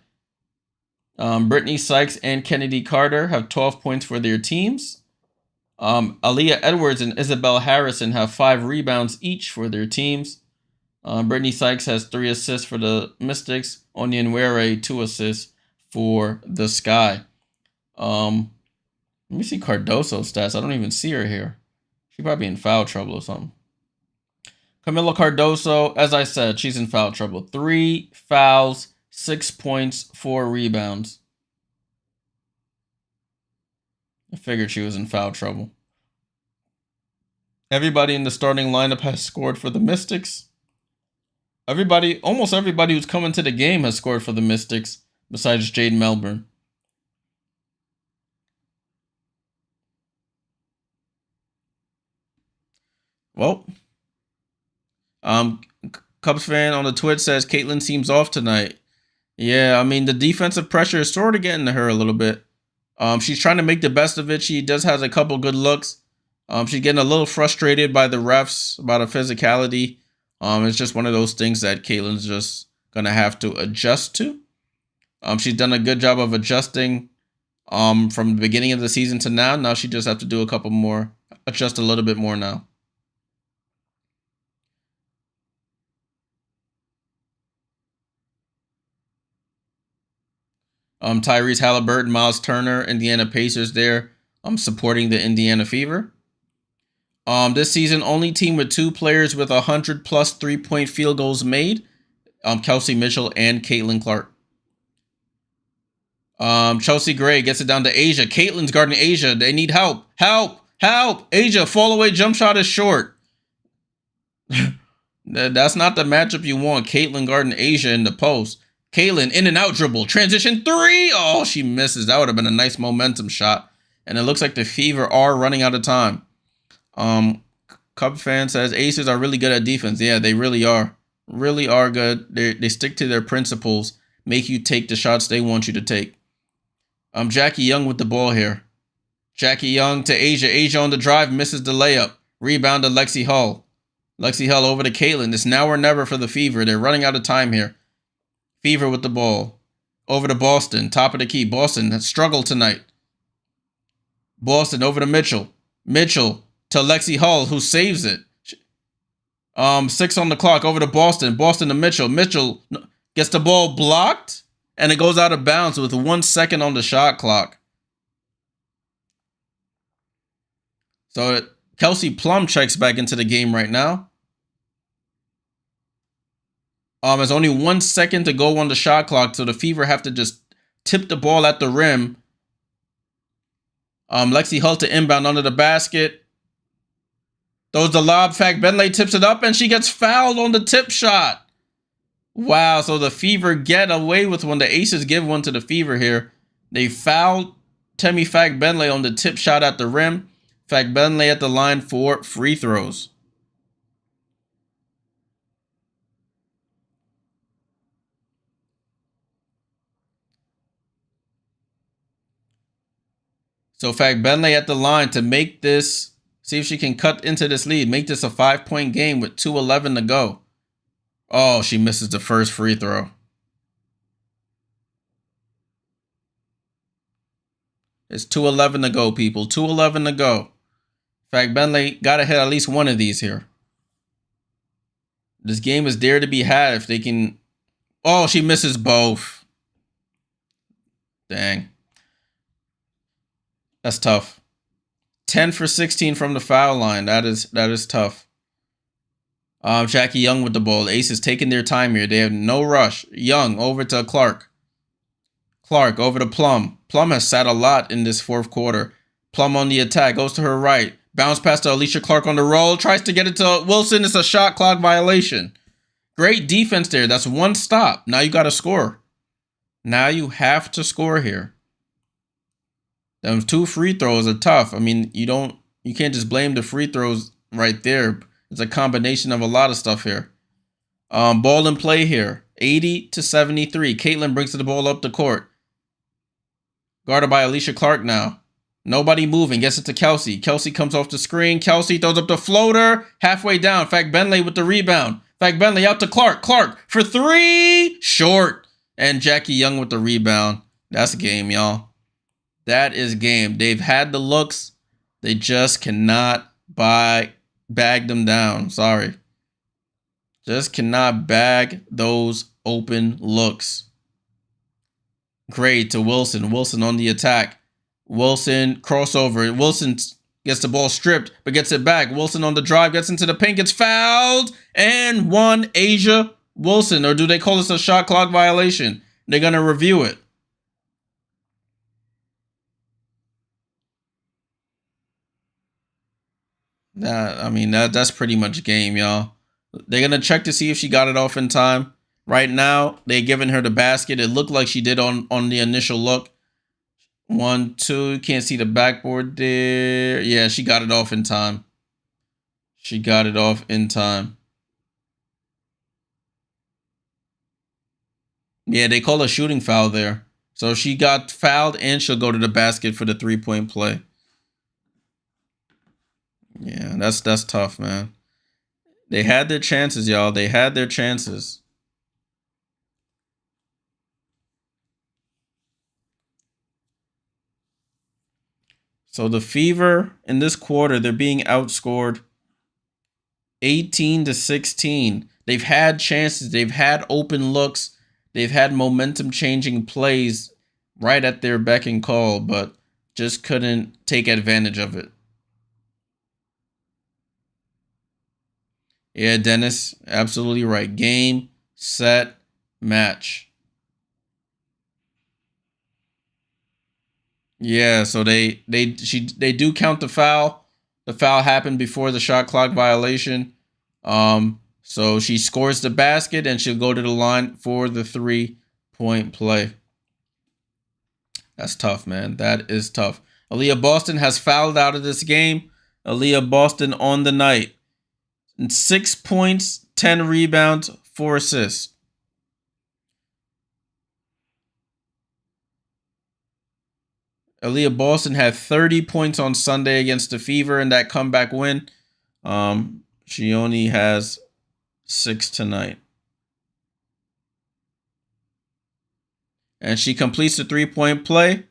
Brittany Sykes and Kennedy Carter have 12 points for their teams. Aaliyah Edwards and Isabel Harrison have 5 rebounds each for their teams. Brittany Sykes has 3 assists for the Mystics. Onyenwere 2 assists for the Sky. Let me see Cardoso's stats. I don't even see her here. She's probably in foul trouble or something. Camila Cardoso, as I said, she's in foul trouble. 3 fouls, 6 points, 4 rebounds. I figured she was in foul trouble. Everybody in the starting lineup has scored for the Mystics. Almost everybody who's coming to the game has scored for the Mystics, besides Jade Melbourne. Well, Cubs fan on the Twitch says Caitlin seems off tonight. Yeah, I mean, the defensive pressure is sort of getting to her a little bit. She's trying to make the best of it. She does have a couple good looks. She's getting a little frustrated by the refs about her physicality. It's just one of those things that Caitlin's just going to have to adjust to. She's done a good job of adjusting from the beginning of the season to now. Now she just have to do a couple more, adjust a little bit more now. Tyrese Halliburton, Miles Turner, Indiana Pacers there. Supporting the Indiana Fever. This season, only team with 2 players with 100+ 3-point field goals made. Kelsey Mitchell and Caitlin Clark. Chelsea Gray gets it down to Asia. Caitlin's guarding Asia. They need help. Help! Asia, fall away jump shot is short. That's not the matchup you want. Caitlin guarding Asia in the post. Caitlin in and out dribble. Transition 3. Oh, she misses. That would have been a nice momentum shot. And it looks like the Fever are running out of time. Cub fan says Aces are really good at defense. Yeah, they really are. Really are good. They stick to their principles. Make you take the shots they want you to take. Jackie Young with the ball here. Jackie Young to Asia. Asia on the drive. Misses the layup. Rebound to Lexi Hull. Lexi Hull over to Caitlin. It's now or never for the Fever. They're running out of time here. Fever with the ball. Over to Boston. Top of the key. Boston has struggled tonight. Boston over to Mitchell. Mitchell to Lexi Hull, who saves it. 6 on the clock. Over to Boston. Boston to Mitchell. Mitchell gets the ball blocked. And it goes out of bounds with 1 second on the shot clock. So Kelsey Plum checks back into the game right now. There's only 1 second to go on the shot clock, so the Fever have to just tip the ball at the rim. Lexi Hull to inbound under the basket. Throws the lob. Fag Benley tips it up, and she gets fouled on the tip shot. Wow, so the Fever get away with one. The Aces give one to the Fever here. They fouled Temi Fag Benley on the tip shot at the rim. Fag Benley at the line for free throws. So Fag Benley at the line to make this, see if she can cut into this lead, make this a 5-point game with 2:11 to go. Oh, she misses the first free throw. It's 2:11 to go, people. 2:11 to go. Fag Benley got to hit at least one of these here. This game is there to be had if they can. Oh, she misses both. Dang. That's tough. 10 for 16 from the foul line. That is tough. Jackie Young with the ball. The Aces taking their time here. They have no rush. Young over to Clark. Clark over to Plum. Plum has sat a lot in this fourth quarter. Plum on the attack. Goes to her right. Bounce pass to Alicia Clark on the roll. Tries to get it to Wilson. It's a shot clock violation. Great defense there. That's 1 stop. Now you got to score. Now you have to score here. Those 2 free throws are tough. I mean, you can't just blame the free throws right there. It's a combination of a lot of stuff here. Ball in play here. 80-73. Caitlin brings the ball up the court. Guarded by Alicia Clark now. Nobody moving. Gets it to Kelsey. Kelsey comes off the screen. Kelsey throws up the floater. Halfway down. Fagbenle with the rebound. Fagbenle out to Clark. Clark for three. Short. And Jackie Young with the rebound. That's a game, y'all. That is game. They've had the looks. They just cannot bag them down. Sorry. Just cannot bag those open looks. Great to Wilson. Wilson on the attack. Wilson crossover. Wilson gets the ball stripped, but gets it back. Wilson on the drive, gets into the paint, gets fouled, and one A'ja Wilson. Or do they call this a shot clock violation? They're going to review it. That's pretty much game, y'all. They're going to check to see if she got it off in time. Right now, they're giving her the basket. It looked like she did on the initial look. 1, 2, can't see the backboard there. Yeah, she got it off in time. She got it off in time. Yeah, they call a shooting foul there. So she got fouled and she'll go to the basket for the 3-point play. Yeah, that's tough, man. They had their chances, y'all. They had their chances. So the Fever in this quarter, they're being outscored 18-16. They've had chances. They've had open looks. They've had momentum-changing plays right at their beck and call, but just couldn't take advantage of it. Yeah, Dennis, absolutely right. Game, set, match. Yeah, so they do count the foul. The foul happened before the shot clock violation. So she scores the basket and she'll go to the line for the 3-point play. That's tough, man. That is tough. Aaliyah Boston has fouled out of this game. Aaliyah Boston on the night. 6 points, 10 rebounds, 4 assists. Aaliyah Boston had 30 points on Sunday against the Fever in that comeback win. She only has 6 tonight. And she completes the 3-point play.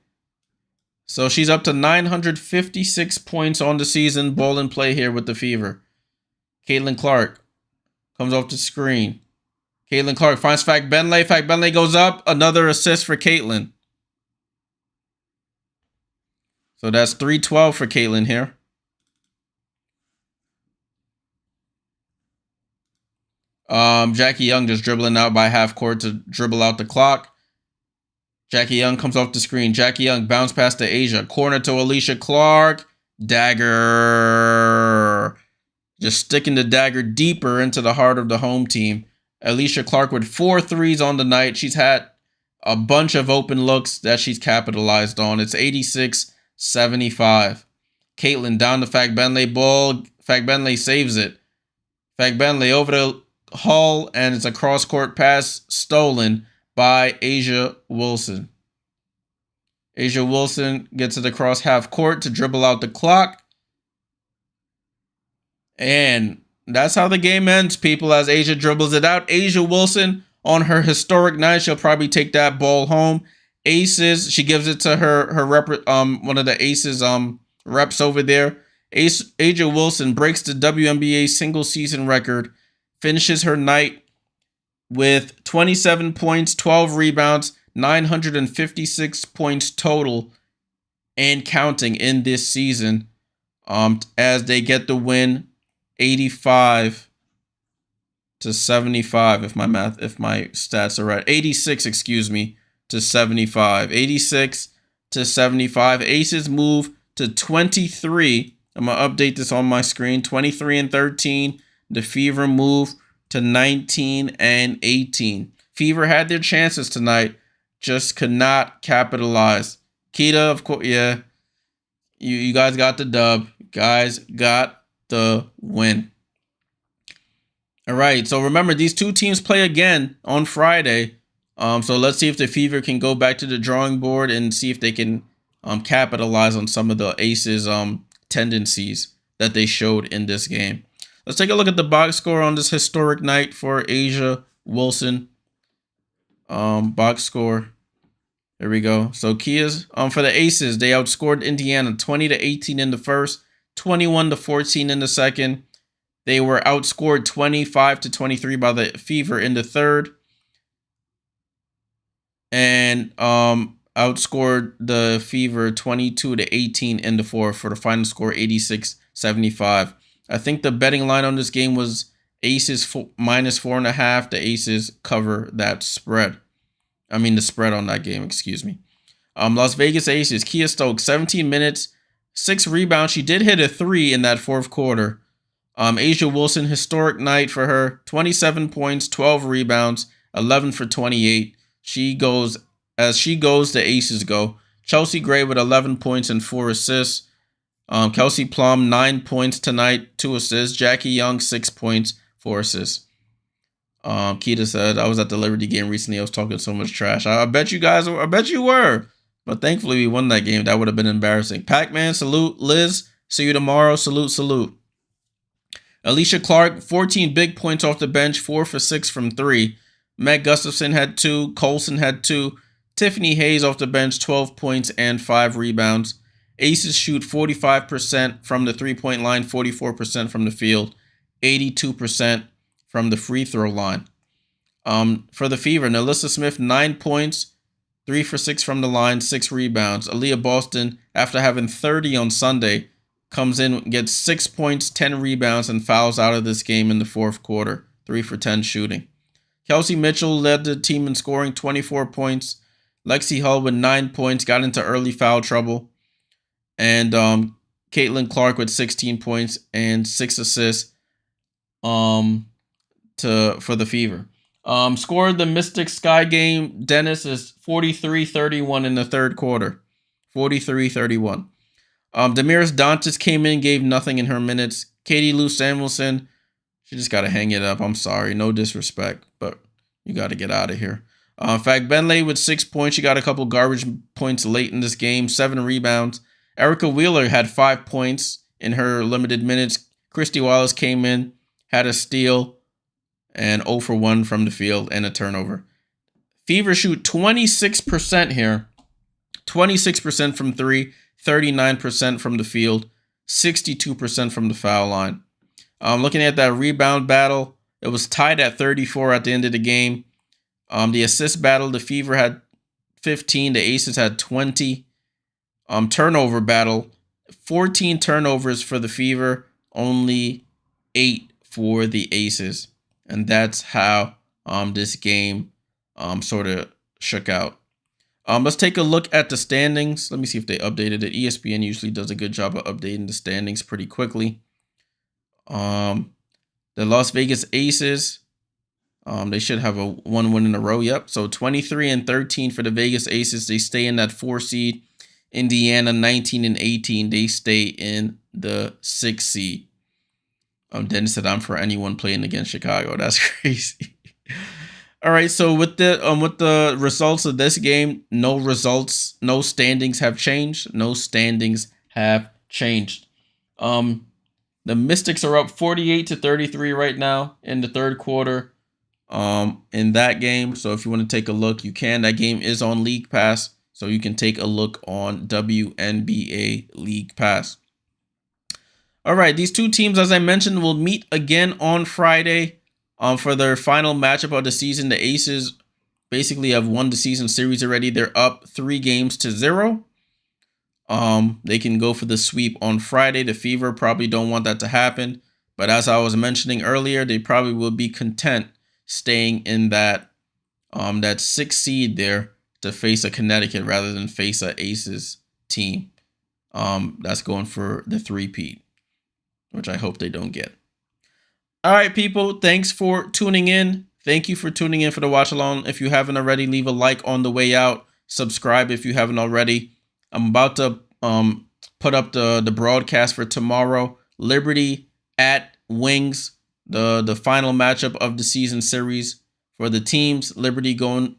So she's up to 956 points on the season. Ball in play here with the Fever. Caitlin Clark comes off the screen. Caitlin Clark finds Fagbenle. Fagbenle goes up. Another assist for Caitlin. So that's 3-12 for Caitlin here. Jackie Young just dribbling out by half court to dribble out the clock. Jackie Young comes off the screen. Jackie Young bounce pass to A'ja. Corner to Alicia Clark. Dagger. Just sticking the dagger deeper into the heart of the home team. Alicia Clark with 4 threes on the night. She's had a bunch of open looks that she's capitalized on. It's 86-75. Caitlin down the Fagbenle ball. Fagbenle saves it. Fagbenle over the Hull, and it's a cross-court pass stolen by A'ja Wilson. A'ja Wilson gets it across half court to dribble out the clock. And that's how the game ends, people, as A'ja dribbles it out. A'ja Wilson, on her historic night, she'll probably take that ball home. Aces, she gives it to her one of the Aces reps over there. A'ja Wilson breaks the WNBA single season record, finishes her night with 27 points, 12 rebounds, 956 points total, and counting in this season. As they get the win, 85-75, if my stats are right. 86, to 75. 86-75. Aces move to 23. I'm gonna update this on my screen. 23-13. The Fever move to 19-18. Fever had their chances tonight, just could not capitalize. Kita, of course, yeah. You guys got the dub. Guys got the win. All right. So remember, these two teams play again on Friday. So let's see if the Fever can go back to the drawing board and see if they can capitalize on some of the Aces tendencies that they showed in this game. Let's take a look at the box score on this historic night for A'ja Wilson. Box score. There we go. So Kia's for the Aces, they outscored Indiana 20-18 in the first, 21-14 in the second. They were outscored 25-23 by the Fever in the third, and outscored the Fever 22-18 in the fourth for the final score 86-75. I think the betting line on this game was Aces -4.5. The Aces cover that spread. I mean the spread on that game, excuse me. Las Vegas Aces, Kiah Stokes, 17 minutes, 6 rebounds. She did hit a 3 in that fourth quarter. A'ja Wilson, historic night for her. 27 points, 12 rebounds, 11 for 28. She goes, the Aces go. Chelsea Gray with 11 points and 4 assists. Kelsey Plum, 9 points tonight, 2 assists. Jackie Young, 6 points, 4 assists. Keita said, I was at the Liberty game recently. I was talking so much trash. I bet you were. But thankfully, we won that game. That would have been embarrassing. Pac-Man, salute. Liz, see you tomorrow. Salute. Alicia Clark, 14 big points off the bench, 4 for 6 from 3. Meg Gustafson had 2. Colson had 2. Tiffany Hayes off the bench, 12 points and 5 rebounds. Aces shoot 45% from the three-point line, 44% from the field, 82% from the free throw line. For the Fever, Nalissa Smith, 9 points, 3 for 6 from the line, 6 rebounds. Aaliyah Boston, after having 30 on Sunday, comes in, gets 6 points, 10 rebounds, and fouls out of this game in the fourth quarter. 3 for 10 shooting. Kelsey Mitchell led the team in scoring, 24 points. Lexi Hull with 9 points, got into early foul trouble. And Caitlin Clark with 16 points and 6 assists for the Fever. Scored the Mystic Sky game. Dennis is 43-31 in the third quarter. 43-31. Damiris Dantas came in, gave nothing in her minutes. Katie Lou Samuelson, she just got to hang it up. I'm sorry. No disrespect, but you got to get out of here. In fact, Benley with 6 points. She got a couple garbage points late in this game. 7 rebounds. Erica Wheeler had 5 points in her limited minutes. Christy Wallace came in, had a steal, and 0 for 1 from the field and a turnover. Fever shoot 26% here. 26% from 3, 39% from the field, 62% from the foul line. Looking at that rebound battle, it was tied at 34 at the end of the game. The assist battle, the Fever had 15, the Aces had 20. Turnover battle, 14 turnovers for the Fever, only 8 for the Aces. And that's how this game sort of shook out. Let's take a look at the standings. Let me see if they updated it. ESPN usually does a good job of updating the standings pretty quickly. The Las Vegas Aces, they should have a 1 win in a row. Yep. So 23-13 for the Vegas Aces. They stay in that 4 seed. Indiana 19-18. They stay in the 6 seed. Dennis said, I'm for anyone playing against Chicago. That's crazy. All right, so with the results of this game, no standings have changed. No standings have changed. The Mystics are up 48-33 right now in the third quarter. In that game, so if you want to take a look, you can. That game is on League Pass, so you can take a look on WNBA League Pass. All right, these two teams, as I mentioned, will meet again on Friday. For their final matchup of the season. The Aces basically have won the season series already. They're up 3-0. They can go for the sweep on Friday. The Fever probably don't want that to happen. But as I was mentioning earlier, they probably will be content staying in that 6 seed there to face a Connecticut rather than face a Aces team that's going for the 3-peat, which I hope they don't get. All right, people, thanks for tuning in. Thank you for tuning in for the watch along. If you haven't already, leave a like on the way out. Subscribe if you haven't already. I'm about to put up the broadcast for tomorrow. Liberty at Wings. the final matchup of the season series for the teams. Liberty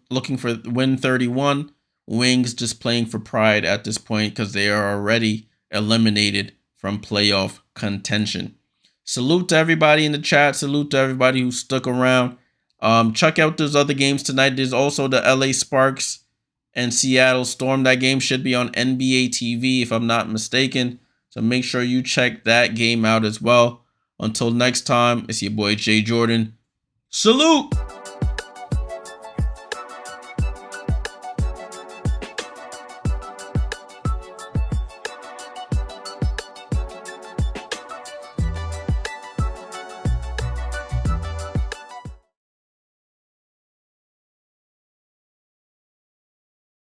looking for win 31. Wings just playing for pride at this point because they are already eliminated from playoff contention. Salute to everybody in the chat. Salute to everybody who stuck around. Check out those other games tonight. There's also the LA Sparks and Seattle Storm. That game should be on NBA TV if I'm not mistaken. So make sure you check that game out as well. Until next time, it's your boy Jay Jordan. Salute!